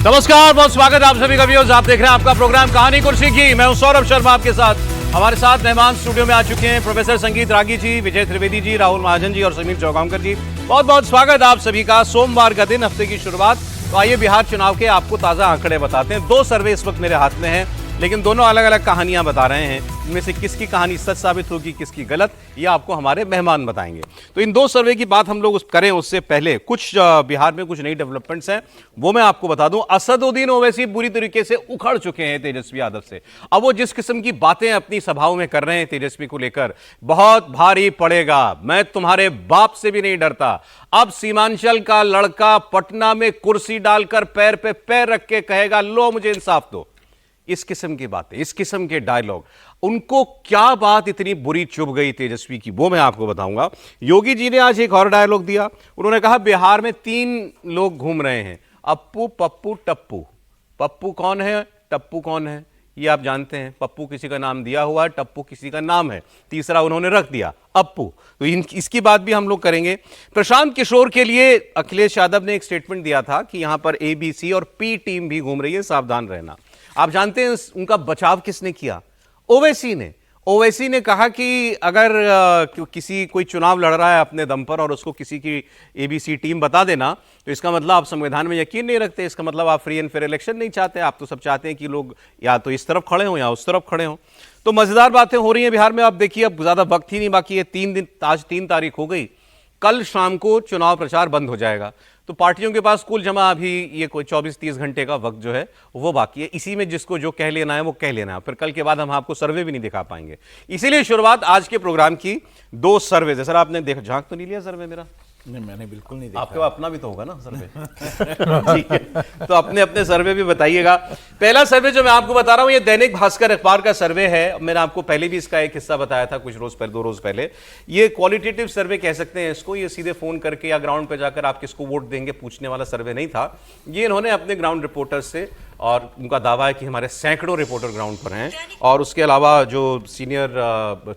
नमस्कार, बहुत स्वागत है आप सभी का व्यूअर्स। आप देख रहे हैं आपका प्रोग्राम कहानी कुर्सी की। मैं हूं सौरभ शर्मा आपके साथ। हमारे साथ मेहमान स्टूडियो में आ चुके हैं प्रोफेसर संगीत रागी जी, विजय त्रिवेदी जी, राहुल महाजन जी और समीर चौगांवकर जी। बहुत बहुत स्वागत है आप सभी का। सोमवार का दिन, हफ्ते की शुरुआत। तो आइए बिहार चुनाव के आपको ताजा आंकड़े बताते हैं। 2 सर्वे इस वक्त मेरे हाथ में हैं, लेकिन दोनों अलग अलग कहानियां बता रहे हैं। इनमें से किसकी कहानी सच साबित होगी, किसकी गलत, ये आपको हमारे मेहमान बताएंगे। तो इन 2 सर्वे की बात हम लोग करें उससे पहले कुछ बिहार में कुछ नई डेवलपमेंट्स हैं, वो मैं आपको बता दूं। असदुद्दीन ओवैसी बुरी तरीके से उखड़ चुके हैं तेजस्वी यादव से। अब वो जिस किस्म की बातें अपनी सभाओं में कर रहे हैं तेजस्वी को लेकर, बहुत भारी पड़ेगा, मैं तुम्हारे बाप से भी नहीं डरता। अब सीमांचल का लड़का पटना में कुर्सी डालकर पैर पे पैर रख के कहेगा, लो मुझे इंसाफ दो। इस किस्म की बातें, इस किस्म के डायलॉग, उनको क्या बात इतनी बुरी चुभ गई तेजस्वी की, वो मैं आपको बताऊंगा। योगी जी ने आज एक और डायलॉग दिया। उन्होंने कहा बिहार में 3 लोग घूम रहे हैं, अप्पू, पप्पू, टप्पू। पप्पू कौन है, टप्पू कौन है, ये आप जानते हैं। पप्पू किसी का नाम दिया हुआ है, टप्पू किसी का नाम है, तीसरा उन्होंने रख दिया अप्पू। तो इसकी बात भी हम लोग करेंगे। प्रशांत किशोर के लिए अखिलेश यादव ने एक स्टेटमेंट दिया था कि यहां पर ABC और P टीम भी घूम रही है, सावधान रहना। आप जानते हैं उनका बचाव किसने किया? ओवैसी ने। ओवैसी ने कहा कि अगर कोई चुनाव लड़ रहा है अपने दम पर और उसको किसी की ABC टीम बता देना, तो इसका मतलब आप संविधान में यकीन नहीं रखते, इसका मतलब आप फ्री एंड फेयर इलेक्शन नहीं चाहते। आप तो सब चाहते हैं कि लोग या तो इस तरफ खड़े हों या उस तरफ खड़े हों। तो मजेदार बातें हो रही हैं बिहार में। आप देखिए, अब ज्यादा वक्त ही नहीं बाकी है। 3 दिन, आज 3 तारीख हो गई। कल शाम को चुनाव प्रचार बंद हो जाएगा। तो पार्टियों के पास कुल जमा अभी ये कोई 24-30 घंटे का वक्त जो है वो बाकी है। इसी में जिसको जो कह लेना है वो कह लेना है। फिर कल के बाद हम आपको सर्वे भी नहीं दिखा पाएंगे। इसीलिए शुरुआत आज के प्रोग्राम की 2 सर्वे से। सर आपने देखा, झांक तो नहीं लिया सर्वे मेरा? नहीं, मैंने बिल्कुल नहीं देखा। आपके अपना भी तो होगा ना सर्वे? ठीक है, तो अपने अपने सर्वे भी बताइएगा। पहला सर्वे जो मैं आपको बता रहा हूं, ये दैनिक भास्कर अखबार का सर्वे है। मैंने आपको पहले भी इसका एक हिस्सा बताया था, कुछ रोज पहले, 2 रोज पहले। ये क्वालिटेटिव सर्वे कह सकते हैं इसको। ये सीधे फोन करके या ग्राउंड पे जाकर आप किसको वोट देंगे पूछने वाला सर्वे नहीं था। ये इन्होंने अपने ग्राउंड रिपोर्टर्स से, और उनका दावा है कि हमारे सैकड़ों रिपोर्टर ग्राउंड पर हैं, और उसके अलावा जो सीनियर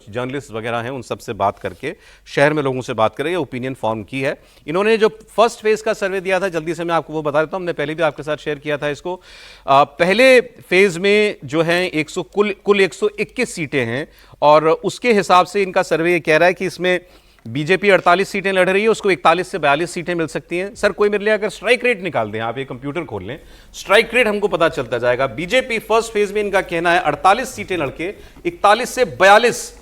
जर्नलिस्ट वगैरह हैं उन सब से बात करके, शहर में लोगों से बात करके ओपिनियन फॉर्म की है इन्होंने। जो फर्स्ट फेज का सर्वे दिया था, जल्दी से मैं आपको वो बता देता हूं, हमने पहले भी आपके साथ शेयर किया था इसको। पहले फेज में जो है 100 कुल 121 सीटें हैं, और उसके हिसाब से इनका सर्वे ये कह रहा है कि इसमें बीजेपी 48 सीटें लड़ रही है, उसको 41 से 42 सीटें मिल सकती हैं। सर कोई मेरे लिए अगर स्ट्राइक रेट निकाल दें, आप ये कंप्यूटर खोल लें, स्ट्राइक रेट हमको पता चलता जाएगा। बीजेपी फर्स्ट फेज में, इनका कहना है 48 सीटें लड़के 41 से 42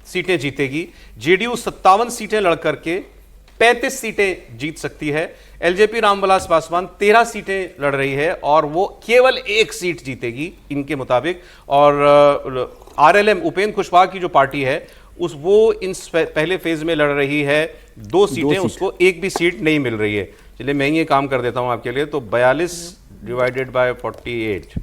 सीटें जीतेगी। जेडीयू 57 सीटें लड़ करके 35 सीटें जीत सकती है। एलजेपी रामविलास पासवान 13 सीटें लड़ रही है और वो केवल 1 सीट जीतेगी इनके मुताबिक। और आरएलएम, उपेंद्र कुशवाहा की जो पार्टी है, वो इन पहले फेज में लड़ रही है 2 सीटें, उसको 1 भी सीट नहीं मिल रही है। चलिए मैं ये काम कर देता हूं आपके लिए। तो 42 डिवाइडेड बाय 48,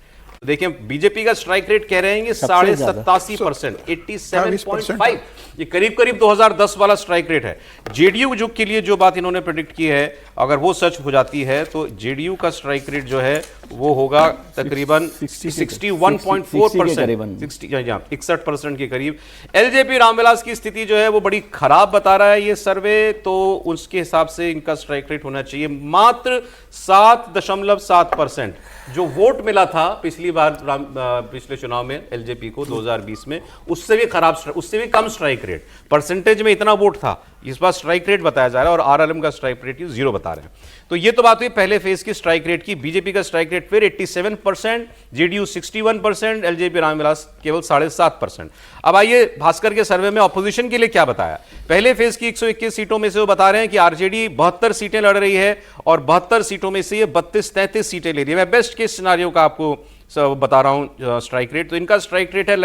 देखिए बीजेपी का स्ट्राइक रेट कह रहे हैं 87.5%, 87.5, ये करीब करीब 2010 वाला स्ट्राइक रेट है। जेडीयू जो के लिए जो बात इन्होंने प्रेडिक्ट की है, अगर वो सच हो जाती है तो जेडीयू का स्ट्राइक रेट जो है वो होगा तकरीबन 61.4%, 61% के करीब। एलजेपी रामविलास की स्थिति जो है वो बड़ी खराब बता रहा है ये सर्वे, तो उसके हिसाब से इनका स्ट्राइक रेट होना चाहिए मात्र 7.7%। जो वोट मिला था पिछली बार पिछले चुनाव में एलजेपी को 2020 में, उससे भी खराब, उससे भी कम स्ट्राइक रेट। परसेंटेज में इतना वोट था, इस बार स्ट्राइक रेट बताया जा रहा है और आरएलएम का स्ट्राइक रेट 0 बता रहे हैं। तो ये तो बात हुई पहले फेज की स्ट्राइक रेट की। बीजेपी का स्ट्राइक रेट फिर 87%, जेडीयू 61%, एलजेपी रामविलास केवल 7.5%। अब आइए भास्कर के सर्वे में ऑपोजिशन के लिए क्या बताया। पहले फेज की 121 सीटों में से वो बता रहे हैं कि आरजेडी 72 सीटें लड़ रही है और 72 सीटों में से ये 32-33 सीटें ले रही है। मैं बेस्ट केस सिनारियो का आपको बता रहा हूं स्ट्राइक रेट। तो इनका स्ट्राइक रेट है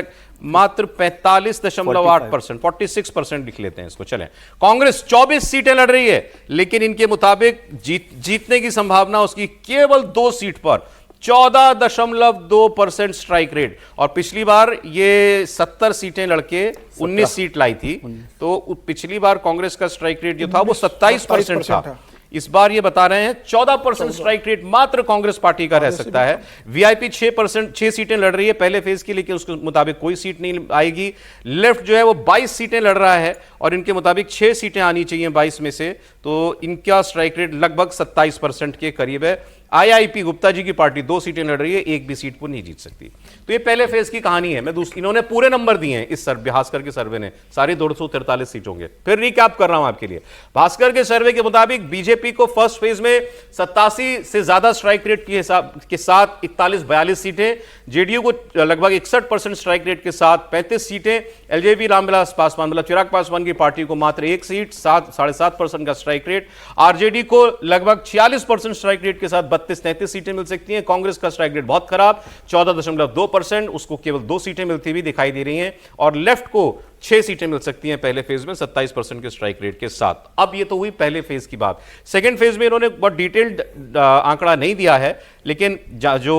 मात्र 45.8%, 46% लिख लेते हैं इसको। चलें, कांग्रेस 24 सीटें लड़ रही है, लेकिन इनके मुताबिक जीतने की संभावना उसकी केवल 2 सीट पर 14.2% स्ट्राइक रेट। और पिछली बार ये 70 सीटें लड़के 19 सीट लाई थी, तो पिछली बार कांग्रेस का स्ट्राइक रेट जो था वो 27% था। इस बार ये बता रहे हैं 14% स्ट्राइक रेट मात्र कांग्रेस पार्टी का रह सकता है। वीआईपी 6 सीटें लड़ रही है पहले फेज की, लेकिन उसके मुताबिक कोई सीट नहीं आएगी। लेफ्ट जो है वो 22 सीटें लड़ रहा है और इनके मुताबिक 6 सीटें आनी चाहिए 22 में से, तो इनका स्ट्राइक रेट लगभग 27% के करीब है। आईआईपी गुप्ता जी की पार्टी 2 सीटें लड़ रही है, एक भी सीट को नहीं जीत सकती। तो ये पहले फेज की कहानी है। मैं इन्होंने पूरे नंबर दिए हैं इस भास्कर के सर्वे ने, सारी 243 सीटों के। फिर रिकैप कर रहा हूं आपके लिए। भास्कर के सर्वे के मुताबिक बीजेपी को फर्स्ट फेज में 87 से ज्यादा स्ट्राइक रेट के साथ 41-42 सीटें, जेडीयू को लगभग 61% स्ट्राइक रेट के साथ 35 सीटें, एलजेपी रामविलास पासवान मतलब चिराग पासवान की पार्टी को मात्र 1 सीट, 7.5% का स्ट्राइक रेट, आरजेडी को लगभग 46% स्ट्राइक रेट के साथ 32-33 सीटें मिल सकती हैं। कांग्रेस का स्ट्राइक रेट बहुत खराब 14.2%, उसको केवल 2 सीटें मिलती हुई दिखाई दे रही हैं, और लेफ्ट को 6 सीटें मिल सकती हैं पहले फेज में 27% के स्ट्राइक रेट के साथ। अब ये तो हुई पहले फेज की बात। सेकेंड फेज में इन्होंने बहुत डिटेल्ड आंकड़ा नहीं दिया है, लेकिन जो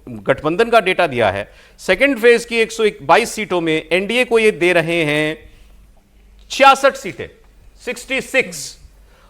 गठबंधन का डेटा दिया है, सेकेंड फेज की 122 सीटों में एनडीए को ये दे रहे हैं 66 सीटें 66,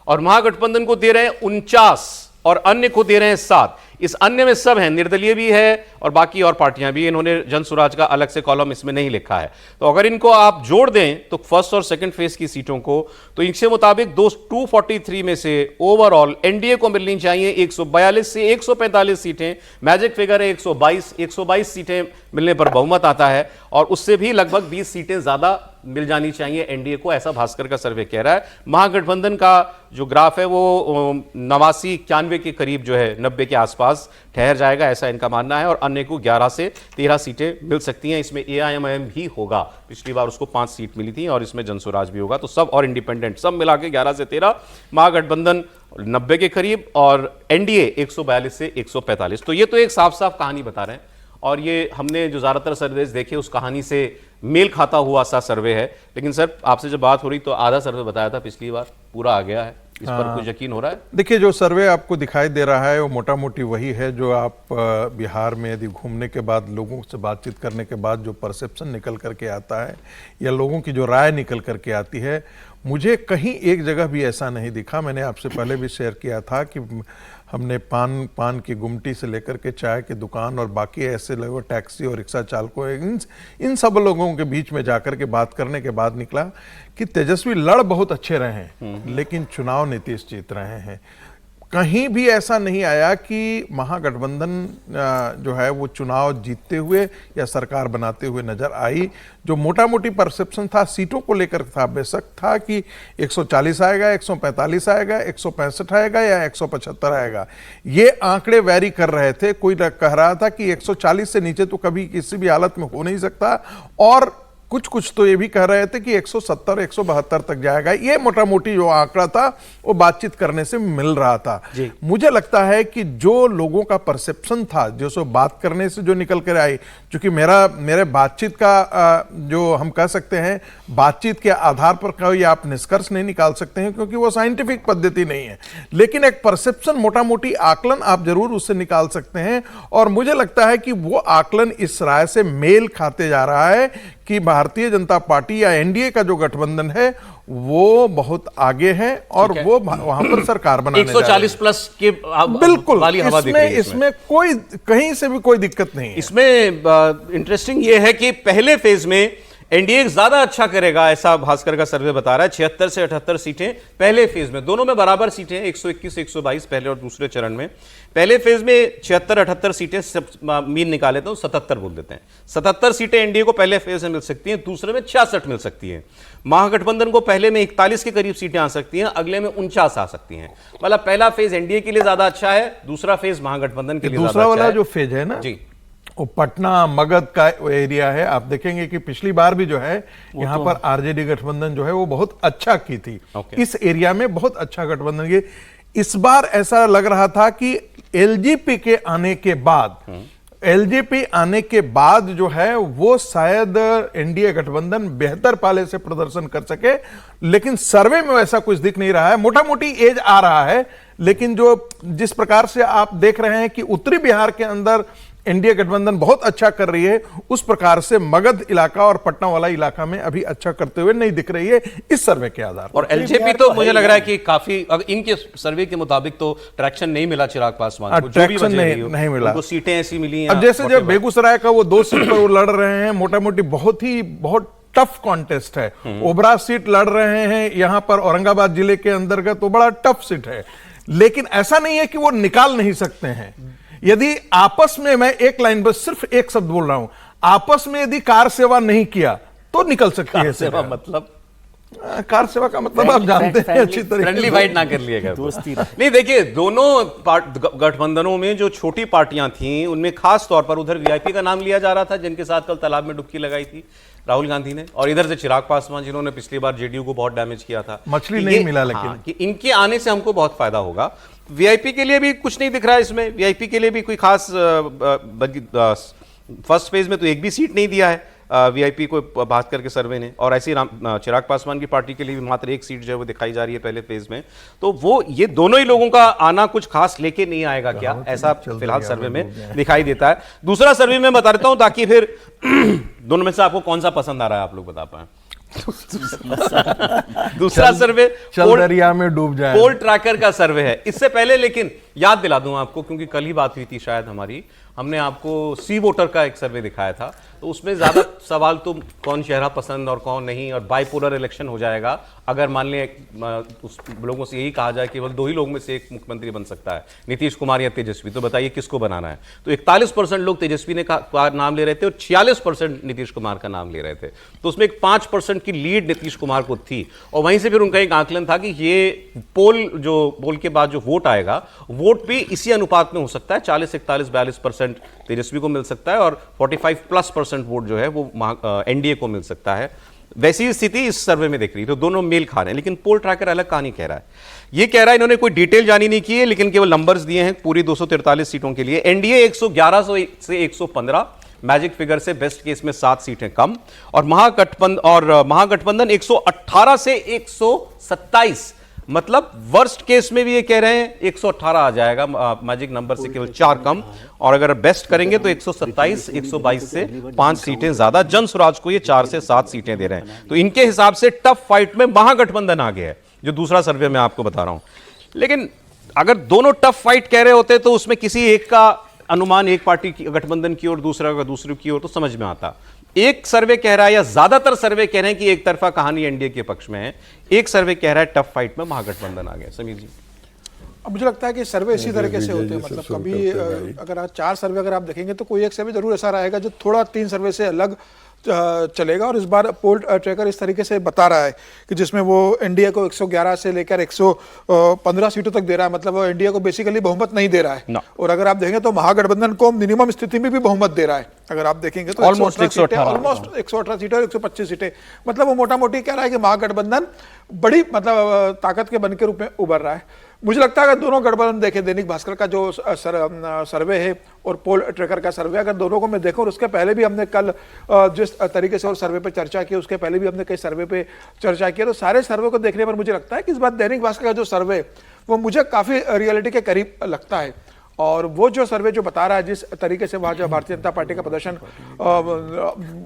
और महागठबंधन को दे रहे हैं 49, और अन्य को दे रहे हैं 7। इस अन्य में सब है, निर्दलीय भी है और बाकी और पार्टियां भी। इन्होंने जन स्वराज का अलग से कॉलम इसमें नहीं लिखा है। तो अगर इनको आप जोड़ दें तो फर्स्ट और सेकंड फेज की सीटों को, तो इनके मुताबिक 243 में से ओवरऑल एनडीए को मिलनी चाहिए 142 से 145 सीटें। मैजिक फिगर है 122 सीटें मिलने पर बहुमत आता है, और उससे भी लगभग 20 सीटें ज्यादा मिल जानी चाहिए एनडीए को, ऐसा भास्कर का सर्वे कह रहा है। महागठबंधन का जो ग्राफ है वो 89-91 के करीब जो है, 90 के आसपास ठहर जाएगा, ऐसा इनका मानना है, और अन्य को 11 से 13 सीटें मिल सकती हैं। इसमें एआईएमआईएम भी होगा, पिछली बार उसको 5 सीट मिली थी, और इसमें जनसुराज भी होगा। तो सब और इंडिपेंडेंट सब मिला के 11 से 13, महागठबंधन 90 के करीब, और एनडीए 142 से 145। तो ये तो एक साफ साफ कहानी बता रहे हैं, और ये हमने जो ज्यादातर सर्वेज देखे उस कहानी से मेल खाता हुआ सा सर्वे है। लेकिन सर, आपसे जब बात हो रही तो आधा सर्वे बताया था पिछली बार, पूरा आ गया है, इस पर कुछ यकीन हो रहा है? देखिए, जो सर्वे आपको दिखाई दे रहा है वो मोटा मोटी वही है जो आप बिहार में यदि घूमने के बाद, लोगों से बातचीत करने के बाद जो परसेप्शन निकल करके आता है, या लोगों की जो राय निकल करके आती है, मुझे कहीं एक जगह भी ऐसा नहीं दिखा। मैंने आपसे पहले भी शेयर किया था कि हमने पान की गुमटी से लेकर के चाय की दुकान और बाकी ऐसे लोगों, टैक्सी और रिक्शा चालकों, इन सब लोगों के बीच में जाकर के बात करने के बाद निकला कि तेजस्वी लड़ बहुत अच्छे रहे हैं, लेकिन चुनाव नीतीश जीत रहे हैं। कहीं भी ऐसा नहीं आया कि महागठबंधन जो है वो चुनाव जीतते हुए या सरकार बनाते हुए नजर आई। जो मोटा मोटी परसेप्शन था सीटों को लेकर था, बेशक था कि 140 आएगा, 145 आएगा, 165 आएगा या 175 आएगा, ये आंकड़े वैरी कर रहे थे। कोई कह रहा था कि 140 से नीचे तो कभी किसी भी हालत में हो नहीं सकता, और कुछ तो ये भी कह रहे थे कि 170 172 तक जाएगा। ये मोटा मोटी जो आंकड़ा था वो बातचीत करने से मिल रहा था। मुझे लगता है कि जो लोगों का परसेप्शन था, जो सो बात करने से जो निकल कर आई, क्योंकि मेरे बातचीत का जो हम कह सकते हैं, बातचीत के आधार पर कोई आप निष्कर्ष नहीं निकाल सकते हैं क्योंकि वो साइंटिफिक पद्धति नहीं है, लेकिन एक परसेप्शन, मोटा मोटी आकलन आप जरूर उससे निकाल सकते हैं। और मुझे लगता है कि वो आकलन इस राय से मेल खाते जा रहा है कि भारतीय जनता पार्टी या एनडीए का जो गठबंधन है वो बहुत आगे है, और वो वहां पर सरकार बनाने 140 प्लस के बिल्कुल वाली हवा दिख रही है। इसमें कोई कहीं से भी कोई दिक्कत नहीं है। इसमें इंटरेस्टिंग ये है कि पहले फेज में एनडीए ज्यादा अच्छा करेगा, ऐसा भास्कर का सर्वे बता रहा है। 76 से 78 सीटें पहले फेज में, दोनों में बराबर सीटें, 121 से 122 पहले और दूसरे चरण में। पहले फेज में 76-78 सीटें, मीन निकाले तो 77 बोल देते हैं, 77 सीटें एनडीए को पहले फेज में मिल सकती हैं, दूसरे में 66 मिल सकती हैं। महागठबंधन को पहले में 41 के करीब सीटें आ सकती हैं, अगले में 49 आ सकती हैं। मतलब पहला फेज एनडीए के लिए ज्यादा अच्छा है, दूसरा फेज महागठबंधन के लिए दूसरा वाला जो फेज है ना जी, वो पटना मगध का एरिया है। आप देखेंगे कि पिछली बार भी जो है यहाँ पर आरजेडी गठबंधन जो है वो बहुत अच्छा की थी। इस एरिया में बहुत अच्छा गठबंधन की। इस बार ऐसा लग रहा था कि एलजेपी के आने के बाद, एलजेपी आने के बाद जो है वो शायद एनडीए गठबंधन बेहतर पाले से प्रदर्शन कर सके, लेकिन सर्वे में वैसा कुछ दिख नहीं रहा है। मोटा मोटी एज आ रहा है, लेकिन जिस प्रकार से आप देख रहे हैं कि उत्तरी बिहार के अंदर एनडीए गठबंधन बहुत अच्छा कर रही है, उस प्रकार से मगध इलाका और पटना वाला इलाका में अभी अच्छा करते हुए नहीं दिख रही है इस सर्वे के आधार पर। और एलजेपी तो मुझे लग रहा है कि काफी, इनके सर्वे के मुताबिक तो ट्रैक्शन नहीं मिला चिराग पासवान को, ट्रैक्शन नहीं मिला, उनको सीटें ऐसी मिली। अब जैसे जब बेगूसराय का वो 2 सीट पर वो लड़ रहे हैं, मोटा मोटी बहुत टफ कॉन्टेस्ट है। ओबरा सीट लड़ रहे हैं यहां पर औरंगाबाद जिले के अंतर्गत, तो बड़ा टफ सीट है। लेकिन ऐसा नहीं है कि वो निकाल नहीं सकते हैं। यदि आपस में, मैं एक लाइन बस सिर्फ एक शब्द बोल रहा हूं, आपस में यदि कार सेवा नहीं किया तो निकल सकती है सेवा। मतलब कार सेवा का मतलब आप जानते हैं अच्छी तरीके से। फ्रेंडली फाइट ना कर लिएगा, दोस्ती नहीं। देखिए, दोनों गठबंधनों में जो छोटी पार्टियां थी उनमें खास तौर पर उधर वीआईपी का नाम लिया जा रहा था, जिनके साथ कल तालाब में डुबकी लगाई थी राहुल गांधी ने, और इधर से चिराग पासवान, जिन्होंने पिछली बार जेडीयू को बहुत डैमेज किया था। मछली नहीं मिला, लेकिन कि इनके आने से हमको बहुत फायदा होगा। वीआईपी के लिए भी कुछ नहीं दिख रहा है इसमें। वीआईपी के लिए भी कोई खास, फर्स्ट फेज में तो एक भी सीट नहीं दिया है वीआईपी को भास्कर के सर्वे ने, और ऐसी चिराग पासवान की पार्टी के लिए भी मात्र एक सीट जो है वो दिखाई जा रही है पहले फेज में। तो वो ये दोनों ही लोगों का आना कुछ खास लेके नहीं आएगा क्या, ऐसा फिलहाल सर्वे में दिखाई देता है। दूसरा सर्वे में बता देता हूं ताकि फिर दोनों में से आपको कौन सा पसंद आ रहा है आप लोग बता पाए। दूसरा सर्वे चल दरिया में डूब जाए, पोल ट्रैकर का सर्वे है। इससे पहले लेकिन याद दिला दूं आपको, क्योंकि कल ही बात हुई थी शायद हमारी, हमने आपको सी वोटर का एक सर्वे दिखाया था, तो उसमें ज्यादा सवाल तो कौन चेहरा पसंद और कौन नहीं, और बाइपोलर इलेक्शन हो जाएगा अगर मान लें उस लोगों से यही कहा जाए केवल दो ही लोग में से एक मुख्यमंत्री बन सकता है, नीतीश कुमार या तेजस्वी, तो बताइए किसको बनाना है। तो 41% लोग तेजस्वी ने का नाम ले रहे थे और 46% नीतीश कुमार का नाम ले रहे थे। तो उसमें एक 5% की लीड नीतीश कुमार को थी, और वहीं से फिर उनका एक आकलन था कि ये पोल के बाद जो वोट आएगा, वोट भी इसी अनुपात में हो सकता है, 40, 41, 42% तेजस्वी को मिल सकता है और 45+% वोट जो है वो एनडीए को मिल सकता है। वैसी स्थिति इस सर्वे में दिख रही है, तो दोनों मेल खा रहे हैं। लेकिन पोल ट्रैकर अलग कहानी कह रहा है। ये कह रहा है, इन्होंने कोई डिटेल जानी नहीं की है, लेकिन केवल नंबर्स दिए हैं पूरी 243 सीटों के लिए। एनडीए 111 से 115, मैजिक फिगर से बेस्ट केस में 7 सीटें कम, और महागठबंधन 118 से 127, मतलब वर्स्ट केस में भी ये कह रहे हैं 118 आ जाएगा, मैजिक नंबर से केवल 4 कम, और अगर बेस्ट करेंगे तो 127, 122 से 5 सीटें ज्यादा। जन स्वराज को ये 4 से 7 सीटें दे रहे हैं। तो इनके हिसाब से टफ फाइट में महागठबंधन आ गया है, जो दूसरा सर्वे मैं आपको बता रहा हूं। लेकिन अगर दोनों टफ फाइट कह रहे होते तो उसमें किसी एक का अनुमान एक पार्टी की गठबंधन की ओर, दूसरा का दूसरे की ओर, तो समझ में आता। एक सर्वे कह रहा है, या ज्यादातर सर्वे कह रहे हैं कि एक तरफा कहानी एनडीए के पक्ष में है। एक सर्वे कह रहा है टफ फाइट में महागठबंधन आ गया। समीर जी, अब मुझे लगता है कि सर्वे इसी तरीके से होते हैं, मतलब कभी अगर आज 4 सर्वे अगर आप देखेंगे तो कोई एक सर्वे जरूर ऐसा रहेगा जो थोड़ा 3 सर्वे से अलग चलेगा। और इस बार पोल ट्रैकर इस तरीके से बता रहा है कि जिसमें वो एनडीए को 111 से लेकर 115 सीटों तक दे रहा है, मतलब वो एनडीए को बेसिकली बहुमत नहीं दे रहा है। और अगर आप देखेंगे तो महागठबंधन को मिनिमम स्थिति में भी बहुमत दे रहा है। अगर आप देखेंगे तो ऑलमोस्ट 118 सीटें और 125 सीटें, मतलब वो मोटा मोटी कह रहा है कि महागठबंधन बड़ी मतलब ताकत के बन के रूप में उभर रहा है। मुझे लगता है अगर दोनों गठबंधन देखें, दैनिक भास्कर का जो सर्वे है और पोल ट्रैकर का सर्वे, अगर दोनों को मैं देखूं, और उसके पहले भी हमने कल जिस तरीके से और सर्वे पे चर्चा की, उसके पहले भी हमने कई सर्वे पे चर्चा की, तो सारे सर्वे को देखने पर मुझे लगता है कि इस बार दैनिक भास्कर का जो सर्वे वो मुझे काफी रियलिटी के करीब लगता है। और वो जो सर्वे जो बता रहा है जिस तरीके से वहाँ जो भारतीय जनता पार्टी का प्रदर्शन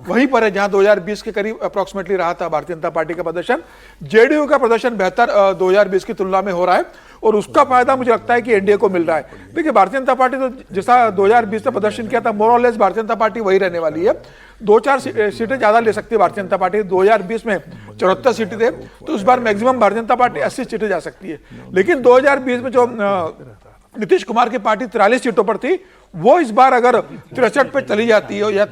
वहीं पर है जहाँ 2020 के करीब अप्रॉक्सीमेटली रहा था भारतीय जनता पार्टी का प्रदर्शन, जेडीयू का प्रदर्शन बेहतर 2020 की तुलना में हो रहा है, और उसका फायदा मुझे लगता है कि एनडीए को मिल रहा है। देखिए, भारतीय जनता पार्टी तो जैसा 2020 में प्रदर्शन किया था, मोर और लेस भारतीय जनता पार्टी वही रहने वाली है। 2-4 सीटें ज्यादा ले सकती है भारतीय जनता पार्टी। 2020 में 74 सीटें थे, तो इस बार मैक्सिमम भारतीय जनता पार्टी 80 सीटें जा सकती है। लेकिन 2020 में जो नीतीश कुमार की पार्टी 43 सीटों पर थी, वो इस बार अगर 63 पे चली जाती है या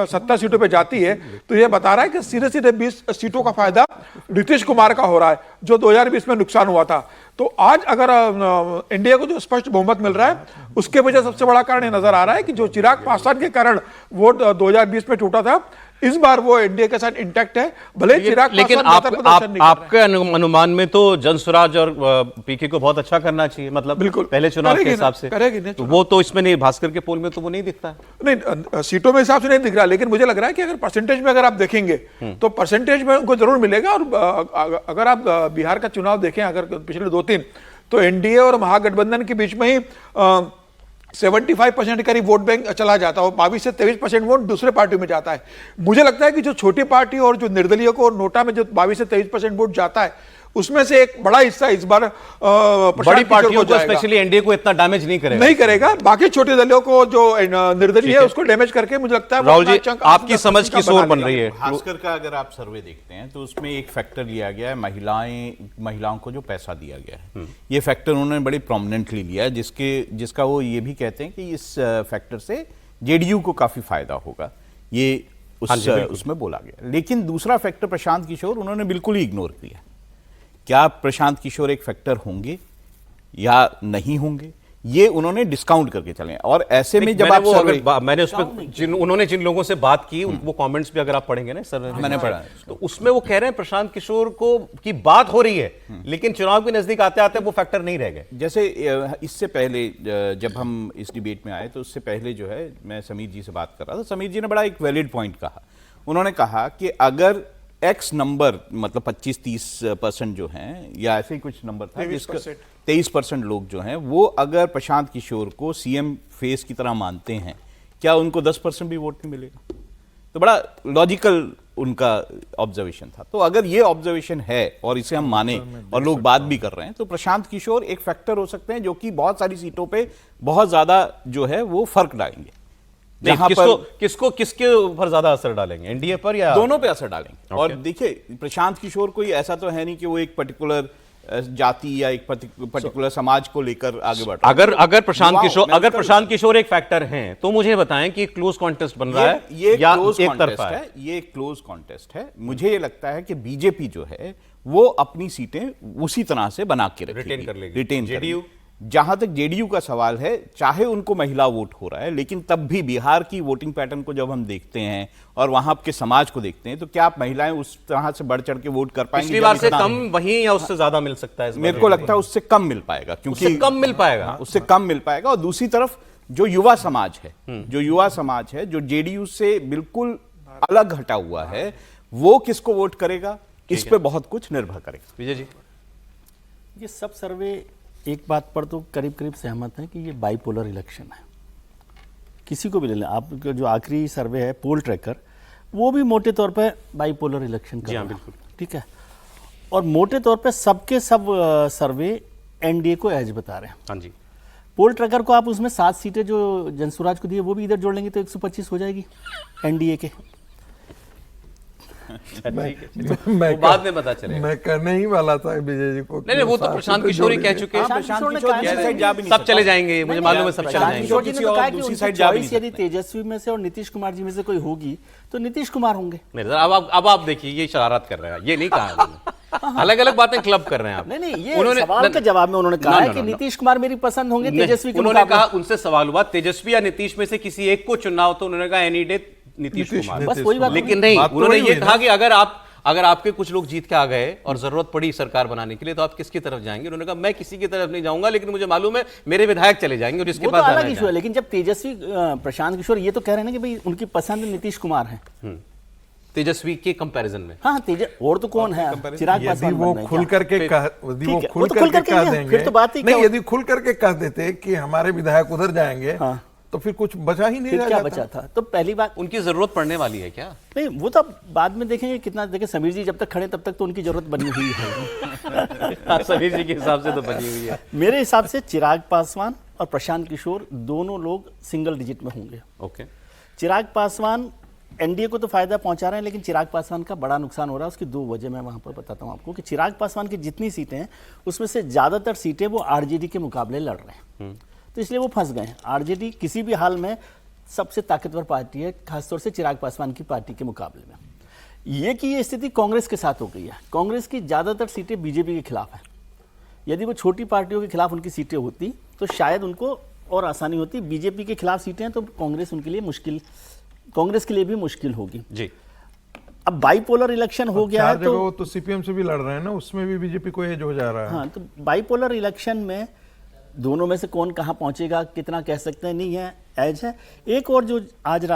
70 सीटों पे जाती है, तो ये बता रहा है कि सीधे सीधे 20 सीटों का फायदा नीतीश कुमार का हो रहा है, जो 2020 में नुकसान हुआ था। तो आज अगर इंडिया को जो स्पष्ट बहुमत मिल रहा है, उसके वजह सबसे बड़ा कारण ये नजर आ रहा है कि जो चिराग पासवान के कारण वोट 2020 में टूटा था, इस बार वो एनडीए के साथ इंटैक्ट है। भले चिराग लेकिन आपके अनुमान में तो जन स्वराज और पीके को बहुत अच्छा करना चाहिए, मतलब बिल्कुल पहले चुनाव के हिसाब से करेगी, तो वो तो इसमें नहीं, भास्कर के पोल में तो वो नहीं दिखता है। नहीं, सीटों में हिसाब से नहीं दिख रहा, लेकिन मुझे लग रहा है कि अगर परसेंटेज में अगर आप देखेंगे तो परसेंटेज में उनको जरूर मिलेगा। और अगर आप बिहार का चुनाव देखें, अगर पिछले 2-3, तो एनडीए और महागठबंधन के बीच में ही 75% करीब वोट बैंक चला जाता है, 22 से 23% वोट दूसरे पार्टी में जाता है। मुझे लगता है कि जो छोटी पार्टी और जो निर्दलीय को और नोटा में जो 22 से 23% वोट जाता है, उसमें से एक बड़ा हिस्सा इस बार बड़ी पार्टियों को, स्पेशली एनडीए को इतना डैमेज नहीं करेगा। बाकी छोटे दलों को जो निर्दलीय है उसको डैमेज करके मुझे लगता है राहुल जी आपकी समझ किस ओर बन रही है? भास्कर का अगर आप सर्वे देखते हैं तो उसमें एक फैक्टर लिया गया है, महिलाओं को जो पैसा दिया गया है, ये फैक्टर उन्होंने बड़ी प्रोमिनेंटली लिया है, जिसका वो ये भी कहते हैं कि इस फैक्टर से जेडीयू को काफी फायदा होगा, ये उसमें बोला गया। लेकिन दूसरा फैक्टर प्रशांत किशोर उन्होंने बिल्कुल ही इग्नोर किया। क्या प्रशांत किशोर एक फैक्टर होंगे या नहीं होंगे, ये उन्होंने डिस्काउंट करके चले। और ऐसे में जब आप मैंने उस पर उन्होंने जिन लोगों से बात की वो कमेंट्स भी अगर आप पढ़ेंगे ना सर, मैंने पढ़ा, तो उसमें वो कह रहे हैं प्रशांत किशोर को की बात हो रही है, लेकिन चुनाव के नजदीक आते आते वो फैक्टर नहीं रह गए। जैसे इससे पहले जब हम इस डिबेट में आए तो उससे पहले जो है मैं समीर जी से बात कर रहा था, समीर जी ने बड़ा एक वैलिड पॉइंट कहा। उन्होंने कहा कि अगर एक्स नंबर मतलब 25-30% जो हैं या ऐसे ही कुछ नंबर था, 23% लोग जो हैं वो अगर प्रशांत किशोर को सीएम फेस की तरह मानते हैं, क्या उनको 10% भी वोट नहीं मिलेगा? तो बड़ा लॉजिकल उनका ऑब्जर्वेशन था। तो अगर ये ऑब्जर्वेशन है और इसे हम माने और लोग बात भी कर रहे हैं, तो प्रशांत किशोर एक फैक्टर हो सकते हैं जो कि बहुत सारी सीटों पे बहुत ज्यादा जो है वो फर्क डालेंगे। किसके ऊपर ज्यादा असर डालेंगे, एनडीए पर या दोनों पे असर डालेंगे। और देखिए प्रशांत किशोर कोई ऐसा तो है नहीं कि वो एक पर्टिकुलर जाति या एक पर्टिकुलर समाज को लेकर आगे बढ़ रहा है। अगर प्रशांत किशोर एक फैक्टर हैं तो मुझे बताएं कि क्लोज कॉन्टेस्ट बन रहा है ये या क्लोज एक कॉन्टेस्ट तरफा है? ये क्लोज कॉन्टेस्ट है। मुझे ये लगता है कि बीजेपी जो है वो अपनी सीटें उसी तरह से बना के रखेगी, रिटेन कर लेगी। जहां तक जेडीयू का सवाल है, चाहे उनको महिला वोट हो रहा है, लेकिन तब भी बिहार की वोटिंग पैटर्न को जब हम देखते हैं और वहां के समाज को देखते हैं, तो क्या आप महिलाएं उस तरह से बढ़ चढ़ के वोट कर पाएंगी? पिछली बार से कम वहीं या उससे ज्यादा मिल सकता है? मेरे को लगता है उससे कम मिल पाएगा, क्योंकि उससे कम मिल पाएगा। उससे कम मिल पाएगा। और दूसरी तरफ जो युवा समाज है, जो जेडीयू से बिल्कुल अलग हटा हुआ है, वो किसको वोट करेगा, इस पे बहुत कुछ निर्भर करेगा। विजय जी, ये सब सर्वे एक बात पर तो करीब करीब सहमत है कि ये बाइपोलर इलेक्शन है। किसी को भी ले लें आप, जो आखिरी सर्वे है पोल ट्रैकर, वो भी मोटे तौर पे बाइपोलर इलेक्शन कर रहा है। बिल्कुल ठीक है। और मोटे तौर पे सबके सब सर्वे एनडीए को एज बता रहे हैं। हाँ जी। पोल ट्रैकर को आप उसमें 7 सीटें जो जनसुराज को दी है वो भी इधर जोड़ लेंगे तो 125 हो जाएगी एनडीए के। वो बाद में पता चलेगा। मैं कहने ही वाला था विजय जी को। नहीं, वो तो प्रशांत किशोर ही कह चुके हैं। सब चले जाएंगे, मुझे मालूम है, सब चले जाएंगे। यदि तेजस्वी में से और नीतीश कुमार जी में से कोई होगी तो नीतीश कुमार होंगे। अब आप देखिए, ये शरारत कर रहे हैं, ये नहीं कहा, अलग अलग बातें क्लब कर रहे हैं आप। नहीं, ये सवाल के जवाब में उन्होंने कहा है कि नीतीश कुमार मेरी पसंद होंगे तेजस्वी के उन्होंने कहा, उनसे सवाल हुआ तेजस्वी या नीतीश में से किसी एक को चुनना हो, तो उन्होंने कहा एनी डे नीतीश कुमार। बस वही बात। लेकिन नहीं, उन्होंने ये कहा कि अगर आपके कुछ लोग जीत के आ गए और जरूरत पड़ी सरकार बनाने के लिए तो आप किसकी तरफ जाएंगे? उन्होंने कहा मैं किसी की तरफ नहीं जाऊंगा, लेकिन मुझे मालूम है मेरे विधायक चले जाएंगे और इसके बाद अलग इशू है। लेकिन जब तेजस्वी प्रशांत किशोर ये तो कह रहे हैं ना कि भाई उनकी पसंद नीतीश कुमार है तेजस्वी के कंपैरिजन में। हाँ, और तो कौन है? चिराग पासवान। वो खुल करके कह देंगे, तो बात ही नहीं, यदि खुल करके कह देते कि हमारे विधायक उधर जाएंगे तो फिर कुछ बचा ही नहीं, क्या बचा था? तो पहली बात, उनकी जरूरत पड़ने वाली है क्या? नहीं, वो तो बाद में देखेंगे कितना। देखें समीर जी जब तक खड़े तब तक तो उनकी जरूरत बनी हुई है। समीर जी के हिसाब से तो बनी हुई है। मेरे हिसाब से चिराग पासवान और प्रशांत किशोर दोनों लोग सिंगल डिजिट में होंगे। ओके। चिराग पासवान एनडीए को तो फायदा पहुंचा रहे हैं, लेकिन चिराग पासवान का बड़ा नुकसान हो रहा है। उसकी 2 वजह मैं वहां पर बताता हूं आपको कि चिराग पासवान की जितनी सीटें हैं उसमें से ज्यादातर सीटें वो आरजेडी के मुकाबले लड़ रहे हैं, तो इसलिए वो फंस गए हैं। आरजेडी किसी भी हाल में सबसे ताकतवर पार्टी है, खासतौर से चिराग पासवान की पार्टी के मुकाबले में। ये स्थिति कांग्रेस के साथ हो गई है। कांग्रेस की ज्यादातर सीटें बीजेपी के खिलाफ है। यदि वो छोटी पार्टियों के खिलाफ उनकी सीटें होती तो शायद उनको और आसानी होती। बीजेपी के खिलाफ सीटें हैं तो कांग्रेस के लिए भी मुश्किल होगी जी। अब बाइपोलर इलेक्शन हो गया है तो सीपीएम से भी लड़ रहे हैं ना, उसमें भी बीजेपी को एज हो जा रहा है। हाँ, तो बाइपोलर इलेक्शन में दोनों में से कौन कहां पहुंचेगा कितना कह सकते हैं, नहीं है, एज है। एक और जो कल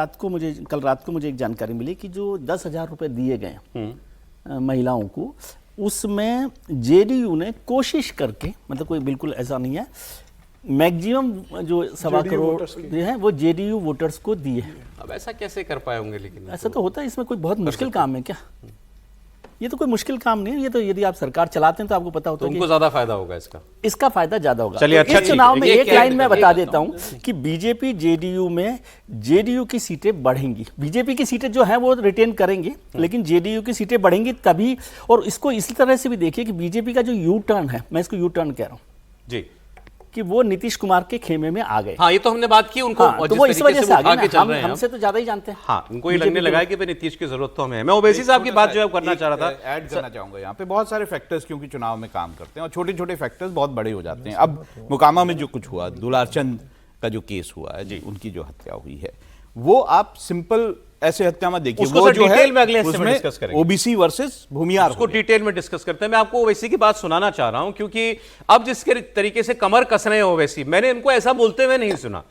रात को मुझे एक जानकारी मिली कि जो 10,000 रुपए दिए गए महिलाओं को, उसमें जेडीयू ने कोशिश करके, मतलब कोई बिल्कुल ऐसा नहीं है, मैक्सिमम जो 1.25 करोड़ दिए हैं वो जेडीयू वोटर्स को दिए हैं। अब ऐसा कैसे कर पाए होंगे? लेकिन ऐसा तो होता है, इसमें कोई बहुत मुश्किल काम है क्या? ये तो कोई मुश्किल काम नहीं है, ये तो यदि आप सरकार चलाते हैं तो आपको पता होता है तुमको कि ज्यादा फायदा होगा इसका फायदा ज्यादा होगा। चलिए, तो अच्छा, इस चुनाव में ठीक है। एक लाइन मैं बता देता हूं कि बीजेपी जेडीयू में जेडीयू की सीटें बढ़ेंगी, बीजेपी की सीटें जो हैं वो रिटेन करेंगे, लेकिन जेडीयू की सीटें बढ़ेंगी तभी। और इसको इसी तरह से भी देखिए कि बीजेपी का जो यू टर्न है, मैं इसको यू टर्न कह रहा हूं जी, कि वो नीतीश कुमार के खेमे में आ गए। हाँ, ये तो हमने बात की उनको, हाँ, तो वो इस वजह से आगे चल रहे हैं हमसे तो ज्यादा ही जानते हैं। हाँ, उनको ये लगने लगा है कि भाई नीतीश की जरूरत तो हमें है। मैं ओवैसी साहब की बात जो है करना चाह रहा था, ऐड करना चाहूंगा यहाँ पे। बहुत सारे फैक्टर्स क्योंकि चुनाव में काम करते हैं और छोटे छोटे फैक्टर्स बहुत बड़े हो जाते हैं। अब मोकामा में जो कुछ हुआ, दुलारचंद का जो केस हुआ है जी, उनकी जो हत्या हुई है, वो आप सिंपल ऐसे हत्या मत देखिए, उसको वो सर जो है डिटेल में अगले हिस्से में उसमें डिस्कस करेंगे। ओबीसी वर्सेस भूमियार उसको डिटेल में डिस्कस करते हैं। मैं आपको ओवैसी की बात सुनाना चाह रहा हूं क्योंकि अब जिसके तरीके से कमर कस रहे हैं ओवैसी, मैंने इनको ऐसा बोलते हुए नहीं सुना।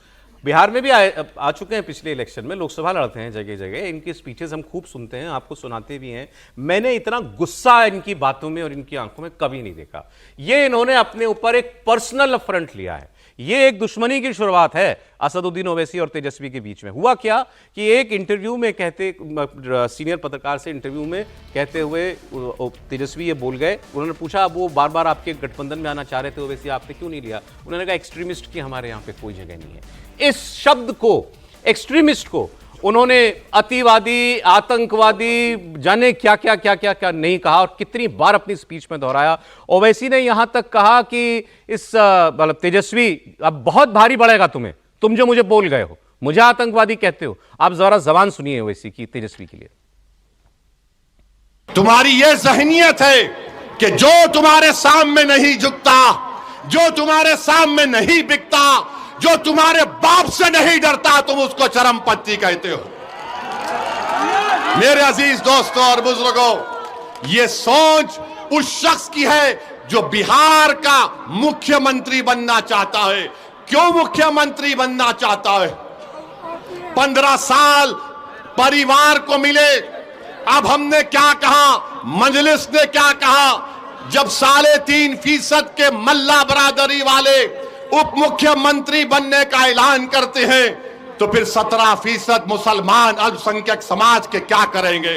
बिहार में भी आ चुके हैं, पिछले इलेक्शन में लोकसभा लड़ते हैं जगह जगह, इनकी स्पीचेस हम खूब सुनते हैं, आपको सुनाते भी हैं। मैंने इतना गुस्सा इनकी बातों में और इनकी आंखों में कभी नहीं देखा। ये इन्होंने अपने ऊपर एक पर्सनल अफरंट लिया है, ये एक दुश्मनी की शुरुआत है असदुद्दीन ओवैसी और तेजस्वी के बीच में। हुआ क्या कि एक इंटरव्यू में कहते, सीनियर पत्रकार से इंटरव्यू में कहते हुए तेजस्वी ये बोल गए, उन्होंने पूछा, वो बार बार आपके गठबंधन में आना चाह रहे थे ओवैसी, आपने क्यों नहीं लिया? उन्होंने कहा एक्सट्रीमिस्ट की हमारे यहाँ पे कोई जगह नहीं है। इस शब्द को, एक्सट्रीमिस्ट को, उन्होंने अतिवादी, आतंकवादी, जाने क्या क्या क्या क्या क्या नहीं कहा और कितनी बार अपनी स्पीच में दोहराया। ओवैसी ने यहां तक कहा कि इस मतलब तेजस्वी अब बहुत भारी पड़ेगा तुम्हें, तुम जो मुझे बोल गए हो, मुझे आतंकवादी कहते हो। आप जरा जबान सुनिए ओवैसी की तेजस्वी के लिए। तुम्हारी यह जहनियत है कि जो तुम्हारे सामने नहीं झुकता, जो तुम्हारे सामने नहीं बिकता, जो तुम्हारे बाप से नहीं डरता, तुम उसको चरमपंथी कहते हो। मेरे अजीज दोस्तों और बुजुर्गों, यह सोच उस शख्स की है जो बिहार का मुख्यमंत्री बनना चाहता है। क्यों मुख्यमंत्री बनना चाहता है? 15 साल परिवार को मिले। अब हमने क्या कहा, मजलिस ने क्या कहा, जब 3.5% के मल्ला बरादरी वाले उप मुख्यमंत्री बनने का ऐलान करते हैं, तो फिर 17% मुसलमान अल्पसंख्यक समाज के क्या करेंगे?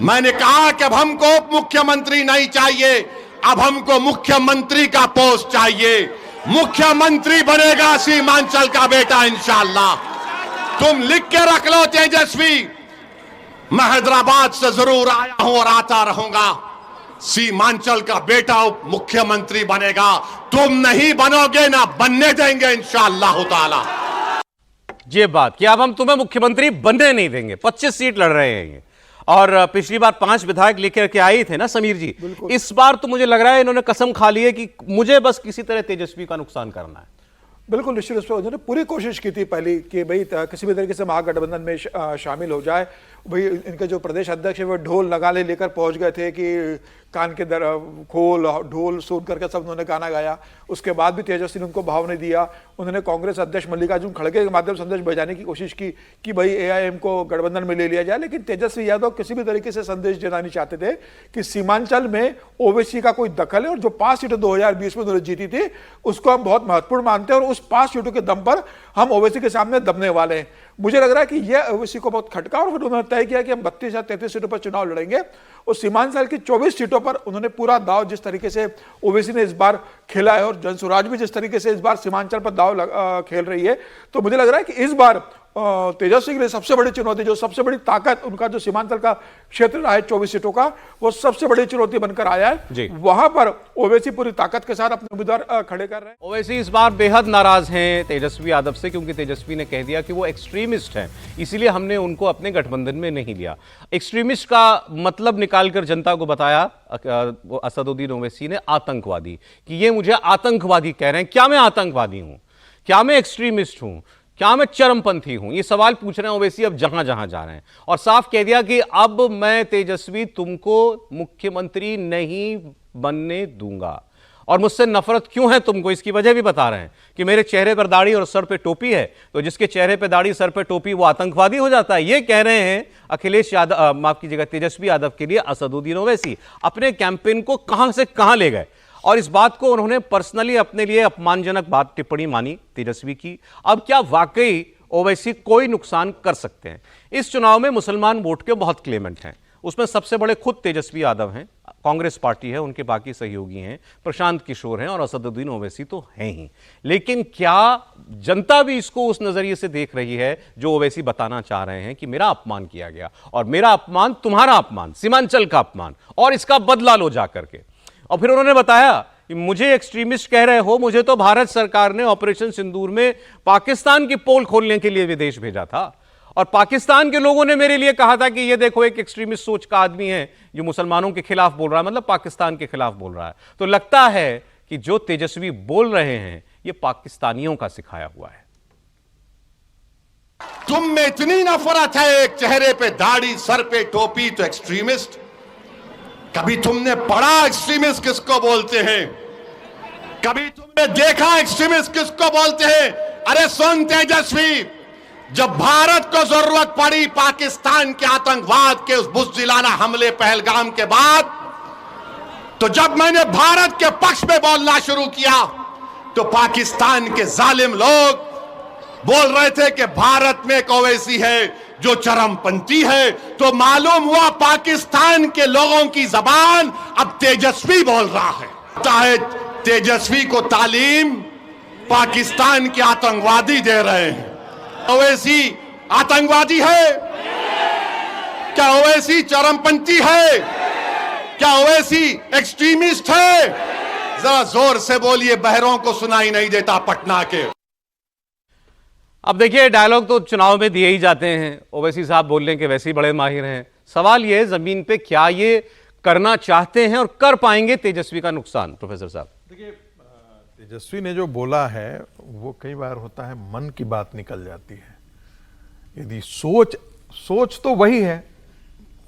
मैंने कहा कि अब हमको उप मुख्यमंत्री नहीं चाहिए, अब हमको मुख्यमंत्री का पोस्ट चाहिए। मुख्यमंत्री बनेगा सीमांचल का बेटा इंशाअल्लाह। तुम लिख के रख लो तेजस्वी, मैं हैदराबाद से जरूर आया हूं और आता रहूंगा। सीमांचल का बेटा उप मुख्यमंत्री बनेगा, तुम नहीं बनोगे, ना बनने देंगे इंशाअल्लाह ताला। ये बात कि अब हम तुम्हें मुख्यमंत्री बनने नहीं देंगे। 25 सीट लड़ रहे हैं ये, और पिछली बार 5 विधायक लेकर के आए थे ना समीर जी, इस बार तो मुझे लग रहा है इन्होंने कसम खा ली है कि मुझे बस किसी तरह तेजस्वी का नुकसान करना है। बिल्कुल निश्चित रूप से उन्होंने पूरी कोशिश की थी पहले कि भाई किसी भी तरीके से महागठबंधन में शामिल हो जाए। भाई इनके जो प्रदेश अध्यक्ष है वो ढोल नगाड़े लेकर पहुंच गए थे कि कान के खोल ढोल सुन करके सब उन्होंने गाना गाया। उसके बाद भी तेजस्वी ने उनको भाव नहीं दिया। उन्होंने कांग्रेस अध्यक्ष मल्लिकार्जुन खड़गे के माध्यम से संदेश भेजाने की कोशिश की कि भाई एआईएम को गठबंधन में ले लिया जाए, लेकिन तेजस्वी यादव किसी भी तरीके से संदेश देना नहीं चाहते थे कि सीमांचल में ओवैसी का कोई दखल है, और जो 5 सीटें 2020 में उन्होंने जीती थी उसको हम बहुत महत्वपूर्ण मानते हैं, और उस 5 सीटों के दम पर हम ओवैसी के सामने दबने वाले हैं। मुझे लग रहा है कि यह ओवैसी को बहुत खटका, और फिर उन्होंने तय किया कि हम 32 या 33 सीटों पर चुनाव लड़ेंगे, और सीमांचल की 24 सीटों पर उन्होंने पूरा दाव, जिस तरीके से ओवैसी ने इस बार खेला है और जनसुराज भी जिस तरीके से इस बार सीमांचल पर दाव खेल रही है, तो मुझे लग रहा है कि इस बार तेजस्वी के लिए सबसे बड़ी चुनौती, जो सबसे बड़ी ताकत उनका जो सीमांचल का क्षेत्र रहा है 24 सीटों का, वो सबसे बड़ी चुनौती बनकर आया है। वहां पर ओवैसी पूरी ताकत के साथ अपने उम्मीदवार खड़े कर रहे हैं। ओवैसी इस बार बेहद नाराज हैं तेजस्वी यादव से, क्योंकि तेजस्वी ने कह दिया कि वो एक्सट्रीमिस्ट हैं, इसीलिए हमने उनको अपने गठबंधन में नहीं लिया। एक्सट्रीमिस्ट का मतलब निकालकर जनता को बताया असदुद्दीन ओवैसी ने आतंकवादी, कि ये मुझे आतंकवादी कह रहे हैं। क्या मैं आतंकवादी हूं? क्या मैं एक्सट्रीमिस्ट हूं? क्या मैं चरमपंथी हूं? ये सवाल पूछ रहे हैं ओवैसी अब जहां जहां जा रहे हैं, और साफ कह दिया कि अब मैं तेजस्वी तुमको मुख्यमंत्री नहीं बनने दूंगा। और मुझसे नफरत क्यों है तुमको, इसकी वजह भी बता रहे हैं कि मेरे चेहरे पर दाढ़ी और सर पे टोपी है, तो जिसके चेहरे पे दाढ़ी सर पे टोपी वो आतंकवादी हो जाता है। ये कह रहे हैं अखिलेश यादव, माफ कीजिएगा, तेजस्वी यादव के लिए असदुद्दीन ओवैसी अपने कैंपेन को कहां से कहां ले गए, और इस बात को उन्होंने पर्सनली अपने लिए अपमानजनक बात टिप्पणी मानी तेजस्वी की। अब क्या वाकई ओवैसी कोई नुकसान कर सकते हैं? इस चुनाव में मुसलमान वोट के बहुत क्लेमेंट हैं। उसमें सबसे बड़े खुद तेजस्वी यादव हैं, कांग्रेस पार्टी है, उनके बाकी सहयोगी हैं, प्रशांत किशोर हैं और असदुद्दीन ओवैसी तो हैं ही। लेकिन क्या जनता भी इसको उस नजरिए से देख रही है जो ओवैसी बताना चाह रहे हैं कि मेरा अपमान किया गया और मेरा अपमान तुम्हारा अपमान, सीमांचल का अपमान, और इसका बदला लो जाकर के। और फिर उन्होंने बताया कि मुझे एक्सट्रीमिस्ट कह रहे हो, मुझे तो भारत सरकार ने ऑपरेशन सिंदूर में पाकिस्तान की पोल खोलने के लिए विदेश भेजा था और पाकिस्तान के लोगों ने मेरे लिए कहा था कि ये देखो एक एक्सट्रीमिस्ट सोच का आदमी है जो मुसलमानों के खिलाफ बोल रहा है, मतलब पाकिस्तान के खिलाफ बोल रहा है। तो लगता है कि जो तेजस्वी बोल रहे हैं ये पाकिस्तानियों का सिखाया हुआ है। तुम में इतनी नफरत है, एक चेहरे पे दाढ़ी, सर पे टोपी, तो एक्सट्रीमिस्ट। कभी तुमने पढ़ा एक्सट्रीमिस्ट किसको बोलते हैं? कभी तुमने देखा एक्सट्रीमिस्ट किसको बोलते हैं? अरे सुन तेजस्वी, जब भारत को जरूरत पड़ी पाकिस्तान के आतंकवाद के उस बुज़दिलाना हमले पहलगाम के बाद, तो जब मैंने भारत के पक्ष में बोलना शुरू किया तो पाकिस्तान के जालिम लोग बोल रहे थे कि भारत में एक ओवैसी है जो चरमपंथी है। तो मालूम हुआ पाकिस्तान के लोगों की जबान अब तेजस्वी बोल रहा है। तेजस्वी को तालीम पाकिस्तान के आतंकवादी दे रहे हैं। ओवैसी आतंकवादी है क्या? ओवैसी चरमपंथी है क्या? ओवैसी एक्सट्रीमिस्ट है? जरा जोर से बोलिए, बहरों को सुनाई नहीं देता पटना के। अब देखिए, डायलॉग तो चुनाव में दिए ही जाते हैं, ओवैसी साहब बोलने के वैसे ही बड़े माहिर हैं। सवाल यह है जमीन पे क्या ये करना चाहते हैं और कर पाएंगे तेजस्वी का नुकसान? प्रोफेसर साहब देखिए, तेजस्वी ने जो बोला है वो कई बार होता है मन की बात निकल जाती है। यदि सोच तो वही है,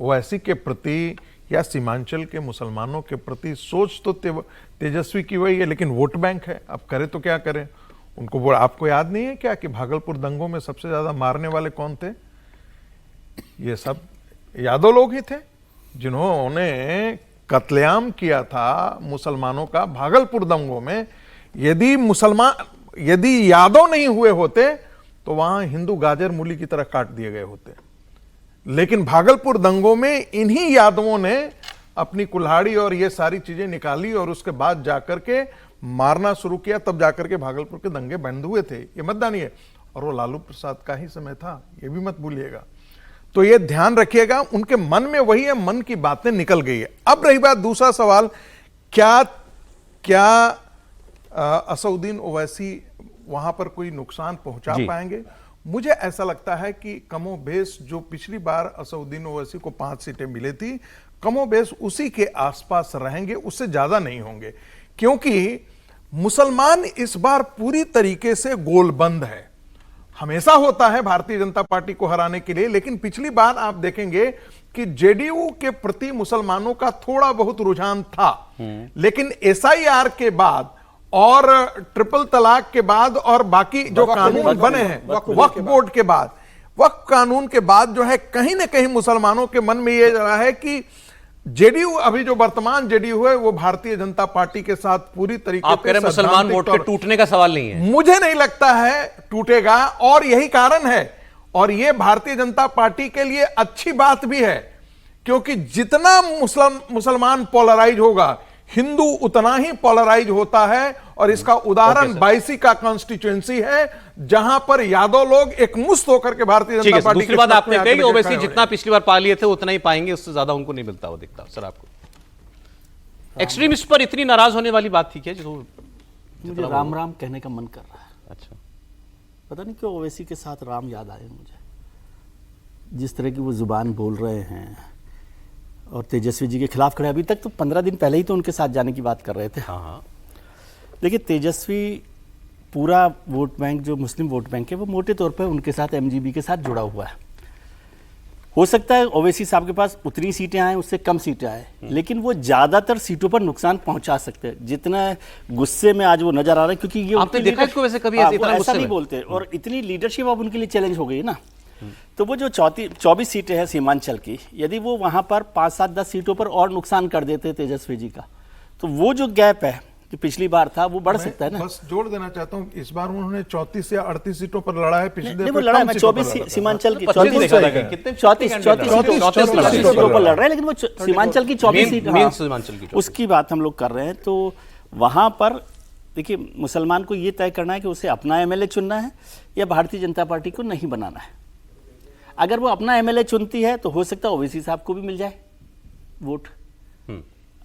ओवैसी के प्रति या सीमांचल के मुसलमानों के प्रति सोच तो तेजस्वी की वही है, लेकिन वोट बैंक है। अब करे तो क्या करें? उनको आपको याद नहीं है क्या कि भागलपुर दंगों में सबसे ज्यादा मारने वाले कौन थे? ये सब यादव लोग ही थे जिन्होंने कत्लेआम किया था मुसलमानों का भागलपुर दंगों में। यदि यादव नहीं हुए होते तो वहां हिंदू गाजर मूली की तरह काट दिए गए होते। लेकिन भागलपुर दंगों में इन्हीं यादवों ने अपनी कुल्हाड़ी और ये सारी चीजें निकाली और उसके बाद जाकर के मारना शुरू किया, तब जाकर के भागलपुर के दंगे बंद हुए थे। ये मत जानिए, और वो लालू प्रसाद का ही समय था, ये भी मत भूलिएगा। तो ये ध्यान रखिएगा, उनके मन में वही है, मन की बातें निकल गई है। अब रही बात दूसरा सवाल, क्या असदुद्दीन ओवैसी वहां पर कोई नुकसान पहुंचा पाएंगे? मुझे ऐसा लगता है कि कमोबेश जो पिछली बार असदुद्दीन ओवैसी को 5 सीटें मिली थी, कमोबेश उसी के आसपास रहेंगे, उससे ज्यादा नहीं होंगे। क्योंकि मुसलमान इस बार पूरी तरीके से गोलबंद है। हमेशा होता है भारतीय जनता पार्टी को हराने के लिए, लेकिन पिछली बार आप देखेंगे कि जेडीयू के प्रति मुसलमानों का थोड़ा बहुत रुझान था। लेकिन एसआईआर के बाद और ट्रिपल तलाक के बाद और बाकी जो कानून बने हैं, वक्फ बोर्ड के बाद, वक्फ कानून के बाद जो है, कहीं ना कहीं मुसलमानों के मन में यह रहा है कि जेडीयू, अभी जो वर्तमान जेडीयू है, वो भारतीय जनता पार्टी के साथ पूरी तरीके आप कह रहे हैं मुसलमान वोट के टूटने का सवाल नहीं है? मुझे नहीं लगता है टूटेगा, और यही कारण है। और ये भारतीय जनता पार्टी के लिए अच्छी बात भी है, क्योंकि जितना मुसलमान पोलराइज होगा, हिंदू उतना ही पोलराइज होता है। और इसका उदाहरण 22 का कॉन्स्टिट्यूएंसी है, जहां पर यादव लोग एक मुश्त होकर के भारतीय जनता पार्टी दूसरी बात आपने कही, ओवैसी जितना पिछली बार पा लिए थे उतना ही पाएंगे, उससे ज्यादा उनको नहीं मिलता। वो दिखता सर आपको एक्सट्रीमिस्ट पर इतनी नाराज होने वाली बात थी क्या? जो मुझे राम राम कहने का मन कर रहा है। अच्छा, पता नहीं क्यों ओवैसी के साथ राम याद आए मुझे, जिस तरह की वो जुबान बोल रहे हैं और तेजस्वी जी के खिलाफ खड़े। अभी तक तो 15 दिन पहले ही तो उनके साथ जाने की बात कर रहे थे। हाँ। देखिए, तेजस्वी पूरा वोट बैंक जो मुस्लिम वोट बैंक है वो मोटे तौर पर उनके साथ एमजीबी के साथ जुड़ा हुआ है। हो सकता है ओवैसी साहब के पास उतनी सीटें आए, उससे कम सीटें आए, लेकिन वो ज्यादातर सीटों पर नुकसान पहुंचा सकते हैं। जितना गुस्से में आज वो नजर आ रहा है, क्योंकि ये आपने देखा इसको वैसे कभी ऐसा नहीं बोलते, और इतनी लीडरशिप अब उनके लिए चैलेंज हो गई ना। तो वो जो 24 सीटें हैं सीमांचल की, यदि वो वहां पर 5, 7, 10 सीटों पर और नुकसान कर देते तेजस्वी जी का, तो वो जो गैप है कि पिछली बार था वो बढ़ सकता है ना। बस जोड़ देना चाहता हूँ, इस बार उन्होंने 34 या 38 सीटों पर लड़ा है, पिछले नहीं, वो दफे लड़ा है, कम मैं सीटों पर 24 लड़ा था। सीमांचल की 25 देखा था कि 34 कितने 34 34 सीटों पर लड़ रहा है, लेकिन वो सीमांचल की 24 सीट, मेन हाँ, सीमांचल की 24 उसकी बात हम लोग कर रहे हैं। तो वहां पर देखिए, मुसलमान को ये तय करना है कि उसे अपना एमएलए चुनना है या भारतीय जनता पार्टी को नहीं बनाना है। अगर वो अपना एमएलए चुनती है तो हो सकता है ओवैसी साहब को भी मिल जाए वोट,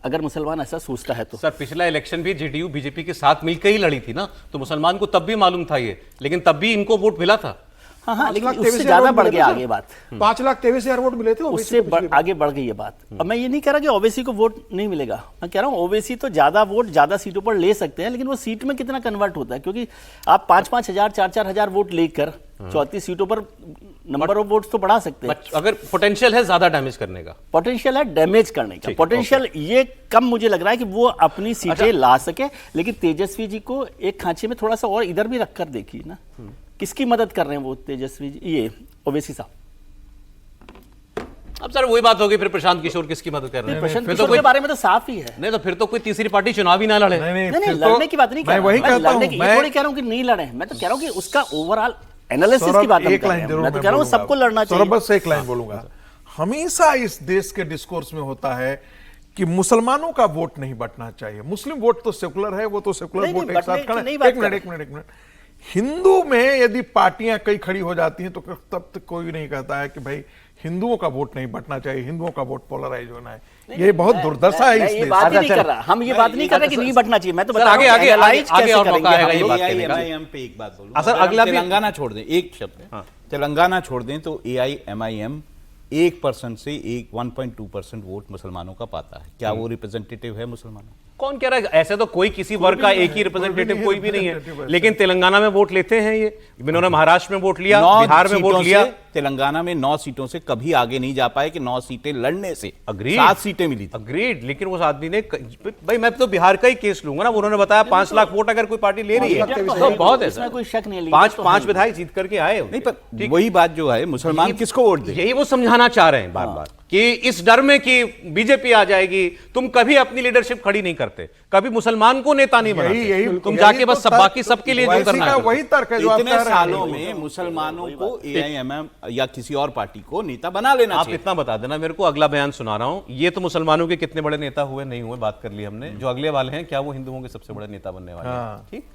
अगर मुसलमान ऐसा सोचता है तो। सर पिछला इलेक्शन भी जेडीयू बीजेपी के साथ मिलकर ही लड़ी थी ना, तो मुसलमान को तब भी मालूम था ये, लेकिन तब भी इनको वोट मिला था। हाँ हाँ, लेकिन 5,23,000 उससे ज्यादा वोट बढ़ मिले गया थे आगे बात। 5,23,000 वोट मिले थे उससे आगे बढ़ गई ये बात। अब मैं ये नहीं कह रहा कि ओवैसी को वोट नहीं मिलेगा, मैं कह रहा हूँ ओवैसी तो ज्यादा वोट ज्यादा सीटों पर ले सकते हैं, लेकिन वो सीट में कितना कन्वर्ट होता है, क्योंकि आप 5-5 हजार 4-4 हजार वोट लेकर 34 सीटों पर नंबर ऑफ वोट्स तो बढ़ा सकते हैं। अगर पोटेंशियल है ज्यादा डैमेज करने का, पोटेंशियल है डैमेज करने का, पोटेंशियल ये कम मुझे लग रहा है कि वो अपनी सीटें ला सके। लेकिन तेजस्वी जी को एक खांचे में थोड़ा सा और इधर भी रखकर देखिए ना, किसकी मदद कर रहे हैं वो तेजस्वी जी, ये ओवैसी साहब। अब सर वही बात होगी, फिर प्रशांत किशोर किसकी मदद कर रहे हैं? प्रशांत फिर किशोर के बारे में तो साफ ही है। नहीं तो फिर तो कोई तीसरी पार्टी चुनाव ही ना लड़े। नहीं, फिर लड़ने की बात नहीं कर मैं रहा, वही कहता लड़ने हूँ, की ये थोड़ी कह रहा हूँ कि नहीं लड़े, मैं तो कह रहा हूँ कि उसका ओवरऑल एनालिसिस की बात हम कर रहे हैं। मैं तो कह रहा हूँ सबको लड़ना चाहिए। बस एक लाइन बोलूंगा, हमेशा इस देश के डिस्कोर्स में होता है कि मुसलमानों का वोट नहीं बंटना चाहिए, मुस्लिम वोट तो सेकुलर है, वो तो सेकुलर नहीं, वोट नहीं, एक साथ बंटने की नहीं खड़े। बात एक मिनट, हिंदू में यदि पार्टियां कई खड़ी हो जाती हैं तो तब तक कोई नहीं कहता है कि भाई हिंदुओं का वोट नहीं बंटना चाहिए, हिंदुओं का वोट पोलराइज होना है। ये बहुत दुर्दशा है इस ये देश बात ही में। नहीं कर रहा, हम ये बात नहीं कर रहे कि नहीं बंटना चाहिए। मैं तो सर, बता रहा हूँ आगे analyze आगे कैसे और मौका करेंगे आएगा हम ये लोग। बात कहने का। AIMIM पे एक बात बोलूं, सर, अगर अगला हम भी- तेलंगाना छोड़ दें, एक शब्द है, तेलंगाना छोड़ दें तो AIMIM 1% से 1.2% वोट मुसलमानों का पाता है। क्या वो रिप्रेजेंटेटिव है मुसलमानों? कौन कह रहा है? ऐसे तो कोई किसी वर्ग का एक ही रिप्रेजेंटेटिव कोई भी नहीं है, लेकिन तेलंगाना में वोट लेते हैं ये। इन्होंने महाराष्ट्र में वोट लिया, 9 बिहार में वोट सीटों लिया। से, तेलंगाना में 9 सीटों से कभी आगे नहीं जा पाए कि 9 सीटें लड़ने से Agreed. 7 सीटें मिली थी। अग्रीड, लेकिन उस आदमी ने भाई मैं तो बिहार का ही केस लूंगा ना, उन्होंने बताया 5 लाख वोट अगर कोई पार्टी ले रही है तो बहुत है इसमें सर। कोई शक नहीं है, लीडर तो 5 है। विधायक जीत करके आए नहीं, पर वही बात जो है, मुसलमान किसको वोट दे? यही वो समझाना चाह रहे हैं बार बार कि इस डर में कि बीजेपी आ जाएगी, तुम कभी अपनी लीडरशिप खड़ी नहीं करते, कभी मुसलमान को नेता नहीं बनाते, तुम जाके बस सब बाकी सबके लिए जो करना है वही तर्क है जो आप इतने कह रहे हैं। सालों में मुसलमानों को AIMIM या किसी और पार्टी को नेता बना लेना आप चाहिए। इतना बता देना मेरे को, अगला बयान सुना रहा हूं। ये तो मुसलमानों के कितने बड़े नेता हुए नहीं हुए बात कर ली हमने, जो अगले वाले हैं क्या वो हिंदुओं के सबसे बड़े नेता बनने वाले हैं? ठीक,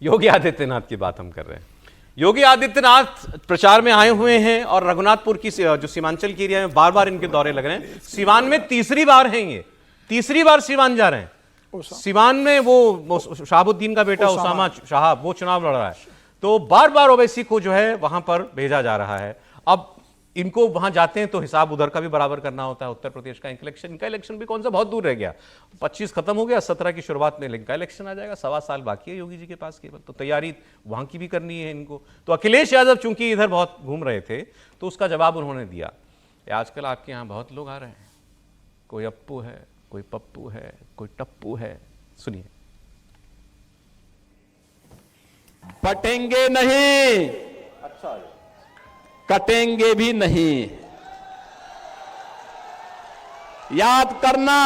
योगी आदित्यनाथ की बात हम कर रहे हैं। योगी आदित्यनाथ प्रचार में आए हुए हैं और रघुनाथपुर की जो सीमांचल की एरिया में बार बार इनके दौरे लग रहे हैं। सिवान में तीसरी बार हैं ये, तीसरी बार सिवान जा रहे हैं। सिवान में वो शहाबुद्दीन का बेटा उसामा शाह वो चुनाव लड़ रहा है, तो बार बार ओवैसी को जो है वहां पर भेजा जा रहा है। अब इनको वहां जाते हैं तो हिसाब उधर का भी बराबर करना होता है। उत्तर प्रदेश का इलेक्शन, इनका इलेक्शन भी कौन सा बहुत दूर रह गया, 25 खत्म हो गया, 17 की शुरुआत में इनका इलेक्शन आ जाएगा, 1.25 साल बाकी है योगी जी के पास केवल, तो तैयारी वहां की भी करनी है इनको। तो अखिलेश यादव चूंकि इधर बहुत घूम रहे थे तो उसका जवाब उन्होंने दिया। आजकल आपके यहाँ बहुत लोग आ रहे हैं, कोई अप्पू है, कोई पप्पू है, कोई टप्पू है, सुनिए। बटेंगे नहीं, कटेंगे भी नहीं। याद करना,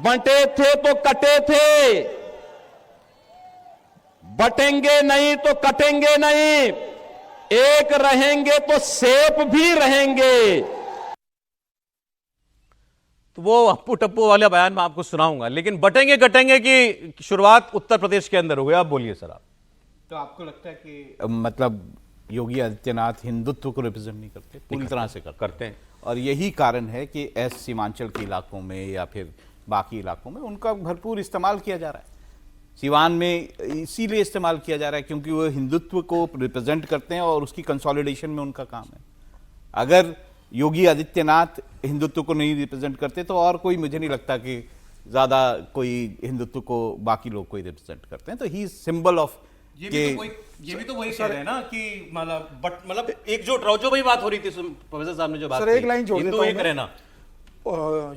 बंटे थे तो कटे थे, बटेंगे नहीं तो कटेंगे नहीं, एक रहेंगे तो सेफ भी रहेंगे। तो वो अप्पू टप्पू वाला बयान मैं आपको सुनाऊंगा, लेकिन बटेंगे कटेंगे की शुरुआत उत्तर प्रदेश के अंदर हो गई। आप बोलिए सर। आप तो आपको लगता है कि मतलब योगी आदित्यनाथ हिंदुत्व को रिप्रेजेंट नहीं करते? पूरी तरह से करते हैं, और यही कारण है कि सीमांचल के इलाकों में या फिर बाकी इलाकों में उनका भरपूर इस्तेमाल किया जा रहा है। सिवान में इसीलिए इस्तेमाल किया जा रहा है क्योंकि वो हिंदुत्व को रिप्रेजेंट करते हैं और उसकी कंसोलिडेशन में उनका काम है। अगर योगी आदित्यनाथ हिंदुत्व को नहीं रिप्रेजेंट करते तो और कोई, मुझे नहीं लगता कि ज्यादा कोई हिंदुत्व को बाकी लोग कोई रिप्रेजेंट करते हैं। तो ही सिंबल ऑफ ये भी तो वही कह रहे हैं ना कि मतलब एकजुट रहो, जो भाई बात हो रही थी प्रोफेसर साहब ने जो बात सर, एक लाइन जोड़ देता हूं एक मैं। रहना।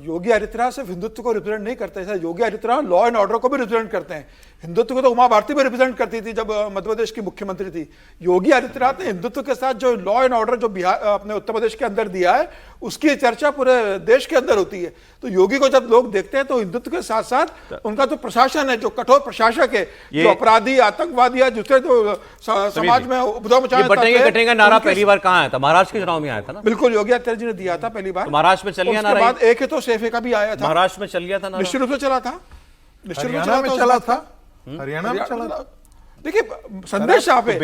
योगी आदित्यनाथ सिर्फ हिंदुत्व को रिप्रेजेंट नहीं करते हैं, Yogi Adityanath law and order को भी रिप्रेजेंट करते हैं। हिंदुत्व को तो उमा भारती भी रिप्रेजेंट करती थी जब मध्य प्रदेश की मुख्यमंत्री थी। योगी आदित्यनाथ ने हिंदुत्व के साथ जो लॉ एंड ऑर्डर जो बिहार अपने उत्तर प्रदेश के अंदर दिया है उसकी चर्चा पूरे देश के अंदर होती है। तो योगी को जब लोग देखते हैं तो हिंदुत्व के साथ साथ उनका जो प्रशासन है, जो कठोर प्रशासक है, जो अपराधी, आतंकवादी या दूसरे जो समाज में उपद्रव मचाने कटेगा नारा पहली बार कहाँ आया था? महाराष्ट्र के चुनाव में आया था ना, बिल्कुल योगी आदित्यनाथ जी ने दिया था पहली बार। महाराष्ट्र में चल गया नारा, बाद एक है तो सेफे का भी आया था, महाराष्ट्र में चल गया था नारा, निश्चित रूप से चला था, निश्चित रूप हरियाणा में चला था, हरियाणा में चला था। देखिए संदेश आप है,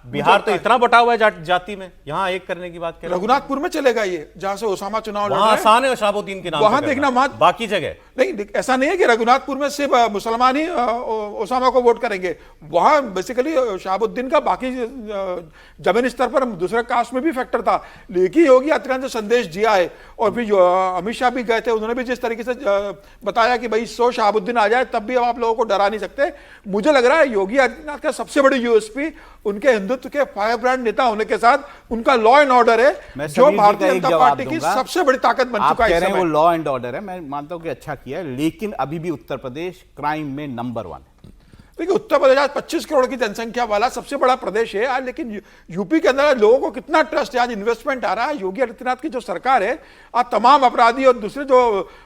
बिहार तो इतना बटा हुआ है जाति में, यहाँ एक करने की बात कर रहे हैं। रघुनाथपुर में चलेगा ये, जहां से ओसामा चुनाव लड़ रहे वहां हैं। आसान है शहाबुद्दीन के नाम वहां पे देखना, करना। वहां बाकी जगह नहीं, ऐसा नहीं है कि रघुनाथपुर में सिर्फ मुसलमान ही ओसामा को वोट करेंगे। वहां बेसिकली शहाबुद्दीन का बाकी जमीनी स्तर पर दूसरे कास्ट में भी फैक्टर था। लेकिन योगी आदित्यनाथ ने संदेश दिया है, और फिर अमित शाह भी गए थे, उन्होंने भी जिस तरीके से बताया कि भाई 100 शहाबुद्दीन आ जाए तब भी आप लोगों को डरा नहीं सकते। मुझे लग रहा है योगी आदित्यनाथ का सबसे बड़ी यूएसपी उनके हिंदुत्व के फायर ब्रांड नेता होने के साथ उनका लॉ एंड ऑर्डर है, जो भारतीय जनता पार्टी की सबसे बड़ी ताकत बन चुका है। वो लॉ एंड ऑर्डर है, मैं मानता हूं कि अच्छा किया है, लेकिन अभी भी उत्तर प्रदेश क्राइम में नंबर 1 है। देखिए उत्तर प्रदेश आज 25 करोड़ की जनसंख्या वाला सबसे बड़ा प्रदेश है आज, लेकिन यूपी के अंदर लोगों को कितना ट्रस्ट है, आज इन्वेस्टमेंट आ रहा है। योगी आदित्यनाथ की जो सरकार है, आज तमाम अपराधी और दूसरे जो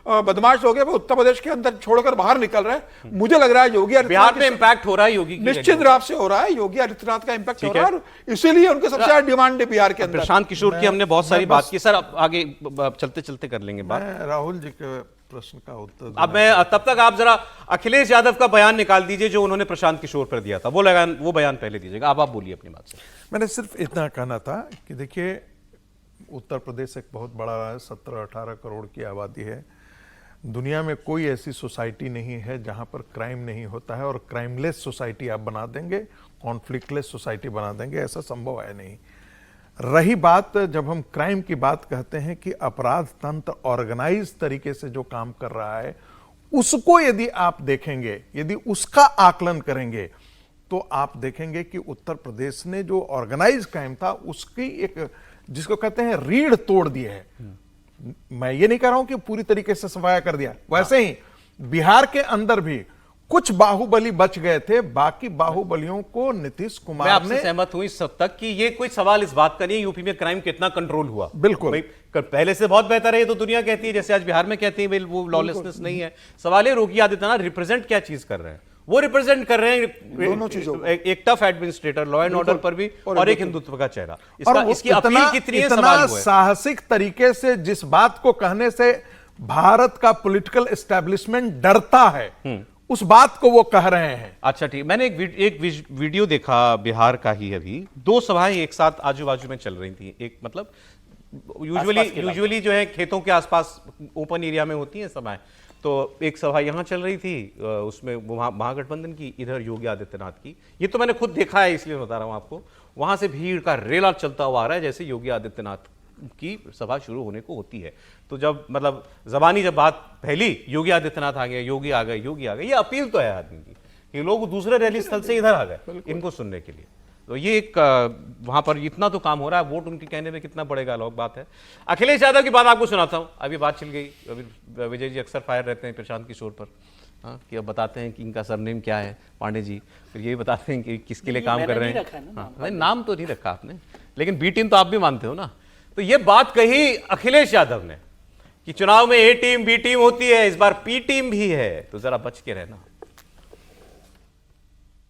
बदमाश लोग हैं वो उत्तर प्रदेश के अंदर छोड़कर बाहर निकल रहे हैं। मुझे लग रहा है योगी बिहार में इंपैक्ट हो रहा है योगी, निश्चित रूप से हो रहा है, योगी आदित्यनाथ का इंपैक्ट हो रहा है, इसीलिए उनके सबसे ज्यादा डिमांड है बिहार के अंदर। प्रशांत किशोर की हमने बहुत सारी बात की सर, अब आगे चलते चलते कर लेंगे बात। राहुल जी के प्रश्न का उत्तर अब मैं तब तक आप जरा अखिलेश यादव का बयान निकाल दीजिए जो उन्होंने प्रशांत किशोर पर दिया था, वो बयान पहले दीजिएगा। अब आप बोलिए अपनी बात से। मैंने सिर्फ इतना कहना था कि देखिए उत्तर प्रदेश एक बहुत बड़ा है, 17-18 करोड़ की आबादी है। दुनिया में कोई ऐसी सोसाइटी नहीं है जहां पर क्राइम नहीं होता है, और क्राइमलेस सोसाइटी आप बना देंगे, कॉन्फ्लिक्टलेस सोसाइटी बना देंगे, ऐसा संभव है नहीं। रही बात जब हम क्राइम की बात कहते हैं कि अपराध तंत्र ऑर्गेनाइज तरीके से जो काम कर रहा है, उसको यदि आप देखेंगे, यदि उसका आकलन करेंगे, तो आप देखेंगे कि उत्तर प्रदेश ने जो ऑर्गेनाइज क्राइम था उसकी एक, जिसको कहते हैं रीढ़ तोड़ दी है। मैं ये नहीं कह रहा हूं कि पूरी तरीके से सफाया कर दिया, वैसे ही बिहार के अंदर भी कुछ बाहुबली बच गए थे, बाकी बाहुबलियों को नीतीश कुमार ने। मैं आपसे सहमत हूं इस सब तक कि ये कोई सवाल इस बात का नहीं है यूपी में क्राइम कितना कंट्रोल हुआ। बिल्कुल पहले से बहुत बेहतर है, ये तो दुनिया कहती है, जैसे आज बिहार में कहती है वो लॉलेसनेस नहीं है। सवाल है योगी आदित्यनाथ रिप्रेजेंट क्या चीज कर रहे हैं? वो रिप्रेजेंट कर रहे हैं दोनों चीजों, एक tough administrator, law and order पर भी, और एक हिंदुत्व का चेहरा। इसकी अपील कितनी है? इतना साहसिक तरीके से जिस बात को कहने से भारत का पॉलिटिकल एस्टेब्लिशमेंट डरता है, उस बात को वो कह रहे हैं। अच्छा ठीक, मैंने एक वीडियो देखा बिहार का ही, अभी 2 सभाएं एक साथ आजू बाजू में चल रही थी। एक मतलब यूजुअली जो है खेतों के आसपास ओपन एरिया में होती हैं सभाएं, तो एक सभा यहां चल रही थी, उसमें महागठबंधन की, इधर योगी आदित्यनाथ की। ये तो मैंने खुद देखा है, इसलिए बता रहा हूं आपको। वहां से भीड़ का रेला चलता हुआ आ रहा है जैसे योगी आदित्यनाथ की सभा शुरू होने को होती है। तो जब मतलब जबानी जब बात फैली, योगी आदित्यनाथ आ गए, योगी आ गए, योगी आ गए, ये अपील तो है आदमी की कि लोग दूसरे रैली स्थल से इधर आ गए इनको सुनने के लिए। तो ये एक वहां पर इतना तो काम हो रहा है, वोट उनके कहने में कितना पड़ेगा अलग बात है। अखिलेश यादव की बात आपको सुनाता हूं, अभी बात चल गई, अभी विजय जी अक्सर फायर रहते हैं प्रशांत किशोर पर, हाँ, कि अब बताते हैं कि इनका सरनेम क्या है पांडे जी, फिर ये बताते हैं कि किसके लिए काम कर रहे हैं। हाँ, नाम तो नहीं रखा आपने, लेकिन बी टीम तो आप भी मानते हो ना। तो ये बात कही अखिलेश यादव ने कि चुनाव में ए टीम बी टीम होती है, इस बार पी टीम भी है, तो जरा बच के रहना।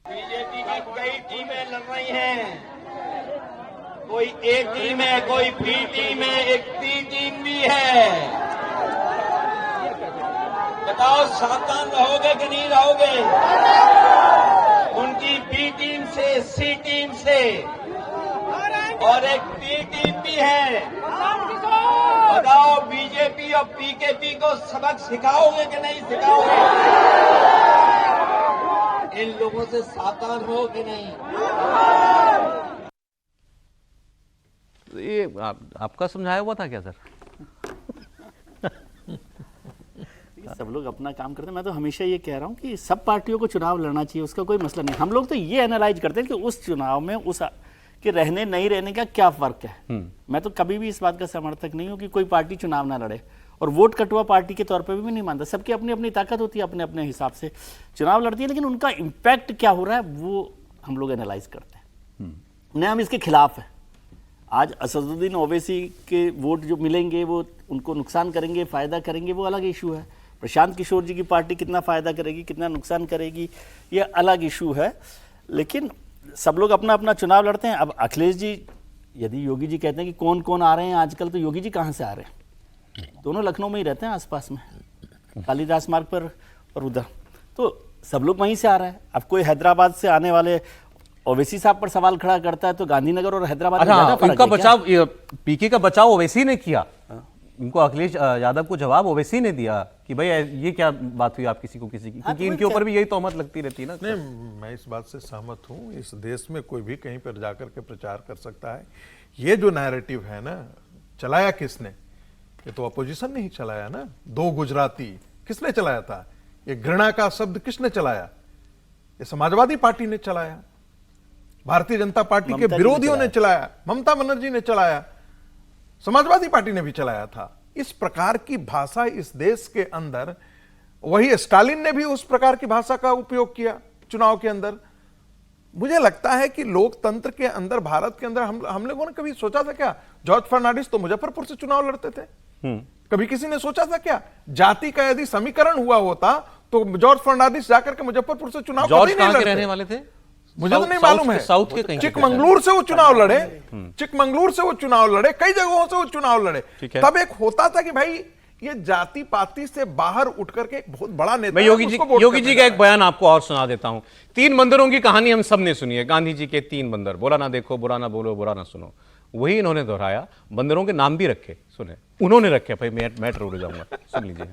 बीजेपी की कई टीमें लड़ रही हैं, कोई ए टीम है, कोई बी टीम है, एक सी टीम भी है। बताओ सावधान रहोगे कि नहीं रहोगे? उनकी बी टीम से, सी टीम से, और एक पी टीम भी है। बताओ बीजेपी और पीकेपी को सबक सिखाओगे कि नहीं सिखाओगे? इन लोगों से सावधान हो कि नहीं? ये आपका समझाया हुआ था क्या सर? सब लोग अपना काम करते हैं। मैं तो हमेशा ये कह रहा हूँ कि सब पार्टियों को चुनाव लड़ना चाहिए, उसका कोई मसला नहीं। हम लोग तो ये एनालाइज करते हैं कि उस चुनाव में उस कि रहने नहीं रहने का क्या फर्क है। मैं तो कभी भी इस बात का समर्थक नहीं हूं कि कोई पार्टी चुनाव ना लड़े, और वोट कटुआ पार्टी के तौर पर भी नहीं मानता। सबकी अपनी अपनी ताकत होती है, अपने अपने हिसाब से चुनाव लड़ती है, लेकिन उनका इम्पैक्ट क्या हो रहा है वो हम लोग एनालाइज करते हैं। नहीं, हम इसके खिलाफ है। आज असदुद्दीन ओवैसी के वोट जो मिलेंगे वो उनको नुकसान करेंगे, फायदा करेंगे, वो अलग इशू है। प्रशांत किशोर जी की पार्टी कितना फायदा करेगी, कितना नुकसान करेगी, ये अलग इशू है। लेकिन सब लोग अपना अपना चुनाव लड़ते हैं। अब अखिलेश जी, यदि योगी जी कहते हैं कि कौन कौन आ रहे हैं आजकल, तो योगी जी कहाँ से आ रहे हैं? दोनों लखनऊ में ही रहते हैं, आसपास में, कालीदास मार्ग पर और उधर, तो सब लोग वहीं से आ रहे हैं। अब कोई हैदराबाद से आने वाले ओवैसी साहब पर सवाल खड़ा करता है तो गांधीनगर और हैदराबाद में ज्यादा फर्क इनका है क्या? बचाव, पीके का बचाव ओवैसी ने किया। इनको अखिलेश यादव को जवाब ओवैसी ने दिया कि भाई ये क्या बात हुई आप किसी की, क्योंकि इनके ऊपर भी यही तोहमत लगती रहती है ना। नहीं, मैं इस बात से सहमत हूँ। इस देश में कोई भी कहीं पर जाकर के प्रचार कर सकता है। ये जो नैरेटिव है ना, चलाया किसने? ये तो अपोजिशन ने ही चलाया ना। 2 गुजराती किसने चलाया था? ये घृणा का शब्द किसने चलाया? ये समाजवादी पार्टी ने चलाया, भारतीय जनता पार्टी के विरोधियों ने चलाया, ममता बनर्जी ने चलाया, समाजवादी पार्टी ने भी चलाया था। इस प्रकार की भाषा इस देश के अंदर, वही स्टालिन ने भी उस प्रकार की भाषा का उपयोग किया चुनाव के अंदर। मुझे लगता है कि लोकतंत्र के अंदर, भारत के अंदर, हम लोगों ने कभी सोचा था क्या? जॉर्ज फर्नांडिस तो मुजफ्फरपुर से चुनाव लड़ते थे। कभी किसी ने सोचा था क्या? जाति का यदि समीकरण हुआ होता तो जॉर्ज फर्नांडिस जाकर के मुजफ्फरपुर से चुनाव जॉर्ज कभी नहीं कहां के लड़ते। रहने वाले थे? मुझे तो नहीं मालूम है। साउथ के कहीं चिकमंगलूर से वो चुनाव लड़े, चिकमंगलूर से वो चुनाव लड़े, कई जगहों से वो चुनाव लड़े। तब एक होता था कि भाई ये जाति पाति से बाहर उठ करके एक बहुत बड़ा नेता। मैं योगी जी का एक बयान आपको और सुना देता हूं। 3 बंदरों की कहानी हम सब ने सुनी है। गांधी जी के 3 बंदर, बुरा ना देखो, बुरा ना बोलो, बुरा ना सुनो, वही इन्होंने दोहराया। बंदरों के नाम भी रखे, सुने उन्होंने रखे। भाई मैं उड़ जाऊंगा, सुन लीजिए।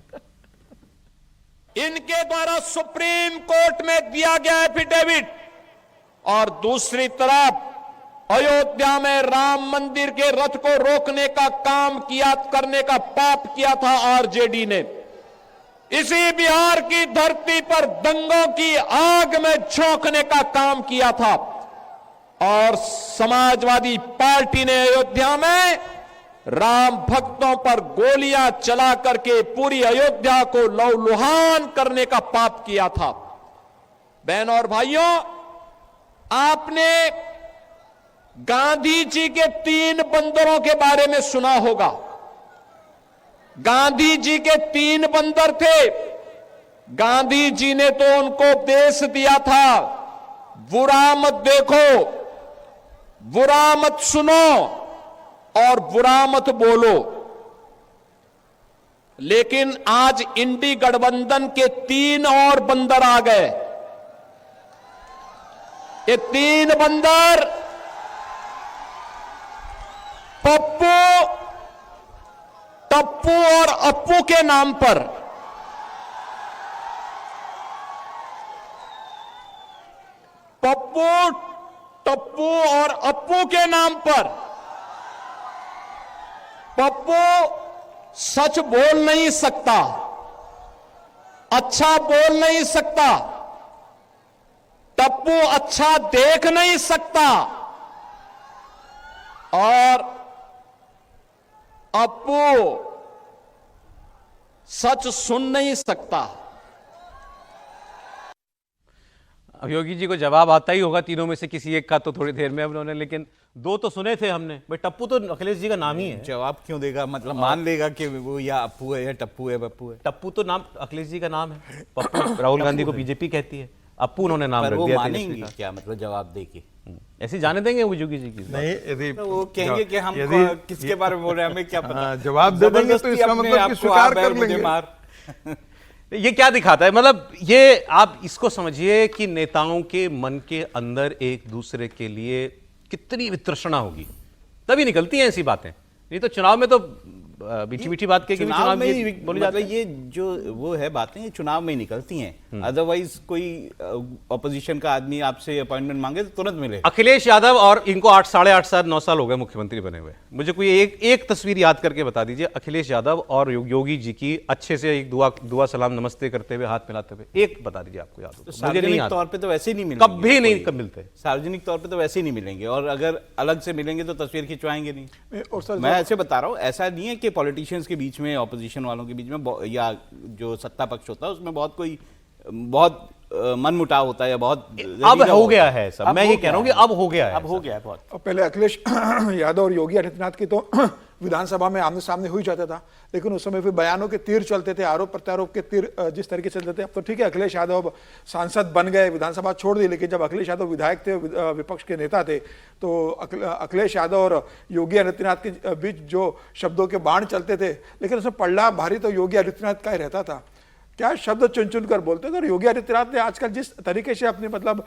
इनके द्वारा सुप्रीम कोर्ट में दिया गया एफिडेविट, और दूसरी तरफ अयोध्या में राम मंदिर के रथ को रोकने का काम किया, करने का पाप किया था आरजेडी ने। इसी बिहार की धरती पर दंगों की आग में झोंकने का काम किया था, और समाजवादी पार्टी ने अयोध्या में राम भक्तों पर गोलियां चला करके पूरी अयोध्या को लहूलुहान करने का पाप किया था। बहनों और भाइयों, आपने गांधी जी के 3 बंदरों के बारे में सुना होगा। गांधी जी के 3 बंदर थे। गांधी जी ने तो उनको उपदेश दिया था, बुरा मत देखो, बुरा मत सुनो और बुरा मत बोलो। लेकिन आज इंडी गठबंधन के 3 और बंदर आ गए। ये 3 बंदर पप्पू, टप्पू और अप्पू के नाम पर, पप्पू, टप्पू और अप्पू के नाम पर। पप्पू सच बोल नहीं सकता, अच्छा बोल नहीं सकता, टप्पू अच्छा देख नहीं सकता, और अप्पू सच सुन नहीं सकता। अब योगी जी को जवाब आता ही होगा तीनों में से किसी एक का, तो थोड़ी देर में उन्होंने, लेकिन 2 तो सुने थे हमने। भाई टप्पू तो अखिलेश जी का नाम ही है। जवाब क्यों देगा? मतलब मान लेगा कि वो या अप्पू है या टप्पू है, पप्पू है। टप्पू तो नाम अखिलेश जी का नाम है। पप्पू राहुल गांधी को बीजेपी कहती है, अप्पू उन्होंने नाम पर रख वो दिया। मानेंगे क्या? मतलब जवाब दे के ऐसे जाने देंगे वो योगी जी की? नहीं, यदि तो वो कहेंगे कि हम किसके बारे में बोल रहे हैं, हमें क्या पता। जवाब दे देंगे तो इसका मतलब कि स्वीकार कर लेंगे। मार ये क्या दिखाता है? मतलब ये आप इसको समझिए कि नेताओं के मन के अंदर एक दूसरे के लिए कितनी वितृष्णा होगी, तभी निकलती हैं ऐसी बातें। नहीं तो चुनाव में तो मीठी मीठी बात के चुनाव में बोली जाती है। ये जो वो है बातें, ये चुनाव में निकलती हैं। अदरवाइज कोई ऑपोजिशन का आदमी आपसे अपॉइंटमेंट मांगे तो तुरंत मिले। अखिलेश यादव और इनको 8, साढ़े 8 साल 9 साल हो गए मुख्यमंत्री बने हुए। मुझे कोई एक तस्वीर याद करके बता दीजिए अखिलेश यादव और योगी जी की, अच्छे से एक दुआ सलाम नमस्ते करते हुए, हाथ मिलाते हुए, एक बता दीजिए आपको याद हो। तो सार्वजनिक तौर पे तो वैसे ही नहीं मिलेंगे, कभी नहीं कब मिलते। सार्वजनिक तौर पे तो वैसे ही नहीं मिलेंगे, और अगर अलग से मिलेंगे तो तस्वीर खिंचवाएंगे नहीं। और सर, मैं ऐसे बता रहा हूँ, ऐसा नहीं है कि पॉलिटिशियंस के बीच में, ऑपोजिशन वालों के बीच में या जो सत्ता पक्ष होता है उसमें बहुत कोई बहुत मनमुटाव होता है या बहुत अब हो गया है सब, अब मैं हो ये कह रहा हूं कि गया अब हो गया है, अब हो गया है बहुत। और पहले अखिलेश यादव और योगी आदित्यनाथ की तो विधानसभा में आमने सामने हुई जाता था, लेकिन उस समय फिर बयानों के तीर चलते थे, आरोप प्रत्यारोप के तीर जिस तरीके से चलते थे। अब तो ठीक है, अखिलेश यादव अब सांसद बन गए, विधानसभा छोड़ दी, लेकिन जब अखिलेश यादव विधायक थे, विपक्ष के नेता थे, तो अखिलेश यादव और योगी आदित्यनाथ के बीच जो शब्दों के बाण चलते थे, लेकिन उसमें पड़ला भारी तो योगी आदित्यनाथ का ही रहता था। क्या शब्द चुन चुन कर बोलते थे। और योगी आदित्यनाथ ने आजकल जिस तरीके से अपनी मतलब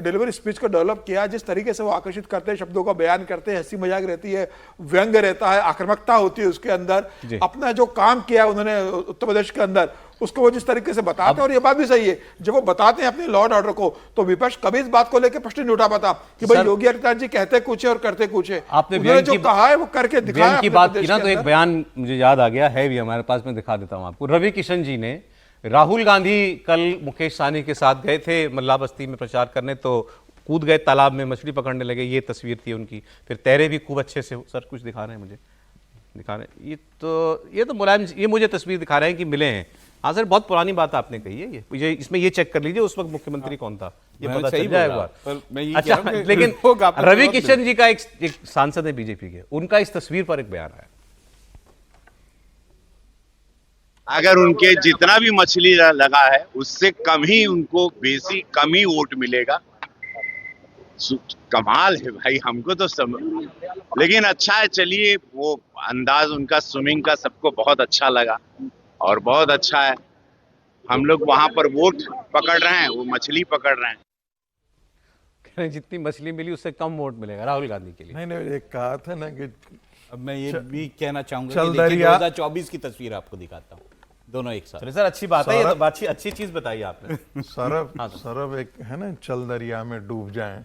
डिलीवरी स्पीच को डेवलप किया, जिस तरीके से वो आकर्षित करते हैं, शब्दों का बयान करते हैं, हंसी मजाक रहती है, व्यंग रहता है, आक्रामकता होती है उसके अंदर, अपना जो काम किया उन्होंने उत्तर प्रदेश के अंदर उसको वो जिस तरीके से बताते हैं। और ये बात भी सही है, जब वो बताते हैं अपने लॉ एंड ऑर्डर को, तो विपक्ष कभी इस बात को लेकर प्रश्न नहीं उठा पाता कि भाई योगी आदित्यनाथ जी कहते कुछ है और करते कुछ है। आपने उन्होंने जो कहा है वो करके दिखाया की बात की ना, तो एक बयान मुझे याद आ गया है भी हमारे पास, मैं दिखा देता हूं आपको। रवि किशन जी ने, राहुल गांधी कल मुकेश सहनी के साथ गए थे मल्ला बस्ती में प्रचार करने, तो कूद गए तालाब में, मछली पकड़ने लगे, ये तस्वीर थी उनकी। फिर तैरे भी खूब अच्छे से, सर कुछ दिखा रहे हैं मुझे, दिखा रहे हैं, ये तो मुलायम, ये मुझे तस्वीर दिखा रहे हैं कि मिले हैं। हाँ सर, बहुत पुरानी बात आपने कही है, ये इसमें ये चेक कर लीजिए उस वक्त मुख्यमंत्री कौन था, ये पता चल जाए एक बार। अच्छा, लेकिन रवि किशन जी का एक सांसद है बीजेपी के, उनका इस तस्वीर पर एक बयान आया। अगर उनके जितना भी मछली लगा है उससे कम ही उनको बेसी कम ही वोट मिलेगा। कमाल है भाई, हमको तो लेकिन अच्छा है, चलिए वो अंदाज उनका स्विमिंग का सबको बहुत अच्छा लगा और बहुत अच्छा है। हम लोग वहां पर वोट पकड़ रहे हैं, वो मछली पकड़ रहे हैं। जितनी मछली मिली उससे कम वोट मिलेगा राहुल गांधी के लिए। नहीं, एक कहा था ना कि अब मैं ये भी कहना चाहूंगा कि देखिए 2024 की तस्वीर आपको दिखाता हूँ, दोनों एक साथ। सर अच्छी बात है, ये तो अच्छी चीज बताई आपने। सौरभ एक है ना, चल दरिया में डूब जाएं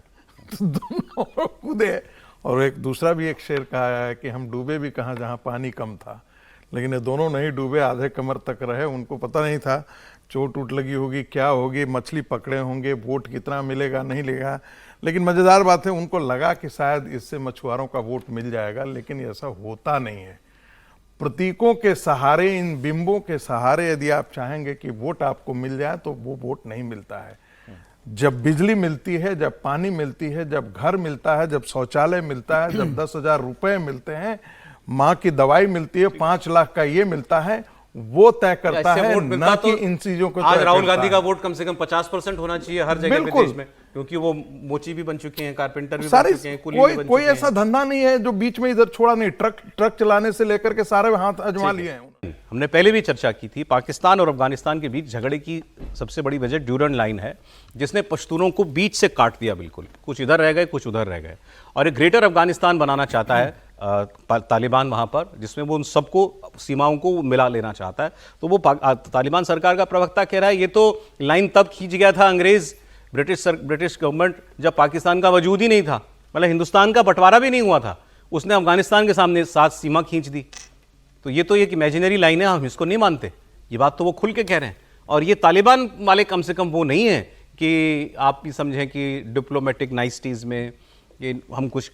तो दोनों कूदे। और एक दूसरा भी एक शेर कहा है कि हम डूबे भी कहाँ जहाँ पानी कम था, लेकिन ये दोनों नहीं डूबे, आधे कमर तक रहे। उनको पता नहीं था चोट उठ लगी होगी, क्या होगी, मछली पकड़े होंगे, वोट कितना मिलेगा नहीं लेगा। लेकिन मजेदार बात है, उनको लगा कि शायद इससे मछुआरों का वोट मिल जाएगा, लेकिन ऐसा होता नहीं है। प्रतीकों के सहारे, इन बिंबों के सहारे यदि आप चाहेंगे कि वोट आपको मिल जाए तो वो वोट नहीं मिलता है। जब बिजली मिलती है, जब पानी मिलती है, जब घर मिलता है, जब शौचालय मिलता है, जब 10,000 रुपए मिलते हैं, माँ की दवाई मिलती है, 5 लाख का ये मिलता है, वो तय करता है, ना कि इन चीजों को। आज राहुल गांधी का वोट कम से कम 50% होना चाहिए हर जगह पे देश में, क्योंकि वो मोची भी बन चुके हैं, कारपेंटर भी बन चुके हैं, कुली भी बन चुके कोई ऐसा धंधा नहीं है जो बीच में इधर छोड़ा नहीं। ट्रक चलाने से लेकर के सारे हाथ आजमा लिए हैं। हमने पहले भी चर्चा की थी, पाकिस्तान और अफगानिस्तान के बीच झगड़े की सबसे बड़ी वजह ड्यूरन लाइन है, जिसने पश्तूनों को बीच से काट दिया बिल्कुल। कुछ इधर रह गए, कुछ उधर रह गए, और एक ग्रेटर अफगानिस्तान बनाना चाहता है तालिबान वहां पर, जिसमें वो उन सबको, सीमाओं को मिला लेना चाहता है। तो वो तालिबान सरकार का प्रवक्ता कह रहा है ये तो लाइन तब खींच गया था अंग्रेज ब्रिटिश गवर्नमेंट जब पाकिस्तान का वजूद ही नहीं था, मतलब हिंदुस्तान का बंटवारा भी नहीं हुआ था, उसने अफगानिस्तान के सामने साथ सीमा खींच दी। तो ये तो एक इमेजिनरी लाइन है, हम इसको नहीं मानते, ये बात तो वो खुल के कह रहे हैं। और ये तालिबान वाले कम से कम वो नहीं है कि आप भी समझें कि डिप्लोमेटिक नाइसटीज में ये हम कुछ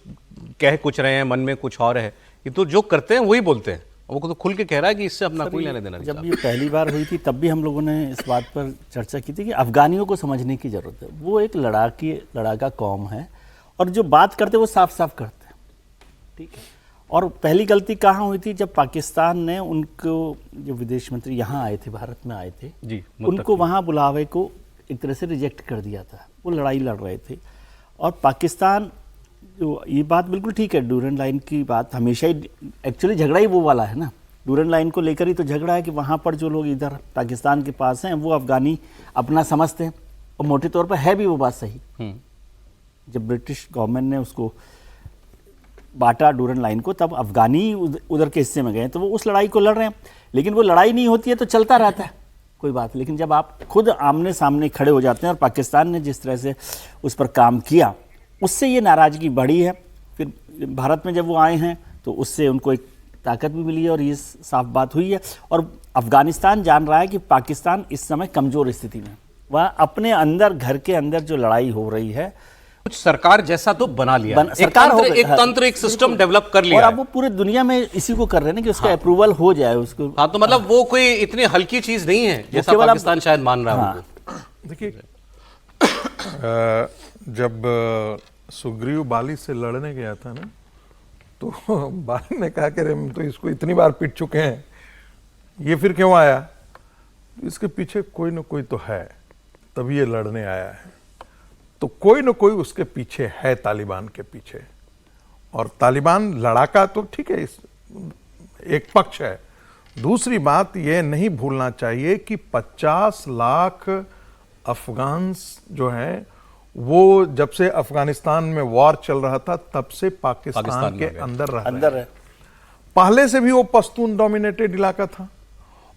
कह कुछ रहे हैं, मन में कुछ और है। ये तो जो करते हैं वही बोलते हैं, वो तो खुल के कह रहा है कि इससे अपना कोई लेना देना नहीं। जब ये पहली बार हुई थी तब भी हम लोगों ने इस बात पर चर्चा की थी कि अफगानियों को समझने की जरूरत है। वो एक लड़ाका कौम है और जो बात करते वो साफ साफ करते हैं, ठीक है। और पहली गलती कहाँ हुई थी, जब पाकिस्तान ने उनको, जो विदेश मंत्री यहाँ आए थे, भारत में आए थे जी, उनको वहाँ बुलावे को एक तरह से रिजेक्ट कर दिया था। वो लड़ाई लड़ रहे थे और पाकिस्तान, जो ये बात बिल्कुल ठीक है, डूरन लाइन की बात हमेशा ही, एक्चुअली झगड़ा ही वो वाला है ना, डूरन लाइन को लेकर ही तो झगड़ा है कि वहाँ पर जो लोग इधर पाकिस्तान के पास हैं वो अफगानी अपना समझते हैं, और मोटे तौर पर है भी वो बात सही। जब ब्रिटिश गवर्नमेंट ने उसको बांटा डूरन लाइन को, तब अफगानी उधर के हिस्से में गए, तो वो उस लड़ाई को लड़ रहे हैं। लेकिन वो लड़ाई नहीं होती है तो चलता रहता है, कोई बात। लेकिन जब आप खुद आमने सामने खड़े हो जाते हैं, और पाकिस्तान ने जिस तरह से उस पर काम किया, उससे ये नाराज़गी बढ़ी है। फिर भारत में जब वो आए हैं तो उससे उनको एक ताकत भी मिली है, और ये साफ बात हुई है। और अफगानिस्तान जान रहा है कि पाकिस्तान इस समय कमज़ोर स्थिति में, वह अपने अंदर, घर के अंदर जो लड़ाई हो रही है कुछ सरकार जैसा तो बना लिया है। सरकार हो गई, एक तंत्र एक सिस्टम डेवलप कर लिया और है। अब वो पूरे दुनिया में इसी को कर रहे हैं ना कि उसका अप्रूवल हो जाए उसको। हाँ, तो मतलब वो कोई इतनी हल्की चीज नहीं है जैसा केवल पाकिस्तान शायद मान रहा है हाँ। उनको। देखिए, जब सुग्रीव बाली से लड़ने गया था ना, तो बाली ने कहा कि अरे हम तो इसको इतनी बार पीट चुके हैं, ये फिर क्यों आया? इसके पीछे कोई ना कोई तो है, तभी ये लड़ने आया है। तो कोई ना कोई उसके पीछे है, तालिबान के पीछे। और तालिबान लड़ाका तो ठीक है, इस एक पक्ष है। दूसरी बात ये नहीं भूलना चाहिए कि 50 लाख अफगान जो हैं वो जब से अफगानिस्तान में वॉर चल रहा था तब से पाकिस्तान के अंदर रह रहे हैं। पहले से भी वो पश्तून डोमिनेटेड इलाका था,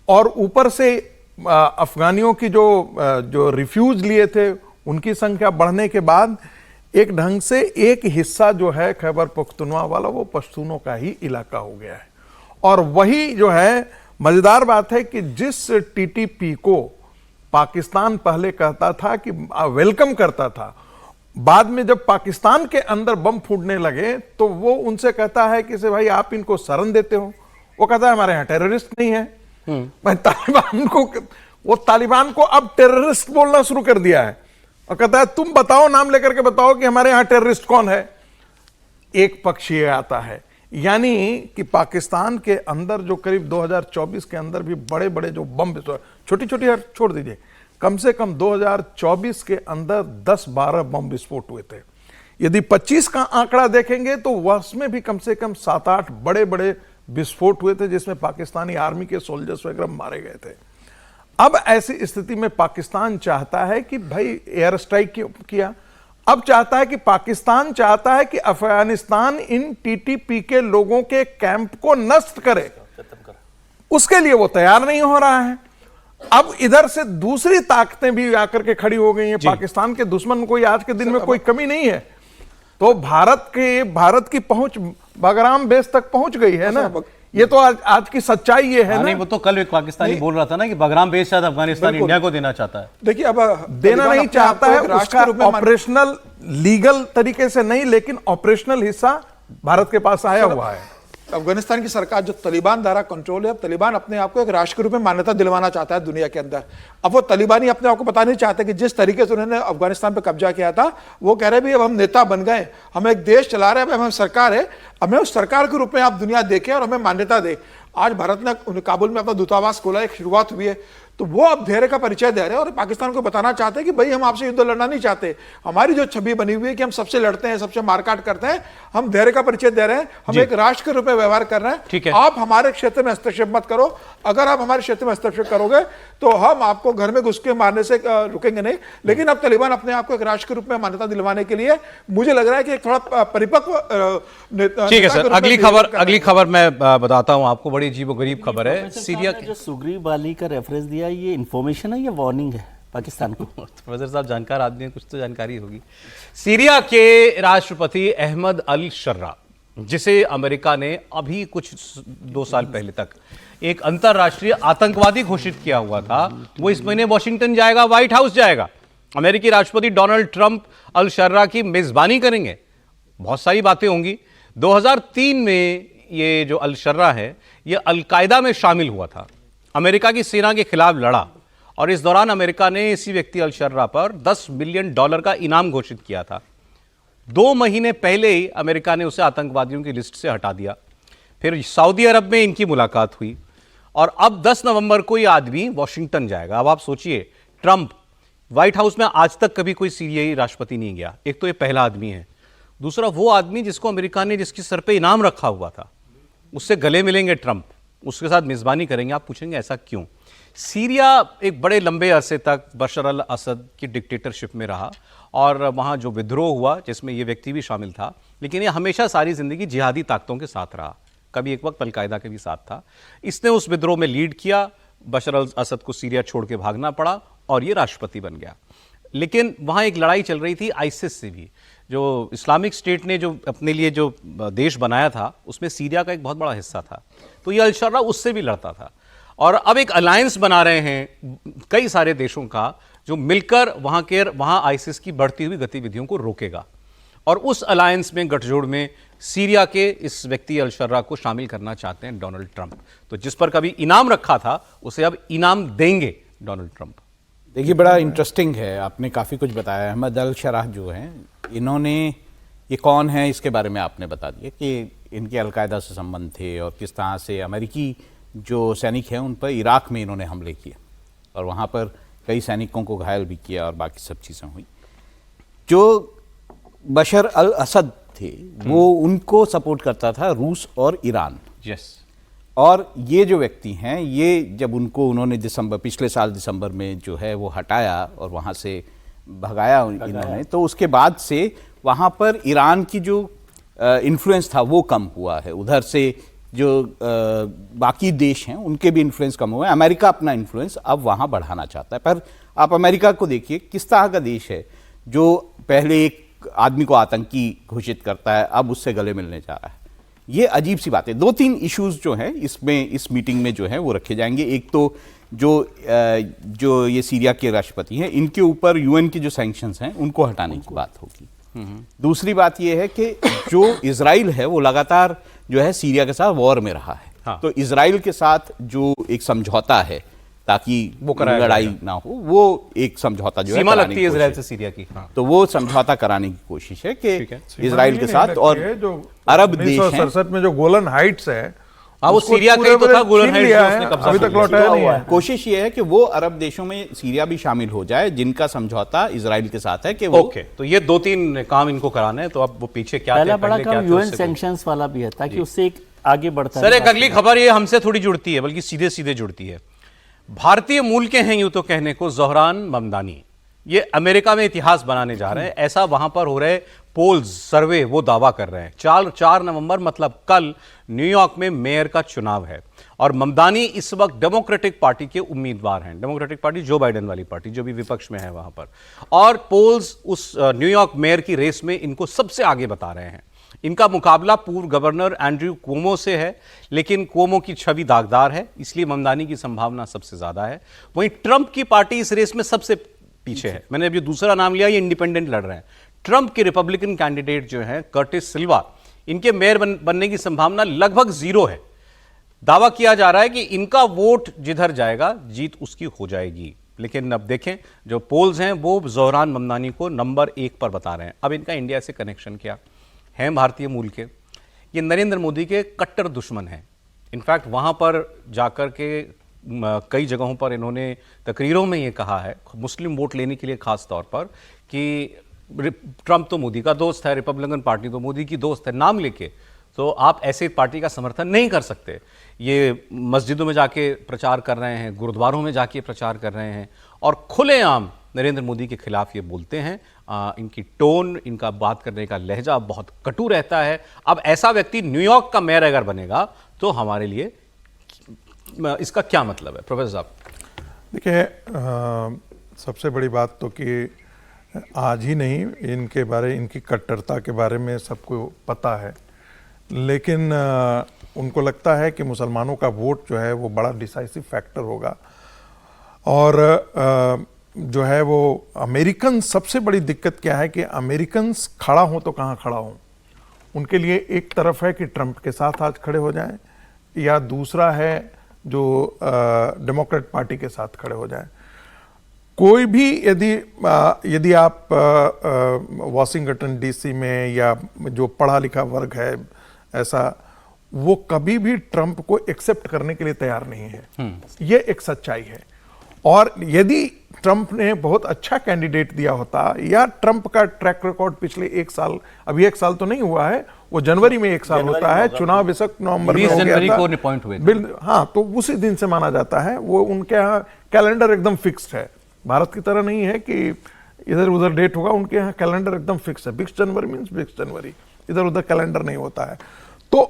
और ऊपर से अफगानियों की जो रिफ्यूज लिए थे उनकी संख्या बढ़ने के बाद एक ढंग से एक हिस्सा जो है खैबर पख्तूनख्वा वाला वो पश्तूनों का ही इलाका हो गया है। और वही जो है मजेदार बात है कि जिस टीटीपी को पाकिस्तान पहले कहता था कि वेलकम करता था, बाद में जब पाकिस्तान के अंदर बम फूटने लगे तो वो उनसे कहता है कि से भाई आप इनको शरण देते हो। वो कहता है हमारे यहां टेररिस्ट नहीं है। भाई तालिबान को अब टेररिस्ट बोलना शुरू कर दिया है और कहता है तुम बताओ, नाम लेकर के बताओ कि हमारे यहां टेररिस्ट कौन है। एक पक्ष ये आता है, यानी कि पाकिस्तान के अंदर जो करीब 2024 के अंदर भी बड़े बड़े जो बम, छोटी छोटी छोड़ दीजिए, कम से कम 2024 के अंदर 10-12 बम विस्फोट हुए थे। यदि 25 का आंकड़ा देखेंगे तो उसमें भी कम से कम 7-8 बड़े बड़े विस्फोट हुए थे जिसमें पाकिस्तानी आर्मी के सोल्जर्स वगैरह मारे गए थे। अब ऐसी स्थिति में पाकिस्तान चाहता है कि भाई एयर स्ट्राइक किया, अब चाहता है कि पाकिस्तान चाहता है कि अफगानिस्तान इन टीटीपी के लोगों के कैंप को नष्ट करे, उसके लिए वो तैयार नहीं हो रहा है। अब इधर से दूसरी ताकतें भी आकर के खड़ी हो गई हैं। पाकिस्तान के दुश्मन कोई आज के दिन में कोई कमी नहीं है, तो भारत की पहुंच बगराम बेस तक पहुंच गई है ना। ये तो आज की सच्चाई ये है ना। नहीं, वो तो कल एक पाकिस्तानी बोल रहा था ना कि बगराम बेस शायद अफगानिस्तान इंडिया को देना चाहता है। देखिए, अब देना नहीं चाहता है, उसका ऑपरेशनल लीगल तरीके से नहीं, लेकिन ऑपरेशनल हिस्सा भारत के पास आया हुआ है। अफगानिस्तान की सरकार जो तालिबान द्वारा कंट्रोल है, अब तालिबान अपने आप को एक राष्ट्र के रूप में मान्यता दिलवाना चाहता है दुनिया के अंदर। अब वो तालिबानी अपने आप को पता नहीं चाहते कि जिस तरीके से उन्होंने अफगानिस्तान पे कब्जा किया था, वो कह रहे भी अब हम नेता बन गए, हम एक देश चला रहे हैं, अब हम सरकार है, हमें उस सरकार के रूप में आप दुनिया देखें और हमें मान्यता दे। आज भारत ने काबुल में अपना दूतावास खोला, एक शुरुआत हुई है, तो वो अब धैर्य का परिचय दे रहे हैं और पाकिस्तान को बताना चाहते हैं कि भाई हम आपसे युद्ध लड़ना नहीं चाहते। हमारी जो छवि बनी हुई है कि हम सबसे लड़ते हैं, सबसे मारकाट करते हैं, हम धैर्य का परिचय दे रहे हैं, हम एक राष्ट्र के रूप में व्यवहार कर रहे हैं। ठीक है, आप हमारे क्षेत्र में हस्तक्षेप मत करो, अगर आप हमारे क्षेत्र में हस्तक्षेप करोगे तो हम आपको घर में घुस के मारने से रुकेंगे नहीं। लेकिन अब तालिबान अपने आप को एक राष्ट्र के रूप में मान्यता दिलवाने के लिए मुझे लग रहा है कि एक थोड़ा परिपक्व। ठीक है सर, अगली खबर मैं बताता हूं आपको, बड़ी अजीबोगरीब खबर है। सीरिया के जो सुग्रीव बाली का रेफरेंस दिया, ये इन्फॉर्मेशन है या वार्निंग है पाकिस्तान को? प्रोफेसर साहब जानकार आदमी हैं, कुछ तो जानकारी होगी। सीरिया के राष्ट्रपति अहमद अल शर्रा, जिसे अमेरिका ने अभी कुछ 2 साल पहले तक एक अंतरराष्ट्रीय आतंकवादी घोषित किया हुआ था, वो इस महीने वॉशिंगटन जाएगा, व्हाइट हाउस जाएगा। अमेरिकी राष्ट्रपति डोनाल्ड ट्रंप अल शर्रा की मेजबानी करेंगे। बहुत सारी बातें होंगी। 2003 में ये जो अल शर्रा है, ये अलकायदा में शामिल हुआ था, अमेरिका की सेना के खिलाफ लड़ा, और इस दौरान अमेरिका ने इसी व्यक्ति अल शर्रा पर $10 मिलियन का इनाम घोषित किया था। 2 महीने पहले ही अमेरिका ने उसे आतंकवादियों की लिस्ट से हटा दिया। फिर सऊदी अरब में इनकी मुलाकात हुई, और अब 10 नवंबर को ये आदमी वॉशिंगटन जाएगा। अब आप सोचिए, ट्रंप व्हाइट हाउस में आज तक कभी कोई सीरियाई राष्ट्रपति नहीं गया। एक तो ये पहला आदमी है, दूसरा वो आदमी जिसको अमेरिका ने जिसके सर पे इनाम रखा हुआ था, उससे गले मिलेंगे ट्रंप, उसके साथ मेजबानी करेंगे। आप पूछेंगे ऐसा क्यों? सीरिया एक बड़े लंबे अरसे तक बशर अल असद की डिक्टेटरशिप में रहा, और वहाँ जो विद्रोह हुआ जिसमें ये व्यक्ति भी शामिल था, लेकिन ये हमेशा सारी जिंदगी जिहादी ताकतों के साथ रहा। कभी एक वक्त अलकायदा के भी साथ था। इसने उस विद्रोह में लीड किया, बशर अल असद को सीरिया छोड़ के भागना पड़ा, और ये राष्ट्रपति बन गया। लेकिन वहाँ एक लड़ाई चल रही थी आइसिस से भी। जो इस्लामिक स्टेट ने जो अपने लिए जो देश बनाया था, उसमें सीरिया का एक बहुत बड़ा हिस्सा था, तो ये अल शर्रा उससे भी लड़ता था। और अब एक अलायंस बना रहे हैं कई सारे देशों का, जो मिलकर वहाँ आइसिस की बढ़ती हुई गतिविधियों को रोकेगा। और उस अलायंस में, गठजोड़ में, सीरिया के इस व्यक्ति अल शर्रा को शामिल करना चाहते हैं डोनाल्ड ट्रंप। तो जिस पर कभी इनाम रखा था उसे अब इनाम देंगे डोनाल्ड ट्रंप। देखिए, बड़ा इंटरेस्टिंग है, आपने काफ़ी कुछ बताया। अहमद अल शर्रा जो हैं, इन्होंने, ये कौन है इसके बारे में आपने बता दिया कि इनके अलकायदा से संबंध थे और किस तरह से अमेरिकी जो सैनिक हैं उन पर इराक में इन्होंने हमले किए और वहाँ पर कई सैनिकों को घायल भी किया और बाकी सब चीज़ें हुई। जो बशर अल असद थे वो उनको सपोर्ट करता था रूस और ईरान। यस। और ये जो व्यक्ति हैं, ये जब उनको उन्होंने पिछले साल दिसंबर में जो है वो हटाया और वहाँ से भगाया इन्होंने, तो उसके बाद से वहाँ पर ईरान की जो इन्फ्लुएंस था वो कम हुआ है। उधर से जो बाकी देश हैं उनके भी इन्फ्लुएंस कम हुआ है। अमेरिका अपना इन्फ्लुएंस अब वहाँ बढ़ाना चाहता है। पर आप अमेरिका को देखिए, किस तरह का देश है जो पहले एक आदमी को आतंकी घोषित करता है, अब उससे गले मिलने जा रहा है। ये अजीब सी बात है। 2-3 इश्यूज जो हैं इसमें, इस मीटिंग में जो है वो रखे जाएंगे। एक तो जो ये सीरिया के राष्ट्रपति हैं, इनके ऊपर यूएन के जो सैंक्शंस हैं उनको हटाने की बात होगी। दूसरी बात यह है कि जो इजराइल है वो लगातार जो है सीरिया के साथ वॉर में रहा है। हाँ। तो इजराइल के साथ जो एक समझौता है ताकि वो लड़ाई ना हो, वो एक समझौता जो सीमा है लगती है इजराइल से सीरिया की। हाँ। तो वो समझौता कराने की कोशिश है कि ठीक है। इजराइल के साथ, और जो अरब देश हैं 1967 में जो गोलन हाइट्स है, हाँ, वो उसको सीरिया का ही पूरे तो था, पूरे गोलन छीन हाइट्स लिया जो है, उसने कब्जा अभी कर तक लिया। लौटाया नहीं है। कोशिश ये है कि वो अरब देशों में सीरिया भी शामिल हो जाए जिनका समझौता इजराइल के साथ है कि वो ओके, तो ये 2-3 काम इनको कराने हैं। तो अब वो पीछे क्या पहला थे, बड़ा पहले क्या काम थे, यूएन उससे सैंक्शंस वाला भी है ताकि उससे एक आगे बढ़ता सर, एक अगली खबर ये हमसे थोड़ी जुड़ती है, बल्कि सीधे सीधे जुड़ती है। भारतीय मूल के हैं यूं तो कहने को ज़ोहरान ममदानी, ये अमेरिका में इतिहास बनाने जा रहे हैं, ऐसा वहां पर हो रहे पोल्स, सर्वे वो दावा कर रहे हैं। 4 नवंबर मतलब कल न्यूयॉर्क में मेयर का चुनाव है और ममदानी इस वक्त डेमोक्रेटिक पार्टी के उम्मीदवार हैं। डेमोक्रेटिक पार्टी जो बाइडेन वाली पार्टी, जो भी विपक्ष में है वहां पर। और पोल्स उस न्यूयॉर्क मेयर की रेस में इनको सबसे आगे बता रहे हैं। इनका मुकाबला पूर्व गवर्नर एंड्रयू क्वोमो से है, लेकिन क्वोमो की छवि दागदार है, इसलिए ममदानी की संभावना सबसे ज्यादा है। वहीं ट्रंप की पार्टी इस रेस में सबसे पीछे है। मैंने अभी दूसरा नाम लिया, ये इंडिपेंडेंट लड़ रहे हैं। ट्रंप के रिपब्लिकन कैंडिडेट जो हैं कर्टिस सिल्वा, इनके मेयर बनने की संभावना लगभग 0 है। दावा किया जा रहा है कि इनका वोट जिधर जाएगा जीत उसकी हो जाएगी। लेकिन अब देखें, जो पोल्स हैं वो ज़ोहरान ममदानी को नंबर 1 पर बता रहे हैं। अब इनका इंडिया से कनेक्शन क्या है? भारतीय मूल के, ये नरेंद्र मोदी के कट्टर दुश्मन हैं। इनफैक्ट वहाँ पर जाकर के कई जगहों पर इन्होंने तकरीरों में ये कहा है, मुस्लिम वोट लेने के लिए खास तौर पर, कि ट्रंप तो मोदी का दोस्त है, रिपब्लिकन पार्टी तो मोदी की दोस्त है, नाम लेके तो आप ऐसे पार्टी का समर्थन नहीं कर सकते। ये मस्जिदों में जाके प्रचार कर रहे हैं, गुरुद्वारों में जाके प्रचार कर रहे हैं और खुलेआम नरेंद्र मोदी के खिलाफ ये बोलते हैं। इनकी टोन, इनका बात करने का लहजा बहुत कटु रहता है। अब ऐसा व्यक्ति न्यूयॉर्क का मेयर अगर बनेगा तो हमारे लिए इसका क्या मतलब है, प्रोफेसर साहब? देखिए, सबसे बड़ी बात तो कि आज ही नहीं, इनकी कट्टरता के बारे में सबको पता है, लेकिन उनको लगता है कि मुसलमानों का वोट जो है वो बड़ा डिसाइसिव फैक्टर होगा। और जो है वो अमेरिकन, सबसे बड़ी दिक्कत क्या है कि अमेरिकन्स खड़ा हो तो कहाँ खड़ा हो। उनके लिए एक तरफ है कि ट्रंप के साथ आज खड़े हो जाएं, या दूसरा है जो डेमोक्रेट पार्टी के साथ खड़े हो जाएं। कोई भी यदि आप वॉशिंगटन डीसी में या जो पढ़ा लिखा वर्ग है ऐसा, वो कभी भी ट्रंप को एक्सेप्ट करने के लिए तैयार नहीं है। ये एक सच्चाई है। और यदि ट्रंप ने बहुत अच्छा कैंडिडेट दिया होता, या ट्रंप का ट्रैक रिकॉर्ड पिछले 1 साल, अभी 1 साल तो नहीं हुआ है, वो जनवरी में 1 साल होता है, चुनाव इस वक्त नवंबर में हो गया था, 20 जनवरी को अपॉइंट हुए थे। हाँ, तो उसी दिन से माना जाता है। वो उनके यहाँ कैलेंडर एकदम फिक्स्ड है। भारत की तरह नहीं है कि इधर उधर डेट होगा, उनके यहाँ कैलेंडर एकदम फिक्स है। 20 जनवरी मीन्स 20 जनवरी, इधर उधर कैलेंडर नहीं होता है। तो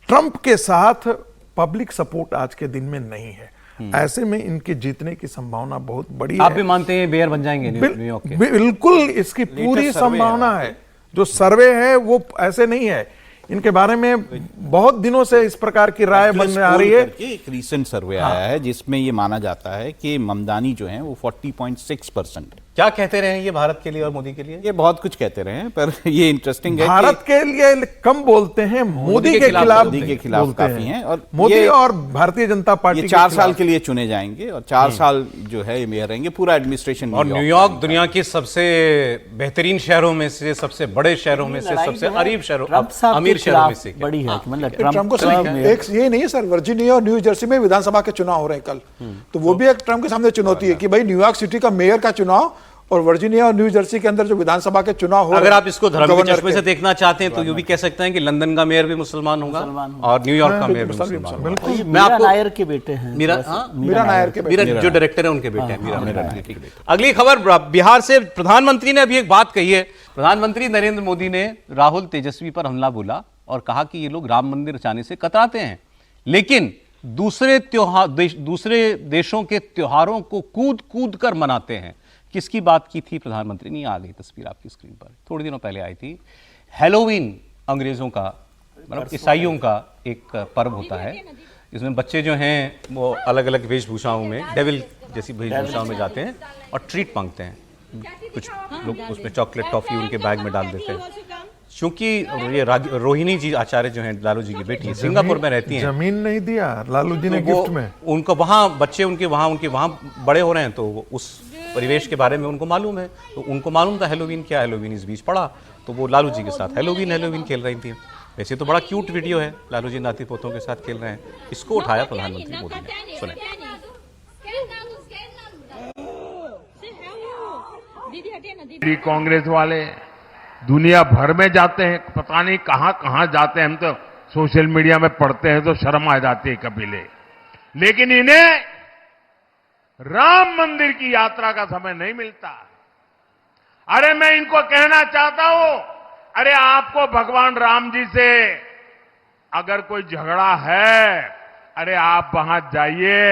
ट्रंप के साथ पब्लिक सपोर्ट आज के दिन में नहीं है। ऐसे में इनके जीतने की संभावना बहुत बड़ी है। आप भी मानते हैं मेयर बन जाएंगे न्यूयॉर्क के? बिल्कुल, इसकी पूरी संभावना है। जो सर्वे है वो ऐसे नहीं है, इनके बारे में बहुत दिनों से इस प्रकार की राय बनने आ रही है। एक रीसेंट सर्वे आया है जिसमें ये माना जाता है कि ममदानी जो है वो 40.6%। क्या कहते रहे ये भारत के लिए और मोदी के लिए? ये बहुत कुछ कहते रहे हैं, पर ये इंटरेस्टिंग है भारत के लिए कम बोलते हैं, मोदी के खिलाफ बोलते काफी हैं। और मोदी ये- और भारतीय जनता पार्टी ये 4 साल के लिए चुने जाएंगे और 4 साल जो है ये मेयर रहेंगे, पूरा एडमिनिस्ट्रेशन। और न्यूयॉर्क दुनिया की सबसे बेहतरीन शहरों में से, सबसे बड़े शहरों में से, सबसे अमीर शहरों में से बड़ी है कि मतलब ट्रम्प को एक ये नहीं है सर, वर्जीनिया और न्यू जर्सी में विधानसभा के चुनाव हो रहे हैं कल, तो वो भी एक ट्रम्प के सामने चुनौती है कि भाई न्यूयॉर्क सिटी का मेयर का चुनाव और वर्जीनिया और न्यू जर्सी के अंदर जो विधानसभा के चुनाव हो रहे हैं, अगर आप इसको धर्म के गवर्नर चश्मे से देखना चाहते हैं तो ये भी कह सकते हैं कि लंदन का मेयर भी मुस्लिमान होगा और न्यूयॉर्क का मेयर भी मुसलमान होगा। ये मीरा नायर के बेटे हैं। मीरा नायर के मीरा जो डायरेक्टर है उनके बेटे हैं, मीरा नायर के बेटे। अगली खबर बिहार से, प्रधानमंत्री ने अभी एक बात कही है। प्रधानमंत्री नरेंद्र मोदी ने राहुल तेजस्वी पर हमला बोला और कहा कि ये लोग राम मंदिर जाने से कतराते हैं, लेकिन दूसरे देशों के त्योहारों को कूद कूद कर मनाते हैं। किसकी बात की थी प्रधानमंत्री ने? आ गई तस्वीर आपकी स्क्रीन पर, थोड़ी दिनों पहले आई थी। हैलोवीन अंग्रेजों का, मतलब ईसाइयों का एक पर्व होता है। इसमें बच्चे जो हैं वो अलग अलग वेशभूषाओं में, डेविल जैसी वेशभूषाओं में जाते हैं और ट्रीट मांगते हैं। कुछ लोग उसमें चॉकलेट टॉफी उनके बैग में डाल देते हैं। क्योंकि ये रोहिणी जी आचार्य जो हैं लालू जी की बेटी, सिंगापुर में रहती हैं। जमीन नहीं दिया लालू जी ने गिफ्ट में उनको, वहाँ बच्चे उनके वहाँ बड़े हो रहे हैं, तो उस परिवेश के बारे में उनको मालूम है। तो उनको मालूम था हैलोवीन क्या, हैलोवीन इस बीच पड़ा, तो वो लालू जी के साथ हैलोवीन खेल रही थी। वैसे तो बड़ा क्यूट वीडियो है, लालू जी नाती पोतों के साथ खेल रहे हैं। इसको उठाया प्रधानमंत्री मोदी ने, सुने। कांग्रेस वाले दुनिया भर में जाते हैं, पता नहीं कहां कहां जाते हैं, हम तो सोशल मीडिया में पढ़ते हैं तो शर्म आ जाती है कबीले। लेकिन इन्हें राम मंदिर की यात्रा का समय नहीं मिलता। अरे मैं इनको कहना चाहता हूं, अरे आपको भगवान राम जी से अगर कोई झगड़ा है, अरे आप वहां जाइए,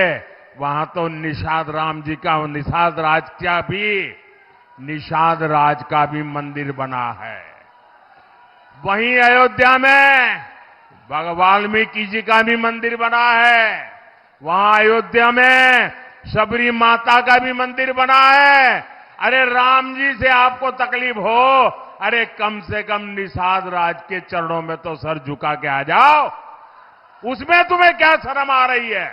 वहां तो निषाद राम जी का, निषाद राज का भी, निषाद राज का भी मंदिर बना है। वहीं अयोध्या में वाल्मीकि जी का भी मंदिर बना है। वहां अयोध्या में शबरी माता का भी मंदिर बना है। अरे राम जी से आपको तकलीफ हो, अरे कम से कम निषाद राज के चरणों में तो सर झुका के आ जाओ, उसमें तुम्हें क्या शर्म आ रही है?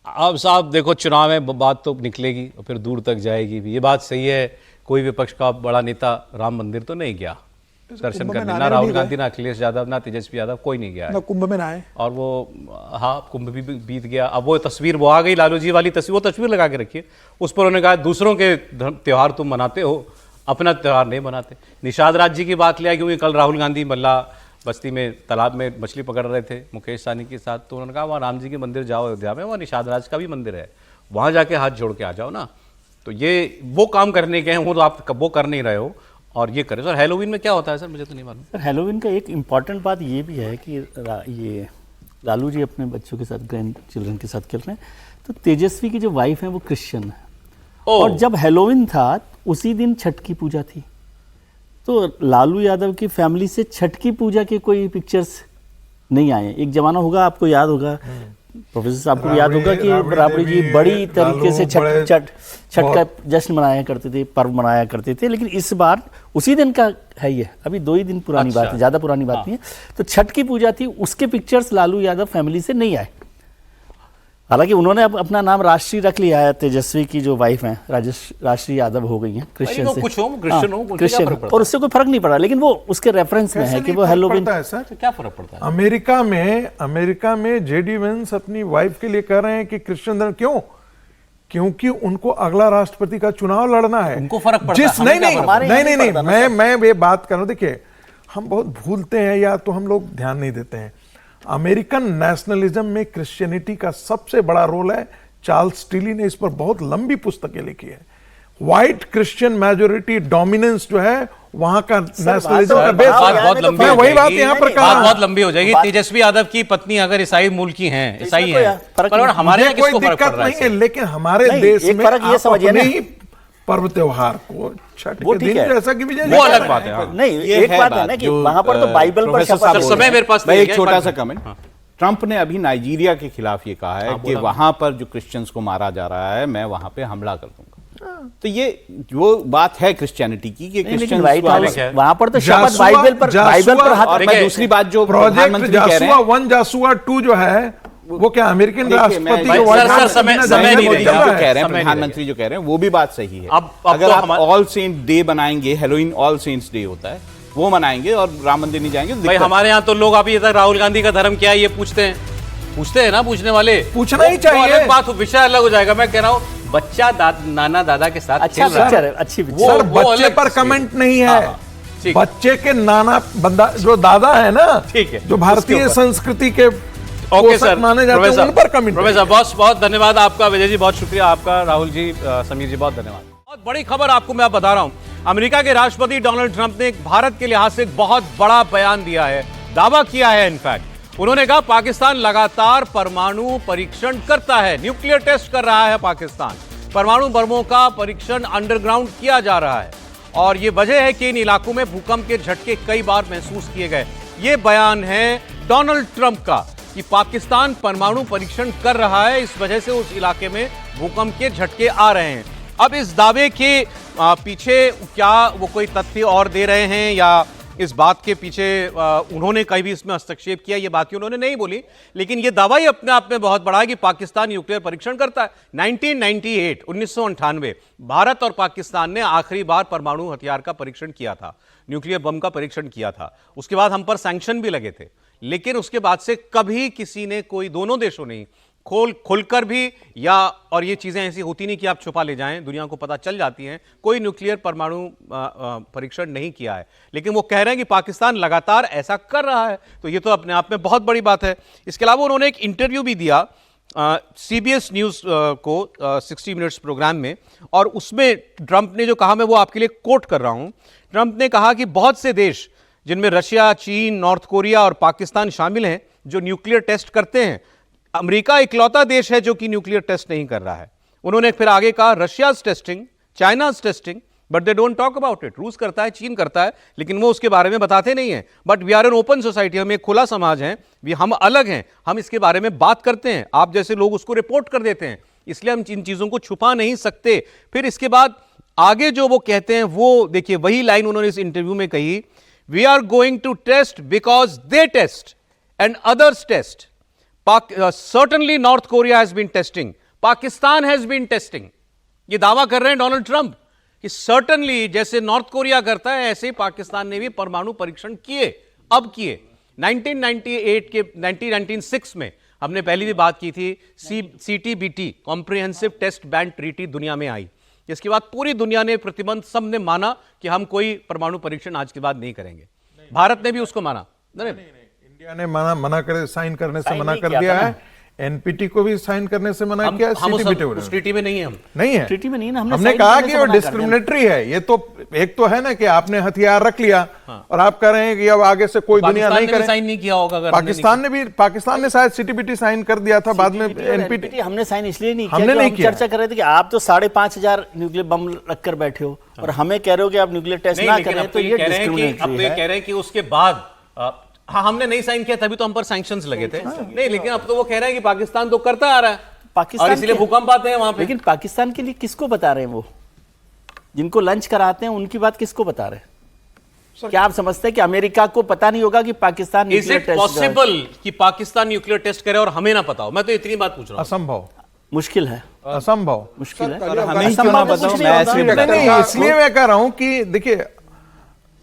अब साहब देखो, चुनाव में बात तो निकलेगी और फिर दूर तक जाएगी भी। ये बात सही है, कोई विपक्ष का बड़ा नेता राम मंदिर तो नहीं गया दर्शन करने, ना राहुल गांधी, ना अखिलेश यादव, ना तेजस्वी यादव, कोई नहीं गया है। ना कुंभ में ना आए। और वो, हाँ, कुंभ भी बीत गया। अब वो तस्वीर वो आ गई, लालू जी वाली तस्वीर, वो तस्वीर लगा के रखिए। उस पर उन्होंने कहा दूसरों के त्यौहार तुम मनाते हो, अपना त्यौहार नहीं मनाते। निषाद राज जी की बात लिया क्योंकि कल राहुल गांधी मल्ला बस्ती में तालाब में मछली पकड़ रहे थे मुकेश साहनी के साथ, तो उन्होंने कहा वहाँ राम जी के मंदिर जाओ अयोध्या में, वहाँ निषाद राज का भी मंदिर है, वहाँ जाके हाथ जोड़ के आ जाओ ना। तो ये वो काम करने के हैं, वो तो आप वो कर नहीं रहे हो और ये करें। सर हैलोवीन में क्या होता है? सर मुझे तो नहीं मालूम। सर हैलोवीन का एक इम्पॉर्टेंट बात ये भी है कि ये लालू जी अपने बच्चों के साथ, ग्रैंड चिल्ड्रन के साथ खेल रहे हैं, तो तेजस्वी की जो वाइफ है वो क्रिश्चियन है, और जब हैलोवीन था उसी दिन छठ की पूजा थी, तो लालू यादव की फैमिली से छठ की पूजा के कोई पिक्चर्स नहीं आए। एक जमाना होगा, आपको याद होगा, प्रोफेसर साहब को याद होगा कि राबड़ी जी बड़ी तरीके से छठ का जश्न मनाया करते थे, पर्व मनाया करते थे, लेकिन इस बार उसी दिन का है ये, अभी 2 ही दिन पुरानी बात है, ज्यादा पुरानी बात नहीं है। तो छठ की पूजा थी, उसके पिक्चर्स लालू यादव फैमिली से नहीं आए। हालांकि उन्होंने अब अपना नाम राष्ट्रीय रख लिया है, तेजस्वी की जो वाइफ हैं राष्ट्रीय यादव हो गई हैं, क्रिश्चियन से, क्रिश्चियन, और उससे कोई फर्क नहीं पड़ा, लेकिन वो उसके रेफरेंस में है कि वो हैलोवीन। क्या फर्क पड़ता है? अमेरिका में जेडी वेंस अपनी वाइफ के लिए कह रहे हैं कि क्रिश्चियन धर्म, क्यों? क्योंकि उनको अगला राष्ट्रपति का चुनाव लड़ना है। उनको फर्क पड़ता है? नहीं, मैं ये बात कर रहा हूं, देखिए हम बहुत भूलते हैं या तो हम लोग ध्यान नहीं देते हैं। अमेरिकन नेशनलिज्म में क्रिश्चियनिटी का सबसे बड़ा रोल है। चार्ल्स स्टीली ने इस पर बहुत लंबी पुस्तकें लिखी है। व्हाइट क्रिश्चियन मेजॉरिटी डोमिनेंस जो है वहां का नेशनलिज्म का बेस, बहुत लंबी, वही बात यहाँ पर कहा, बहुत लंबी हो जाएगी। तेजस्वी यादव की पत्नी अगर ईसाई मूल की हैं, ईसाई हैं, पर हमारे यहाँ कोई दिक्कत नहीं है, लेकिन हमारे देश में अपने पर्व त्योहार को छठ के दिन जैसा कि वो अलग बात है। नहीं, एक बात है ना कि वहां पर तो बाइबल पर समय मेरे पास मैं एक छोटा सा कमेंट, ट्रंप ने अभी नाइजीरिया के खिलाफ ये कहा है कि वहां पर जो क्रिश्चियंस को मारा जा रहा है, मैं वहां पे हमला कर दूंगा। तो ये वो बात है क्रिश्चियनिटी की कि लेकिन व्हाइट हाउस है। वहां पर तो शब्द जासूआ- बाइबल पर हाथ और मैं दूसरी बात जो प्रोजेक्ट प्रधानमंत्री कह रहे जासूआ हैं 1 जासूआ 2 जो है वो क्या अमेरिकन देखिए, राष्ट्रपति मैं- के सर, व्हाइट हाउस समय में नहीं जाने रही को है। चल आप रहा जो है। कह रहे हैं समय नहीं प्रधानमंत्री जो कह रहे हैं वो भी बात सही है। अब अगर तो आप हमारे- ऑल सेंट डे बनाएंगे, हेलोइन ऑल सेंट्स डे होता है, वो मनाएंगे और राम मंदिर नहीं जाएंगे तो भाई दिक्कत है। हमारे यहाँ तो लोग अभी तक राहुल गांधी का धर्म क्या है ये पूछते हैं ना पूछने वाले। पूछना ही वो चाहिए। अलग बात, विषय अलग हो जाएगा। मैं कह रहा हूँ बच्चा नाना दादा के साथ अच्छा खेल रहा पिक्चर है। है, अच्छी वो- पिक्चर सर वो बच्चे अलग पर तस्वीर। कमेंट नहीं हाँ, है, हाँ, ठीक। बच्चे के नाना बंदा जो दादा है ना, ठीक है, जो उसके भारतीय ऊपर। संस्कृति के ओके पोषक सर, माने जाते हैं उन पर कमेंट। प्रोफेसर बहुत बहुत धन्यवाद आपका, विजय जी बहुत शुक्रिया आपका, राहुल जी, समीर जी बहुत धन्यवाद। बहुत बड़ी खबर आपको मैं बता रहा हूं, अमेरिका के राष्ट्रपति डोनाल्ड ट्रंप ने भारत के लिहाज से एक बहुत बड़ा बयान दिया है, दावा किया है। इनफैक्ट उन्होंने कहा पाकिस्तान लगातार परमाणु परीक्षण करता है, न्यूक्लियर टेस्ट कर रहा है पाकिस्तान, परमाणु बमों का परीक्षण अंडरग्राउंड किया जा रहा है और यह वजह है कि इन इलाकों में भूकंप के झटके कई बार महसूस किए गए। यह बयान है डोनाल्ड ट्रंप का कि पाकिस्तान परमाणु परीक्षण कर रहा है, इस वजह से उस इलाके में भूकंप के झटके आ रहे हैं। अब इस दावे के पीछे क्या वो कोई तथ्य और दे रहे हैं या इस बात के पीछे उन्होंने कहीं भी इसमें हस्तक्षेप किया, ये बात उन्होंने नहीं बोली, लेकिन ये दावा ही अपने आप में बहुत बड़ा है कि पाकिस्तान न्यूक्लियर परीक्षण करता है। 1998 भारत और पाकिस्तान ने आखिरी बार परमाणु हथियार का परीक्षण किया था, न्यूक्लियर बम का परीक्षण किया था। उसके बाद हम पर सैंक्शन भी लगे थे, लेकिन उसके बाद से कभी किसी ने, कोई दोनों देशों ने खोलकर भी, या और ये चीजें ऐसी होती नहीं कि आप छुपा ले जाएं, दुनिया को पता चल जाती हैं, कोई न्यूक्लियर परमाणु परीक्षण नहीं किया है। लेकिन वो कह रहे हैं कि पाकिस्तान लगातार ऐसा कर रहा है, तो ये तो अपने आप में बहुत बड़ी बात है। इसके अलावा उन्होंने एक इंटरव्यू भी दिया CBS न्यूज को 60 मिनट्स प्रोग्राम में, और उसमें ट्रंप ने जो कहा मैं वो आपके लिए कोट कर रहा हूं। ट्रंप ने कहा कि बहुत से देश जिनमें रशिया, चीन, नॉर्थ कोरिया और पाकिस्तान शामिल हैं जो न्यूक्लियर टेस्ट करते हैं, अमेरिका इकलौता देश है जो कि न्यूक्लियर टेस्ट नहीं कर रहा है। उन्होंने फिर आगे कहा Russia's testing, China's testing, but they don't talk about it. रूस करता है, चीन करता है, लेकिन वो उसके बारे में बताते नहीं है। But we are an open society, हम एक खुला समाज हैं, हम अलग हैं, हम इसके बारे में बात करते हैं, आप जैसे लोग उसको रिपोर्ट कर देते हैं, इसलिए हम इन चीजों को छुपा नहीं सकते। फिर इसके बाद आगे जो वो कहते हैं वो देखिए, वही लाइन उन्होंने इस इंटरव्यू में कही, we are going to test because they test and others test. Certainly North Korea has been testing, Pakistan has been testing। ये दावा कर रहे हैं डोनाल्ड ट्रंप कि सर्टनली जैसे नॉर्थ कोरिया करता है ऐसे ही पाकिस्तान ने भी परमाणु परीक्षण किए, अब किए। 1996 में हमने पहले भी बात की थी, CTBT comprehensive test ban treaty दुनिया में आई, जिसके बाद पूरी दुनिया ने प्रतिबंध, सबने माना कि हम कोई परमाणु परीक्षण आज के बाद नहीं करेंगे। भारत ने भी उसको माना, नहीं इंडिया ने मना कर साइन करने से मना नहीं कर किया दिया था है, एनपीटी को भी साइन करने से मना किया है, हम CTBT उस ट्रीटी में नहीं है, हम नहीं है, ट्रीटी में नहीं ना, हमने साइन कहा करने कि से वो मना कर दिया। डिस्क्रिमिनेटरी है। ये तो एक तो है ना कि आपने हथियार रख लिया और आप कह रहे हैं कि अब आगे से कोई दुनिया नहीं करे। साइन नहीं किया होगा, पाकिस्तान ने शायद CTBT साइन कर दिया था, बाद में एनपीटी हमने साइन इसलिए नहीं किया, हमने कि नहीं हम किया। चर्चा कर रहे थे कि आप तो 5,500 न्यूक्लियर बम रखकर बैठे हो और हमें कह रहे हो कि आप न्यूक्लियर टेस्ट ना करें, तो ये डिस्क्रिमिनेटरी है। कह रहे हैं कि उसके बाद हाँ, हमने नहीं साइन किया तभी तो हम पर सैंक्शंस लगे थे। नहीं, लेकिन अब तो वो कह रहे हैं कि पाकिस्तान तो करता आ रहा है, पाकिस्तान और इसलिए के- भूकंप आते हैं वहां पे। लेकिन पाकिस्तान के लिए किसको बता रहे हैं? वो जिनको लंच कराते हैं उनकी बात किसको बता रहे हैं? क्या आप समझते हैं कि अमेरिका को पता नहीं होगा कि पाकिस्तान इज इट पॉसिबल कि पाकिस्तान न्यूक्लियर टेस्ट करे और हमें ना पता हो? मैं तो इतनी बात पूछ रहा हूं। असंभव, मुश्किल है, असंभव। मुश्किल है। पहले हमें ही क्यों असंभव ना में बताओ, कुछ मैं नहीं ऐसे होगा। ही बताता हूं। नहीं, इसलिए मैं कह रहा हूं कि देखिए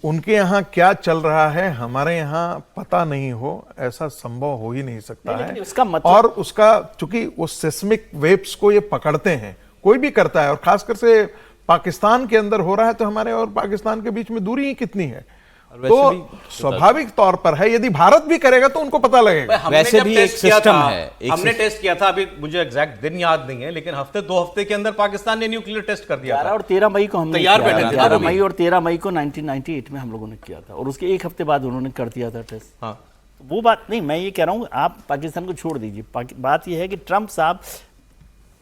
उनके यहाँ क्या चल रहा है हमारे यहाँ पता नहीं हो, ऐसा संभव हो ही नहीं सकता लेकिन है। उसका मतलब- और उसका चूंकि वो सेस्मिक वेव्स को ये पकड़ते हैं, कोई भी करता है, और खासकर से पाकिस्तान के अंदर हो रहा है, तो हमारे और पाकिस्तान के बीच में दूरी ही कितनी है। तो स्वाभाविक तौर पर है, यदि भारत भी करेगा तो उनको पता लगेगा। हमने वैसे जब भी टेस्ट एक किया सिस्टम था, है, एक हमने टेस्ट किया था, अभी मुझे एग्जैक्ट दिन याद नहीं है, लेकिन हफ्ते 2 हफ्ते के अंदर पाकिस्तान ने न्यूक्लियर टेस्ट कर दिया 11 था। और 13 मई को हमने तैयार किया बैठे था। थे 11 वो मई भी। और 13 मई को 1998 में हम लोगों ने किया था, और उसके एक हफ्ते बाद उन्होंने कर दिया था टेस्ट। हाँ, वो बात नहीं, मैं ये कह रहा हूँ आप पाकिस्तान को छोड़ दीजिए। बात ये है कि ट्रंप साहब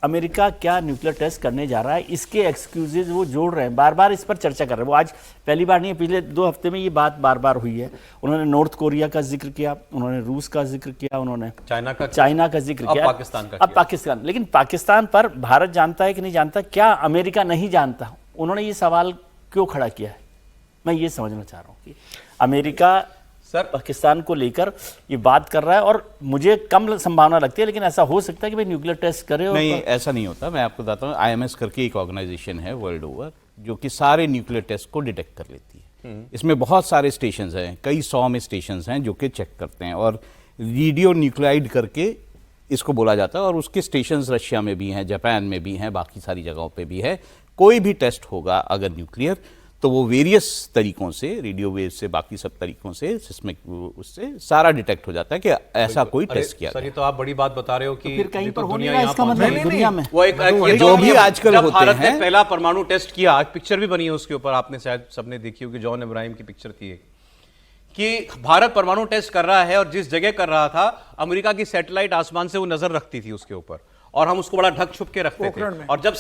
अमेरिका क्या न्यूक्लियर टेस्ट करने जा रहा है, इसके एक्सक्यूजेज वो जोड़ रहे हैं, बार बार इस पर चर्चा कर रहे हैं। वो आज पहली बार नहीं है, पिछले 2 हफ्ते में ये बात बार बार हुई है। उन्होंने नॉर्थ कोरिया का जिक्र किया, उन्होंने रूस का जिक्र किया, उन्होंने चाइना का जिक्र अब किया, पाकिस्तान का अब किया। पाकिस्तान। लेकिन पाकिस्तान पर भारत जानता है कि नहीं जानता, क्या अमेरिका नहीं जानता? उन्होंने ये सवाल क्यों खड़ा किया है, मैं ये समझना चाह रहा हूँ कि अमेरिका सर पाकिस्तान को लेकर ये बात कर रहा है, और मुझे कम संभावना लगती है, लेकिन ऐसा हो सकता है कि भाई न्यूक्लियर टेस्ट करे। और नहीं, ऐसा नहीं होता। मैं आपको बताता हूँ, IMS करके एक ऑर्गेनाइजेशन है वर्ल्ड ओवर, जो कि सारे न्यूक्लियर टेस्ट को डिटेक्ट कर लेती है। इसमें बहुत सारे स्टेशंस हैं, कई 100 में स्टेशंस हैं जो कि चेक करते हैं, और रेडियो न्यूक्लाइड करके इसको बोला जाता है। और उसके स्टेशंस रशिया में भी हैं, जापान में भी हैं, बाकी सारी जगहों पे भी है। कोई भी टेस्ट होगा अगर न्यूक्लियर, तो वो वेरियस तरीकों से, रेडियो वेव से, बाकी सब तरीकों से, सिस्मिक उससे सारा डिटेक्ट हो जाता है कि ऐसा कोई टेस्ट किया सर, ये तो आप बड़ी बात बता रहे हो कि फिर कहीं ये पर तो हो नहीं दुनिया रहा, यहाँ इसका पहुंच मतलब गई। दुनिया में वो एक जो भी आजकल जब होते भारत ने हैं। पहला परमाणु टेस्ट किया, एक पिक्चर भी बनी है उसके ऊपर, आपने शायद सबने देखी होगी, जॉन इब्राहिम की पिक्चर थी एक, कि भारत परमाणु टेस्ट कर रहा है और जिस जगह कर रहा था, अमेरिका की सैटेलाइट आसमान से वो नजर रखती थी उसके ऊपर, और हम उसको बड़ा ढक छुप के रखते थे। और जब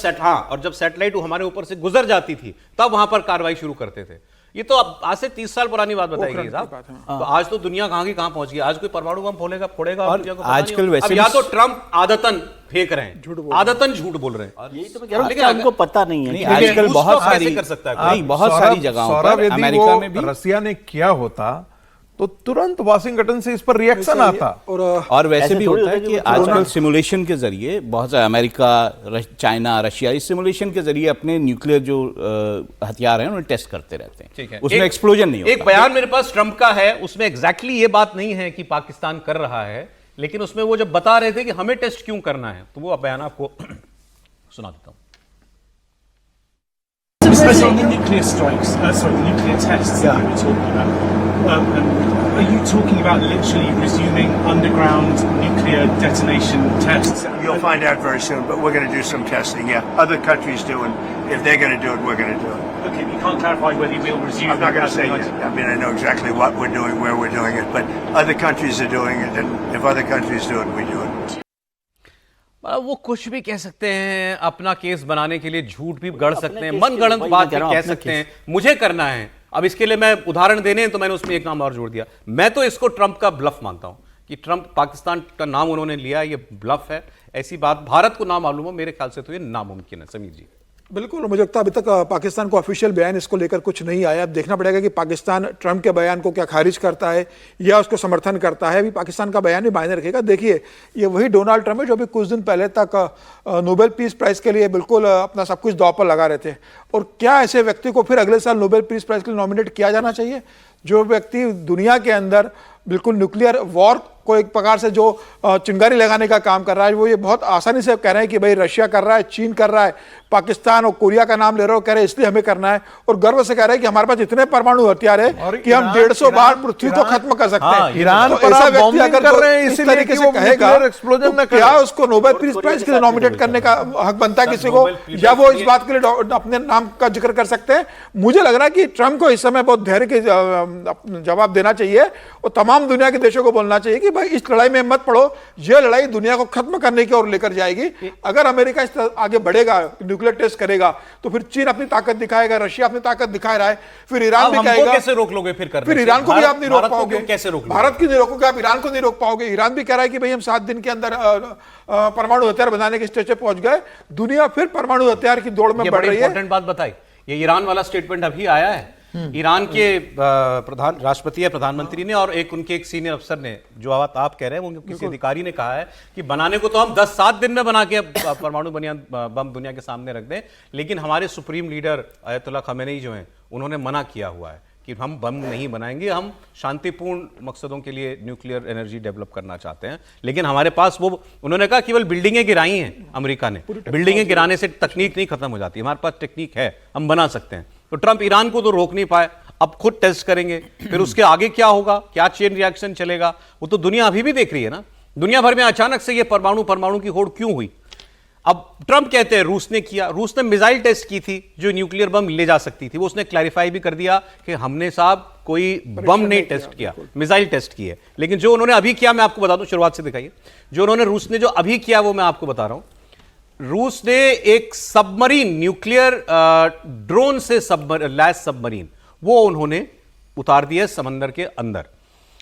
जब सैटेलाइट हमारे ऊपर से गुजर जाती थी, तब वहां पर कार्रवाई शुरू करते थे। ये तो अब आज से 30 साल पुरानी बात बताई गई साहब। तो आज तो दुनिया कहां की कहां पहुंच गई। आज कोई परमाणु बम फोड़ेगा और आजकल वैसे अब या तो ट्रम्प आदतन फेंक रहे हैं, आदतन झूठ बोल रहे हैं। यही तो मैं कह रहा हूं, क्या उनको पता नहीं है? नहीं, आजकल रूस बहुत तो कैसे सारी कर सकता है? नहीं, बहुत सारी जगहों पर, अमेरिका में भी। रसिया ने किया होता तो तुरंत वाशिंगटन से इस पर रिएक्शन आता। और वैसे ऐसे भी थोड़ी होता है होता है कि कि आजकल सिमुलेशन के जरिए बहुत सारे अमेरिका, चाइना, रशिया इस सिमुलेशन के जरिए अपने न्यूक्लियर जो हथियार हैं उन्हें टेस्ट करते रहते हैं। ठीक है, उसमें एक्सप्लोजन नहीं होता। एक बयान मेरे पास ट्रंप का है, उसमें एग्जैक्टली ये बात नहीं है कि पाकिस्तान कर रहा है, लेकिन उसमें वो जब बता रहे थे कि हमें टेस्ट क्यों करना है, तो वो बयान आपको सुना देता हूं। Especially on the nuclear strikes, the nuclear tests that you were talking about. Are you talking about literally resuming underground nuclear detonation tests? You'll find out very soon, but we're going to do some testing, yeah. Other countries do, and if they're going to do it, we're going to do it. Okay, you can't clarify whether you will resume. I'm not going to say yet. I mean, I know exactly what we're doing, where we're doing it, but other countries are doing it, and if other countries do it, we do it. वो कुछ भी कह सकते हैं, अपना case बनाने के लिए झूठ भी गढ़ सकते हैं, केस मनगढ़ंत वही बात मैं कह रहा भी हूं, कह अपना सकते हैं, मुझे करना है। अब इसके लिए मैं उदाहरण देने हैं तो मैंने उसमें एक नाम और जोड़ दिया। मैं तो इसको ट्रंप का ब्लफ मानता हूं कि ट्रंप पाकिस्तान का नाम उन्होंने लिया, ये ब्लफ है। ऐसी बात भारत को ना मालूम हो, मेरे ख्याल से तो ये नामुमकिन है। समीर जी। बिल्कुल, मुझे लगता है अभी तक पाकिस्तान को ऑफिशियल बयान इसको लेकर कुछ नहीं आया। अब देखना पड़ेगा कि पाकिस्तान ट्रंप के बयान को क्या खारिज करता है या उसको समर्थन करता है। अभी पाकिस्तान का बयान भी मायने रखेगा। देखिए, ये वही डोनाल्ड ट्रंप है जो अभी कुछ दिन पहले तक नोबेल पीस प्राइज़ के लिए बिल्कुल अपना सब कुछ दांव पर लगा रहे थे। और क्या ऐसे व्यक्ति को फिर अगले साल नोबेल पीस प्राइज़ के लिए नॉमिनेट किया जाना चाहिए, जो व्यक्ति दुनिया के अंदर बिल्कुल न्यूक्लियर वॉर को एक प्रकार से जो चिंगारी लगाने का काम कर रहा है, वो ये बहुत आसानी से कह रहे हैं कि भाई रशिया कर रहा है, चीन कर रहा है, पाकिस्तान और कोरिया का नाम ले रहे हो, कह रहे हैं इसलिए हमें करना है, और गर्व से कह रहे हैं कि हमारे पास इतने परमाणु हथियार है कि हम 150 बार पृथ्वी को खत्म कर सकते हैं। ईरान पर आप बॉम्बिंग कर रहे हैं, इसीलिए कि वो न्यूक्लियर एक्सप्लोजन न करे। क्या उसको नोबेल पीस प्राइज के लिए नॉमिनेट करने का हक बनता है किसी को, या वो इस बात के लिए अपने नाम का जिक्र कर सकते हैं? मुझे लग रहा है कि ट्रंप को इस समय बहुत धैर्य के जवाब देना चाहिए और तमाम दुनिया के देशों को बोलना चाहिए कि भाई इस लड़ाई में मत पड़ो, यह लड़ाई दुनिया को खत्म करने की ओर लेकर जाएगी। अगर अमेरिका इस तरह आगे बढ़ेगा, न्यूक्लियर टेस्ट करेगा, तो फिर चीन अपनी ताकत दिखाएगा, रशिया अपनी ताकत दिखा रहा है, फिर ईरान भी कहेगा। कैसे रोक लोगे फिर ईरान को भी आप नहीं रोक पाओगे। कैसे रोक भारत की नहीं रोकोगे आप, ईरान को नहीं रोक पाओगे। ईरान भी कह रहा है कि भाई हम 7 दिन के अंदर परमाणु हथियार बनाने के स्टेज पे पहुंच गए। दुनिया फिर परमाणु हथियार की दौड़ में बढ़ रही है। इंपॉर्टेंट बात बताई, ये ईरान वाला स्टेटमेंट अभी आया है। ईरान के राष्ट्रपति या प्रधानमंत्री ने और उनके एक सीनियर अफसर ने, जो आप कह रहे हैं, वो किसी अधिकारी ने कहा है कि बनाने को तो हम 10-7 दिन में बना के परमाणु बम दुनिया के सामने रख दें, लेकिन हमारे सुप्रीम लीडर अयतुल्ला खमेनी जो हैं, उन्होंने मना किया हुआ है कि हम बम नहीं बनाएंगे, हम शांतिपूर्ण मकसदों के लिए न्यूक्लियर एनर्जी डेवलप करना चाहते हैं। लेकिन हमारे पास वो, उन्होंने कहा केवल बिल्डिंगें गिराई हैं अमेरिका ने, बिल्डिंगें गिराने से तकनीक नहीं खत्म हो जाती, हमारे पास टेक्निक है, हम बना सकते हैं। तो ट्रंप ईरान को तो रोक नहीं पाए, अब खुद टेस्ट करेंगे, फिर उसके आगे क्या होगा, क्या चेन रिएक्शन चलेगा, वो तो दुनिया अभी भी देख रही है ना। दुनिया भर में अचानक से ये परमाणु की होड़ क्यों हुई? अब ट्रंप कहते हैं रूस ने किया, रूस ने मिसाइल टेस्ट की थी जो न्यूक्लियर बम ले जा सकती थी, वो उसने क्लैरिफाई भी कर दिया कि हमने साहब कोई बम नहीं टेस्ट किया, मिसाइल टेस्ट की है। लेकिन जो उन्होंने अभी किया, मैं आपको बता दूं, शुरुआत से दिखाइए, जो उन्होंने रूस ने जो अभी किया वो मैं आपको बता रहा हूं। रूस ने एक सबमरीन न्यूक्लियर ड्रोन से लैस सबमरीन वो उन्होंने उतार दिया समंदर के अंदर।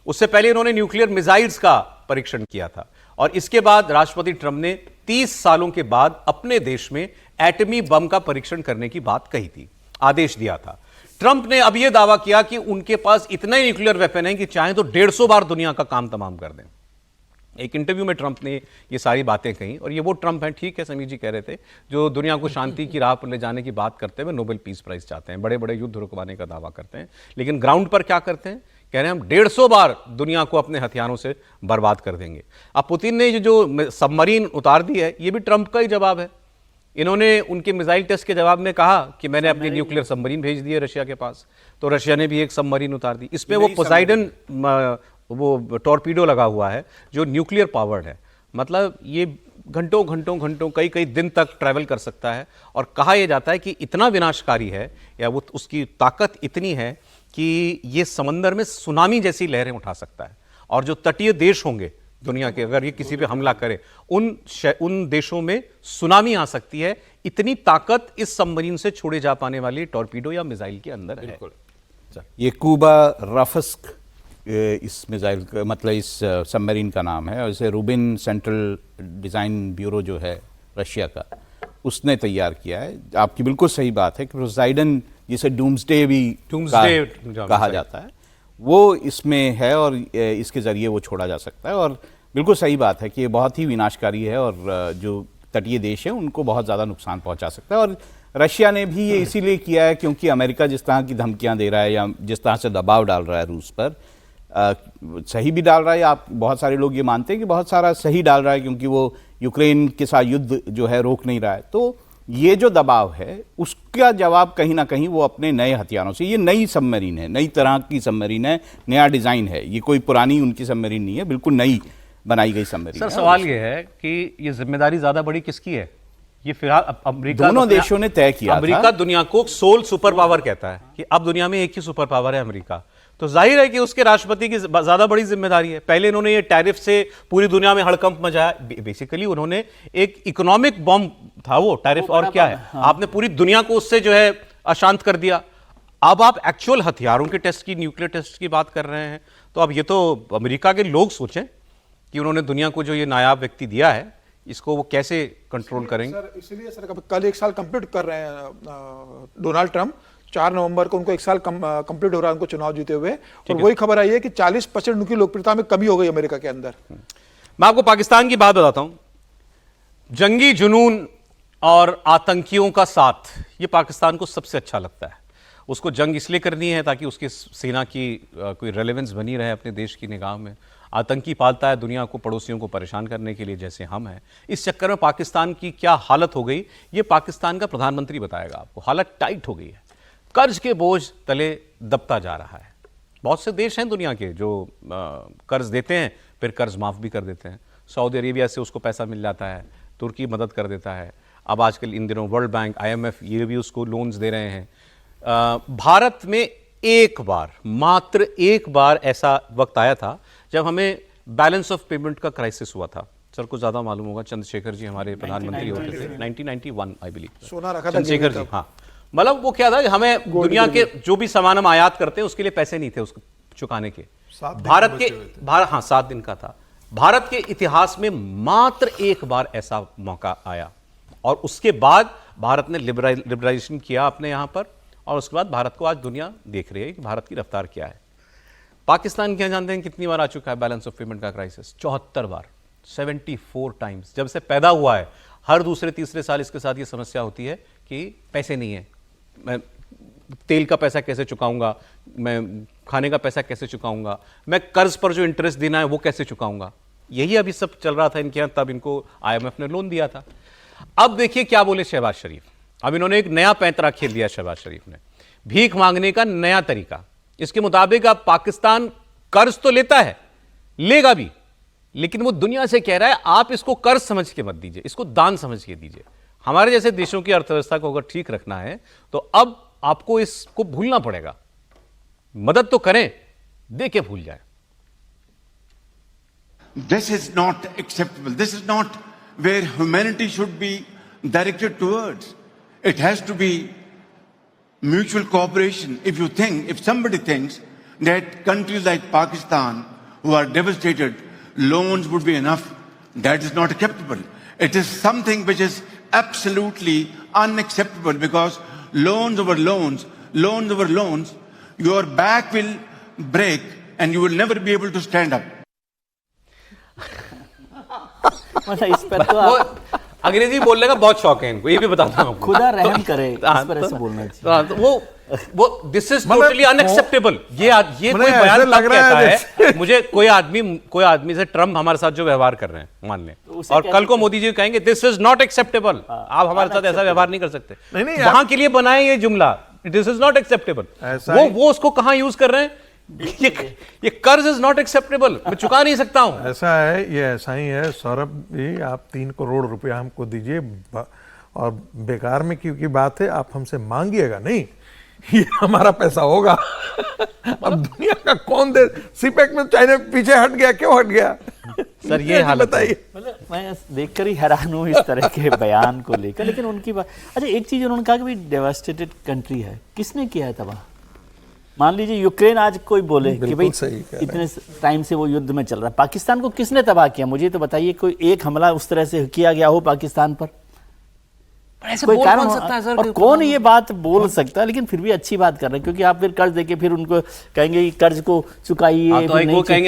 उससे पहले इन्होंने न्यूक्लियर मिसाइल्स का परीक्षण किया था और इसके बाद राष्ट्रपति ट्रंप ने 30 सालों के बाद अपने देश में एटमी बम का परीक्षण करने की बात कही थी, आदेश दिया था। ट्रंप ने अब यह दावा किया कि उनके पास इतना ही न्यूक्लियर वेपन है कि चाहे तो 150 बार दुनिया का काम तमाम कर दें। एक इंटरव्यू में ट्रंप ने ये सारी बातें कही और ये वो ट्रंप हैं, ठीक है समीर जी कह रहे थे, जो दुनिया को शांति की राह पर ले जाने की बात करते हुए नोबेल पीस प्राइज चाहते हैं, बड़े बड़े युद्ध रुकवाने का दावा करते हैं, लेकिन ग्राउंड पर क्या करते हैं, कह रहे हैं हम 150 बार दुनिया को अपने हथियारों से बर्बाद कर देंगे। अब पुतिन ने जो सबमरीन उतार दी है ये भी ट्रंप का ही जवाब है। इन्होंने उनके मिसाइल टेस्ट के जवाब में कहा कि मैंने अपनी न्यूक्लियर सबमरीन भेज दी है रशिया के पास, तो रशिया ने भी एक सबमरीन उतार दी। इसमें वो पोसाइडन वो टॉर्पीडो लगा हुआ है जो न्यूक्लियर पावर्ड है, मतलब ये घंटों कई कई दिन तक ट्रैवल कर सकता है और कहा यह जाता है कि इतना विनाशकारी है या वो उसकी ताकत इतनी है कि ये समंदर में सुनामी जैसी लहरें उठा सकता है और जो तटीय देश होंगे दुनिया के, अगर ये किसी पे हमला करे उन देशों में सुनामी आ सकती है। इतनी ताकत इस सबमरीन से छोड़े जा पाने वाली टॉर्पीडो या मिसाइल के अंदर है। ये कूबा राफस्क इस मिसाइल का मतलब इस सबमरीन का नाम है और इसे रूबिन सेंट्रल डिज़ाइन ब्यूरो जो है रशिया का उसने तैयार किया है। आपकी बिल्कुल सही बात है कि पोसाइडन जिसे डूम्सडे भी कहा जाता है वो इसमें है और इसके ज़रिए वो छोड़ा जा सकता है और बिल्कुल सही बात है कि ये बहुत ही विनाशकारी है और जो तटीय देश है उनको बहुत ज़्यादा नुकसान पहुंचा सकता है। और रशिया ने भी ये इसीलिए किया है क्योंकि अमेरिका जिस तरह की धमकियां दे रहा है या जिस तरह से दबाव डाल रहा है रूस पर, सही भी डाल रहा है, आप बहुत सारे लोग ये मानते हैं कि बहुत सारा सही डाल रहा है क्योंकि वो यूक्रेन के साथ युद्ध जो है रोक नहीं रहा है, तो ये जो दबाव है उसका जवाब कहीं ना कहीं वो अपने नए हथियारों से, ये नई सबमरीन है, नई तरह की सबमरीन है, नया डिज़ाइन है, ये कोई पुरानी उनकी सबमरीन नहीं है, बिल्कुल नई बनाई गई सबमरीन। सर सवाल ये है कि ये जिम्मेदारी ज्यादा बड़ी किसकी है? ये फिलहाल अमेरिका, दोनों देशों ने तय किया। अमेरिका दुनिया को सोल सुपर पावर कहता है कि अब दुनिया में एक ही सुपर पावर है अमेरिका, तो जाहिर है कि उसके राष्ट्रपति की ज्यादा बड़ी जिम्मेदारी है। पहले इन्होंने ये टैरिफ से पूरी दुनिया में हड़कंप मचाया, बेसिकली उन्होंने एक इकोनॉमिक बॉम्ब था वो टैरिफ, और क्या है, हाँ। आपने पूरी दुनिया को उससे जो है अशांत कर दिया। अब आप एक्चुअल हथियारों के टेस्ट की, न्यूक्लियर टेस्ट की बात कर रहे हैं, तो अब ये तो अमेरिका के लोग सोचें कि उन्होंने दुनिया को जो ये नायाब व्यक्ति दिया है इसको वो कैसे कंट्रोल करेंगे। सर इसीलिए सर कल 1 साल कंप्लीट कर रहे हैं डोनाल्ड ट्रंप, 4 नवंबर को उनको 1 साल कंप्लीट हो रहा है उनको चुनाव जीते हुए, और वही खबर आई है कि 40% उनकी लोकप्रियता में कमी हो गई अमेरिका के अंदर। मैं आपको पाकिस्तान की बात बताता हूं, जंगी जुनून और आतंकियों का साथ ये पाकिस्तान को सबसे अच्छा लगता है। उसको जंग इसलिए करनी है ताकि उसकी सेना की कोई रेलेवेंस बनी रहे अपने देश की निगाह में। आतंकी पालता है दुनिया को, पड़ोसियों को परेशान करने के लिए, जैसे हम हैं। इस चक्कर में पाकिस्तान की क्या हालत हो गई ये पाकिस्तान का प्रधानमंत्री बताएगा आपको। हालत टाइट हो गई है, कर्ज के बोझ तले दबता जा रहा है। बहुत से देश हैं दुनिया के जो कर्ज देते हैं फिर कर्ज माफ़ भी कर देते हैं। सऊदी अरेबिया से उसको पैसा मिल जाता है, तुर्की मदद कर देता है, अब आजकल इन दिनों वर्ल्ड बैंक, IMF ये भी उसको लोन्स दे रहे हैं। भारत में एक बार, मात्र एक बार ऐसा वक्त आया था जब हमें बैलेंस ऑफ पेमेंट का क्राइसिस हुआ था। सर को ज्यादा मालूम होगा, चंद्रशेखर जी हमारे प्रधानमंत्री होते थे 1991 आई बिलीव, सोना रखा था चंद्रशेखर जी। हाँ, मतलब वो क्या था कि हमें दुनिया के जो भी सामान हम आयात करते हैं उसके लिए पैसे नहीं थे उसको चुकाने के। भारत के हाँ 7 दिन का था। भारत के इतिहास में मात्र एक बार ऐसा मौका आया और उसके बाद भारत ने लिबरलाइजेशन किया अपने यहाँ पर, और उसके बाद भारत को आज दुनिया देख रही है कि भारत की रफ्तार क्या है। पाकिस्तान क्या जानते हैं कितनी बार आ चुका है बैलेंस ऑफ पेमेंट का क्राइसिस? 74 बार, 74 टाइम्स। जब से पैदा हुआ है हर दूसरे तीसरे साल इसके साथ ये समस्या होती है कि पैसे नहीं है, मैं तेल का पैसा कैसे चुकाऊंगा, मैं खाने का पैसा कैसे चुकाऊंगा, मैं कर्ज पर जो इंटरेस्ट देना है वो कैसे चुकाऊंगा। यही अभी सब चल रहा था इनके यहाँ, तब इनको IMF ने लोन दिया था। अब देखिए क्या बोले शहबाज शरीफ। अब इन्होंने एक नया पैंतरा खेल दिया शहबाज शरीफ ने, भीख मांगने का नया तरीका। इसके मुताबिक अब पाकिस्तान कर्ज तो लेता है, लेगा भी, लेकिन वो दुनिया से कह रहा है आप इसको कर्ज समझ के मत दीजिए, इसको दान समझ के दीजिए। हमारे जैसे देशों की अर्थव्यवस्था को अगर ठीक रखना है तो अब आपको इसको भूलना पड़ेगा। मदद तो करें, दे के भूल जाए। This is not acceptable. This is not where humanity should be directed towards. It has to be mutual cooperation. If somebody thinks that countries like Pakistan, who are devastated, loans would be enough, that is not acceptable. It is something which is absolutely unacceptable, because loans over loans, your back will break and you will never be able to stand up. मतलब इस पर तो वो आप अंग्रेजी बोलने का बहुत शौक है इनको, ये भी बताता हूँ आपको। खुदा रहम करे, इस पर ऐसे बोलना चाहिए। तो वो दिस इज टोटली अनएक्सेप्टेबल। ये कोई बयान लग कब रहा कहता है? मुझे कोई आदमी से ट्रम्प हमारे साथ जो व्यवहार कर रहे हैं मान लें, और कल को मोदी जी कहेंगे दिस इज नॉट एक्सेप्टेबल, आप हमारे साथ ऐसा व्यवहार नहीं कर सकते, वहां के लिए बनाए ये जुमला, दिस इज नॉट एक्सेप्टेबल। वो उसको कहां यूज कर रहे हैं? ये कर्ज इज नॉट एक्सेप्टेबल, मैं चुका नहीं सकता हूं। ऐसा है, ये ऐसा ही है सौरभ जी, आप 3 करोड़ रुपया हमको दीजिए और बेकार में की बात है, आप हमसे मांगिएगा नहीं, ये हमारा पैसा होगा। अब दुनिया का कौन दे? सीपेक में चाइना पीछे हट गया, क्यों हट गया? सर ये हालत बताइए। मतलब मैं देखकर ही हैरान हूँ इस तरह के बयान को लेकर। लेकिन उनकी बात, अच्छा एक चीज उन्होंने कहा कि भाई डेवास्टेटेड कंट्री है, किसने किया है तबाह? मान लीजिए यूक्रेन आज कोई बोले कि भाई इतने टाइम से वो युद्ध में चल रहा है, पाकिस्तान को किसने तबाह किया? मुझे तो बताइए, कोई एक हमला उस तरह से किया गया हो पाकिस्तान पर? कोई कारण हो सकता है सर, और कौन ये बात बोल सकता है? लेकिन फिर भी अच्छी बात कर रहे हैं, क्योंकि आप फिर कर्ज देके फिर उनको कहेंगे कर्ज को चुकाइए,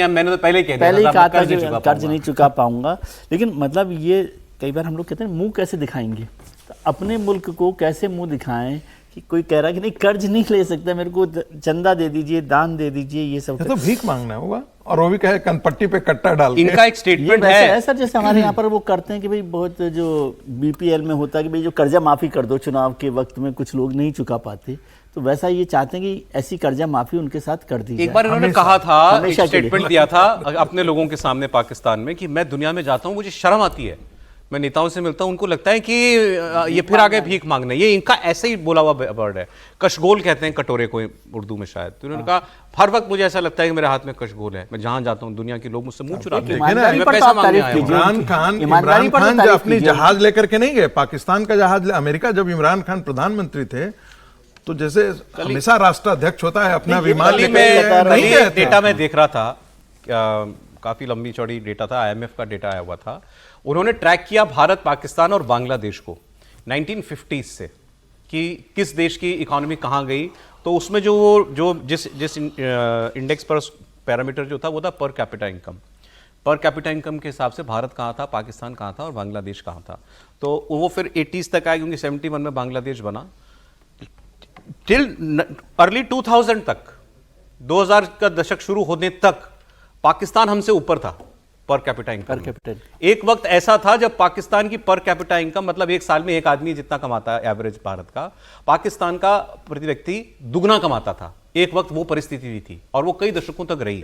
मैंने तो पहले ही कहा था कि कर्ज नहीं चुका पाऊंगा। लेकिन मतलब ये कई बार हम लोग कहते हैं मुंह कैसे दिखाएंगे, तो अपने मुल्क को कैसे मुंह दिखाएं कि कोई कह रहा है कि नहीं कर्ज नहीं ले सकता, मेरे को चंदा दे दीजिए, दान दे दीजिए, ये सब तो भीख मांगना होगा, और वो भी कहे कनपट्टी पे कट्टा डाल के। इनका एक स्टेटमेंट है सर, जैसे हमारे यहाँ पर वो करते हैं कि भाई बहुत जो बीपीएल में होता है कि भाई जो कर्जा माफी कर दो, चुनाव के वक्त में कुछ लोग नहीं चुका पाते, तो वैसा ये चाहते हैं कि ऐसी कर्जा माफी उनके साथ कर दी जाए। एक बार इन्होंने कहा था, एक स्टेटमेंट दिया था अपने लोगों के सामने पाकिस्तान में, कि मैं दुनिया में जाता हूं, मुझे शर्म आती है, मैं नेताओं से मिलता हूं, उनको लगता है कि ये फिर आ गए भीख मांगने। ये इनका ऐसे ही बोला हुआ वर्ड है, कशगोल कहते हैं कटोरे को उर्दू में शायद। तो उन्होंने कहा हर वक्त मुझे ऐसा लगता है कि मेरे हाथ में कशगोल है, मैं जहां जाता हूं दुनिया के लोग मुझसे मुंह चुराते हैं, मैं पैसा मांगने आया हूं। इमरान खान जब अपनी जहाज लेकर के नहीं गए, पाकिस्तान का जहाज अमेरिका, जब इमरान खान प्रधानमंत्री थे, तो जैसे हमेशा राष्ट्राध्यक्ष होता है अपना विमान लेकर, डेटा में देख रहा था, काफी लंबी चौड़ी डेटा था, IMF का डेटा आया हुआ था। उन्होंने ट्रैक किया भारत, पाकिस्तान और बांग्लादेश को 1950s से, कि किस देश की इकोनॉमी कहां गई। तो उसमें जिस इंडेक्स पर पैरामीटर जो था वो था per capita income. Per capita income के हिसाब से भारत कहां था, पाकिस्तान कहां था और बांग्लादेश कहां था। तो वो फिर 80s तक आया, क्योंकि 71 में बांग्लादेश बना। टिल अर्ली 2000 तक, 2000 का दशक शुरू होने तक पाकिस्तान हमसे ऊपर था पर कैपिटा इनकम। एक वक्त ऐसा था जब पाकिस्तान की पर कैपिटा इनकम, मतलब एक साल में एक आदमी जितना कमाता है एवरेज भारत का, पाकिस्तान का प्रति व्यक्ति दुगना कमाता था। एक वक्त वो परिस्थिति भी थी और वो कई दशकों तक रही।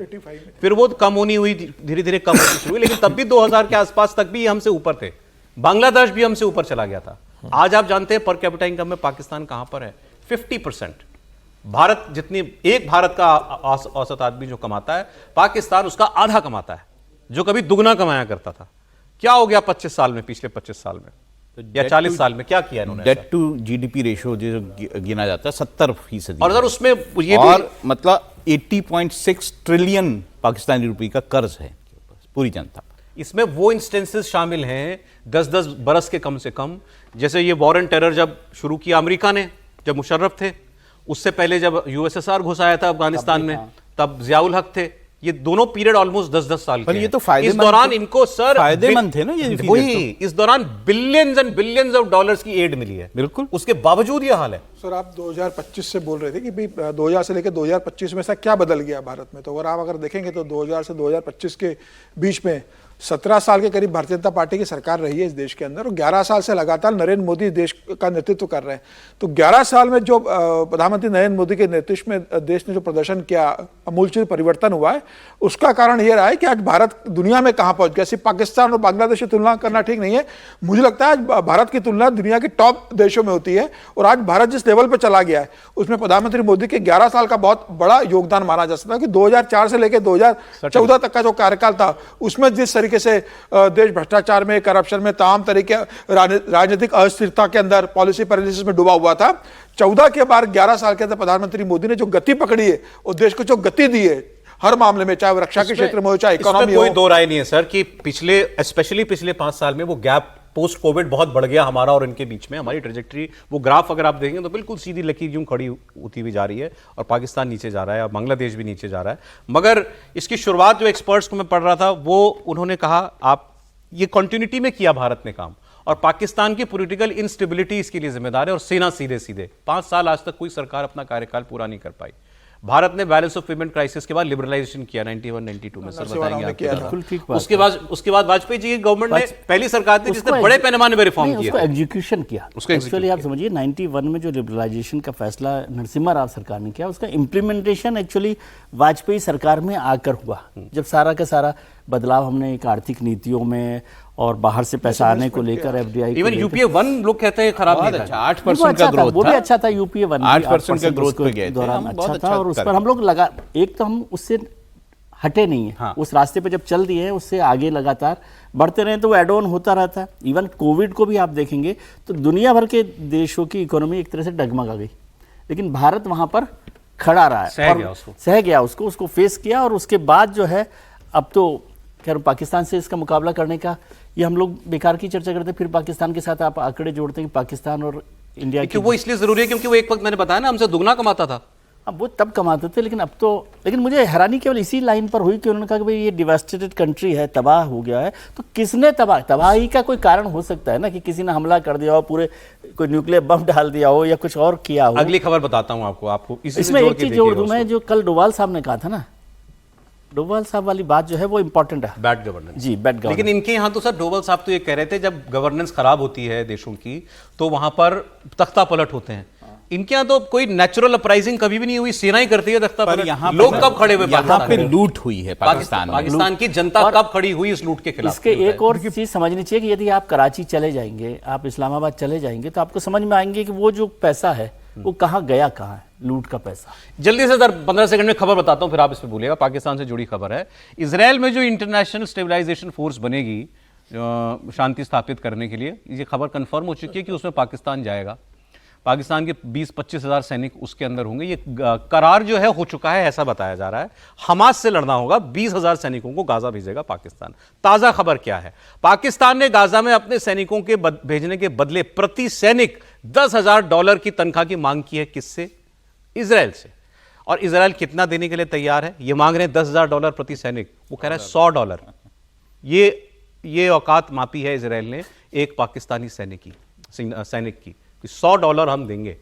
फिर वो कम होनी हुई, धीरे धीरे कम होनी शुरू हुई, लेकिन तब भी 2000 के आसपास तक भी हमसे ऊपर थे। बांग्लादेश भी हमसे ऊपर चला गया था। आज आप जानते हैं पर कैपिटा इनकम में पाकिस्तान कहां पर है? 50%। भारत जितनी, एक भारत का औसत आदमी जो कमाता है, पाकिस्तान उसका आधा कमाता है, जो कभी दुगना कमाया करता था। क्या हो गया 25 साल में, पिछले 25 साल में या 40 साल में क्या किया इन्होंने? डेट टू जीडीपी रेशियो जो गिना जाता है 70%, और अगर उसमें ये और मतलब 80.6 ट्रिलियन पाकिस्तानी रुपए का कर्ज है पूरी जनता पर। इसमें वो इंस्टेंसेस शामिल हैं 10-10 बरस के कम से कम, जैसे ये वॉर एंड टेरर जब शुरू किया अमेरिका ने, जब मुशर्रफ थे, उससे पहले जब यूएसएसआर घुसाया था अफगानिस्तान में, तब जियाउल हक थे। ये दोनों पीरियड ऑलमोस्ट 10-10 साल के। ये तो फायदेमंद, इस दौरान इनको सर फायदेमंद थे ना ये, वही इस दौरान billions and billions of dollars की एड मिली है। बिल्कुल, उसके बावजूद ये हाल है। सर आप 2025 से बोल रहे थे कि भाई 2000 से लेकर 2025 में ऐसा क्या बदल गया भारत में? तो अगर आप देखेंगे तो 2000 से 2025 के बीच में 17 साल के करीब भारतीय जनता पार्टी की सरकार रही है इस देश के अंदर, और 11 साल से लगातार नरेंद्र मोदी देश का नेतृत्व कर रहे हैं। तो 11 साल में जो प्रधानमंत्री नरेंद्र मोदी के नेतृत्व में देश ने जो प्रदर्शन किया, अमूलचूल परिवर्तन हुआ है, उसका कारण यह रहा है कि आज भारत दुनिया में कहां पहुंच गया। सिर्फ पाकिस्तान और बांग्लादेश की तुलना करना ठीक नहीं है। मुझे लगता है आज भारत की तुलना दुनिया के टॉप देशों में होती है, और आज भारत जिस लेवल पर चला गया है उसमें प्रधानमंत्री मोदी के 11 साल का बहुत बड़ा योगदान माना जा सकता है। कि 2004 से लेकर 2014 तक का जो कार्यकाल था, उसमें जिस तरीके से देश भ्रष्टाचार में, करप्शन में, तमाम तरीके राजनीतिक अस्थिरता के अंदर, पॉलिसी पैरालिसिस में डूबा हुआ था। 14 के बाद 11 साल के अंदर प्रधानमंत्री मोदी ने जो गति पकड़ी है और देश को जो गति दी है हर मामले में, चाहे वो रक्षा के क्षेत्र में हो, चाहे इकोनॉमी हो। कोई दो राय नहीं है सर कि स्पेशली पिछले 5 साल में वो गैप पोस्ट कोविड बहुत बढ़ गया हमारा और इनके बीच में। हमारी ट्रेजेक्टरी, वो ग्राफ अगर आप देखेंगे तो बिल्कुल सीधी लकीर यूं खड़ी होती हुई जा रही है और पाकिस्तान नीचे जा रहा है और बांग्लादेश भी नीचे जा रहा है। मगर इसकी शुरुआत जो एक्सपर्ट्स को मैं पढ़ रहा था वो उन्होंने कहा आप ये कंटिन्यूटी में किया भारत ने काम, और पाकिस्तान की पॉलिटिकल इंस्टेबिलिटी इसके लिए जिम्मेदार है। और सेना सीधे 5 साल आज तक कोई सरकार अपना कार्यकाल पूरा नहीं कर पाई। भारत ने बैलेंस ऑफ पेमेंट क्राइसिस के बाद लिबरलाइजेशन किया 91-92 में, सर बताएंगे आप। उसके बाद वाजपेयी जी की गवर्नमेंट ने पहली सरकार थी जिसने बड़े पैमाने में रिफॉर्म किया, उसको एग्जीक्यूशन किया। एक्चुअली आप समझिए 91 में जो लिबरलाइजेशन का फैसला नरसिम्हा राव सरकार ने किया, उसका इम्प्लीमेंटेशन एक्चुअली वाजपेयी सरकार में आकर हुआ, जब सारा का सारा बदलाव हमने एक आर्थिक नीतियों में और बाहर से पैसा आने को लेकर एफडीआई, इवन यूपीए 1 लोग कहते हैं खराब नहीं था, 8% का ग्रोथ था, वो भी अच्छा था। यूपीए 1 8% का ग्रोथ पे गए दौरान अच्छा था, और उस पर हम लोग लगा, एक तो हम उससे हटे नहीं है, हाँ। उस रास्ते पे जब चल दिए हैं उससे आगे लगातार बढ़ते रहे तो वो एड ऑन होता रहता है। इवन कोविड को भी आप देखेंगे तो दुनिया भर के देशों की इकोनॉमी एक तरह से डगमगा गई, लेकिन भारत वहां पर खड़ा रहा है, सह गया उसको फेस किया। और उसके बाद जो है अब तो खैर पाकिस्तान से इसका मुकाबला करने का, ये हम लोग बेकार की चर्चा करते हैं, फिर पाकिस्तान के साथ आप आंकड़े जोड़ते हैं कि पाकिस्तान और इंडिया की, वो इसलिए जरूरी है क्योंकि वो एक वक्त मैंने बताया ना हमसे दुगना कमाता था। अब वो तब कमाते थे, लेकिन अब तो, लेकिन मुझे हैरानी केवल इसी लाइन पर हुई कि उन्होंने कहा कि भाई ये डिवास्टेटेड कंट्री है, तबाह हो गया है, तो किसने तबाही का कोई कारण हो सकता है ना कि किसी ने हमला कर दिया हो, पूरे कोई न्यूक्लियर बम डाल दिया हो या कुछ और किया हो। अगली खबर बताता हूं आपको इसमें एक चीज जोड़ दूं मैं, जो कल डोभाल साहब ने कहा था ना, डोभाल साहब वाली बात जो है वो इंपॉर्टेंट है, बैड गवर्नेंस जी, बैड गवर्नेंस। लेकिन इनके यहाँ तो सर डोभाल साहब तो ये कह रहे थे जब गवर्नेंस खराब होती है देशों की तो वहां पर तख्ता पलट होते हैं। इनके यहाँ तो कोई नेचुरल अपराइजिंग कभी भी नहीं हुई, सेना ही करती है तख्ता पलट। लोग कब खड़े हुए? यहाँ पे लूट हुई है पाकिस्तान की जनता कब खड़ी हुई इस लूट के खिलाफ? इसके एक और चीज समझनी चाहिए कि यदि आप कराची चले जाएंगे, आप इस्लामाबाद चले जाएंगे, तो आपको समझ में आएंगे कि वो जो पैसा है वो कहाँ गया, कहाँ है लूट का पैसा। जल्दी से सर 15 सेकंड में खबर बताता हूं, फिर आप इस पे बोलिएगा। पाकिस्तान से जुड़ी खबर है, इजराइल में जो इंटरनेशनल स्टेबलाइजेशन फोर्स बनेगी शांति स्थापित करने के लिए, ये खबर कंफर्म हो चुकी है कि उसमें पाकिस्तान जाएगा। पाकिस्तान के 20-25 हज़ार सैनिक उसके अंदर होंगे। ये करार जो है हो चुका है, ऐसा बताया जा रहा है। हमास से लड़ना होगा, 20,000 सैनिकों को गाजा भेजेगा पाकिस्तान। ताजा खबर क्या है? पाकिस्तान ने गाजा में अपने सैनिकों के भेजने के बदले प्रति सैनिक $10,000 की तनख्वाह की मांग की है। किससे? इजराइल से। और इजराइल कितना देने के लिए तैयार है? ये मांग रहे हैं $10,000 प्रति सैनिक, वो कह रहा है $100। ये औकात मापी है इजराइल ने एक पाकिस्तानी सैनिक की कि $100 हम देंगे।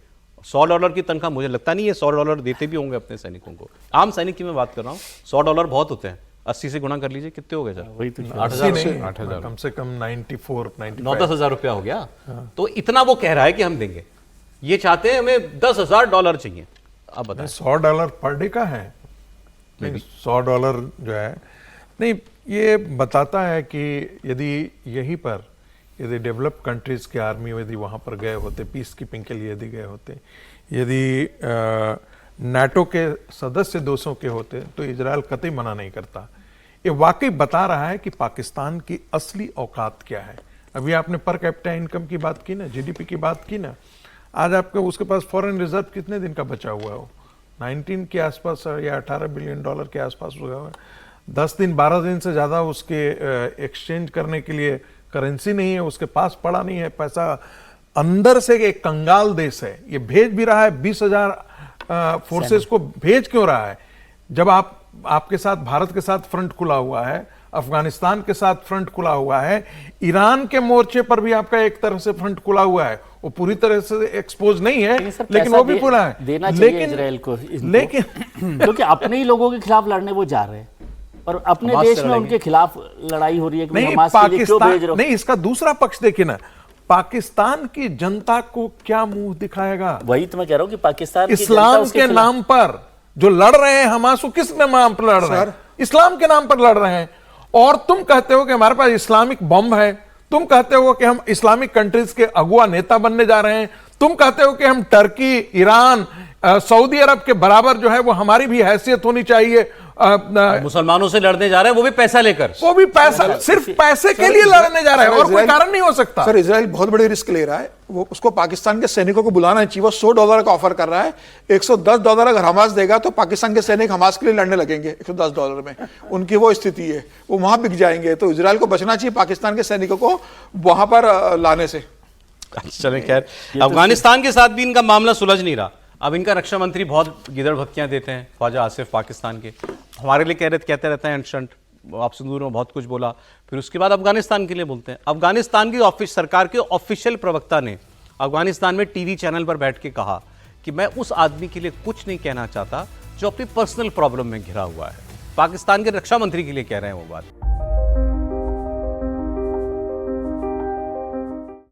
$100 की तनख्वाह, मुझे लगता नहीं है $100 देते भी होंगे अपने सैनिकों को। आम सैनिक की मैं बात कर रहा हूँ, $100 बहुत होते हैं। 80 से गुणा कर लीजिए, कितने हो गए सर? वही तो 8,000 कम से कम 9-10 हज़ार रुपया हो गया। तो इतना वो कह रहा है कि हम देंगे। ये चाहते हैं हमें $10,000 चाहिए। अब बताएं। $100 पर डे का है, नहीं $100 जो है, नहीं, ये बताता है कि यदि यहीं पर यदि डेवलप्ड कंट्रीज के आर्मी यदि वहाँ पर गए होते, पीस कीपिंग के लिए यदि गए होते, यदि नाटो के सदस्य देशों के होते, तो इजराइल कतई मना नहीं करता। ये वाकई बता रहा है कि पाकिस्तान की असली औकात क्या है। अभी आपने पर कैपिटा इनकम की बात की ना, जीडीपी की बात की ना, आज आपके उसके पास फॉरेन रिजर्व कितने दिन का बचा हुआ है? 19 के आसपास या $18 बिलियन के आसपास हुआ है। 10 दिन 12 दिन से ज़्यादा उसके एक्सचेंज करने के लिए करेंसी नहीं है, उसके पास पड़ा नहीं है पैसा। अंदर से एक कंगाल देश है। ये भेज भी रहा है 20,000 फोर्सेस को, भेज क्यों रहा है? जब आपके साथ भारत के साथ फ्रंट खुला हुआ है, अफगानिस्तान के साथ फ्रंट खुला हुआ है, ईरान के मोर्चे पर भी आपका एक तरह से फ्रंट खुला हुआ है। वो पूरी तरह से एक्सपोज नहीं है, लेकिन वो भी खुला है। देना चाहिए इजराइल को, लेकिन क्योंकि अपने ही लोगों के खिलाफ लड़ने वो जा रहे हैं और अपने देश में उनके खिलाफ लड़ाई हो रही है कि नहीं, हमास के लिए क्यों भेज रहे हो? नहीं, इसका दूसरा पक्ष देखिए ना, पाकिस्तान की जनता को क्या मुंह दिखाएगा? वही तो मैं कह रहा हूं कि पाकिस्तान इस्लाम के नाम पर जो लड़ रहे हैं हमास, वो किस नाम पर लड़ रहे हैं? इस्लाम के नाम पर लड़ रहे हैं। और तुम कहते हो कि हमारे पास इस्लामिक बम है, तुम कहते हो कि हम इस्लामिक कंट्रीज के अगुआ नेता बनने जा रहे हैं, तुम कहते हो कि हम टर्की, ईरान, सऊदी अरब के बराबर जो है वो हमारी भी हैसियत होनी चाहिए, मुसलमानों से लड़ने जा रहा है, वो भी पैसा लेकर। वो भी पैसा, सिर्फ पैसे के लिए लड़ने जा रहा है और कोई कारण नहीं हो सकता। सर इजराइल बहुत बड़ी रिस्क ले रहा है, वो उसको पाकिस्तान के सैनिकों को बुलाना चाहिए। वो $100 का ऑफर कर रहा है, $110 अगर हमास देगा तो पाकिस्तान के सैनिक हमास के लिए लड़ने लगेंगे $110 में। उनकी वो स्थिति है, वो वहां बिक जाएंगे। तो इजराइल को बचना चाहिए पाकिस्तान के सैनिकों को वहां पर लाने से। चले खैर, अफगानिस्तान के साथ भी इनका मामला सुलझ नहीं रहा। अब इनका रक्षा मंत्री बहुत गिदड़ भक्तियां देते हैं, ख्वाजा आसिफ पाकिस्तान के, हमारे लिए कहते रहते हैं एंशंट, आप सिंदूर में बहुत कुछ बोला, फिर उसके बाद अफगानिस्तान के लिए बोलते हैं। अफगानिस्तान की सरकार के ऑफिशियल प्रवक्ता ने अफगानिस्तान में टीवी चैनल पर बैठ के कहा कि मैं उस आदमी के लिए कुछ नहीं कहना चाहता जो अपनी पर्सनल प्रॉब्लम में घिरा हुआ है। पाकिस्तान के रक्षा मंत्री के लिए कह रहे हैं वो बात।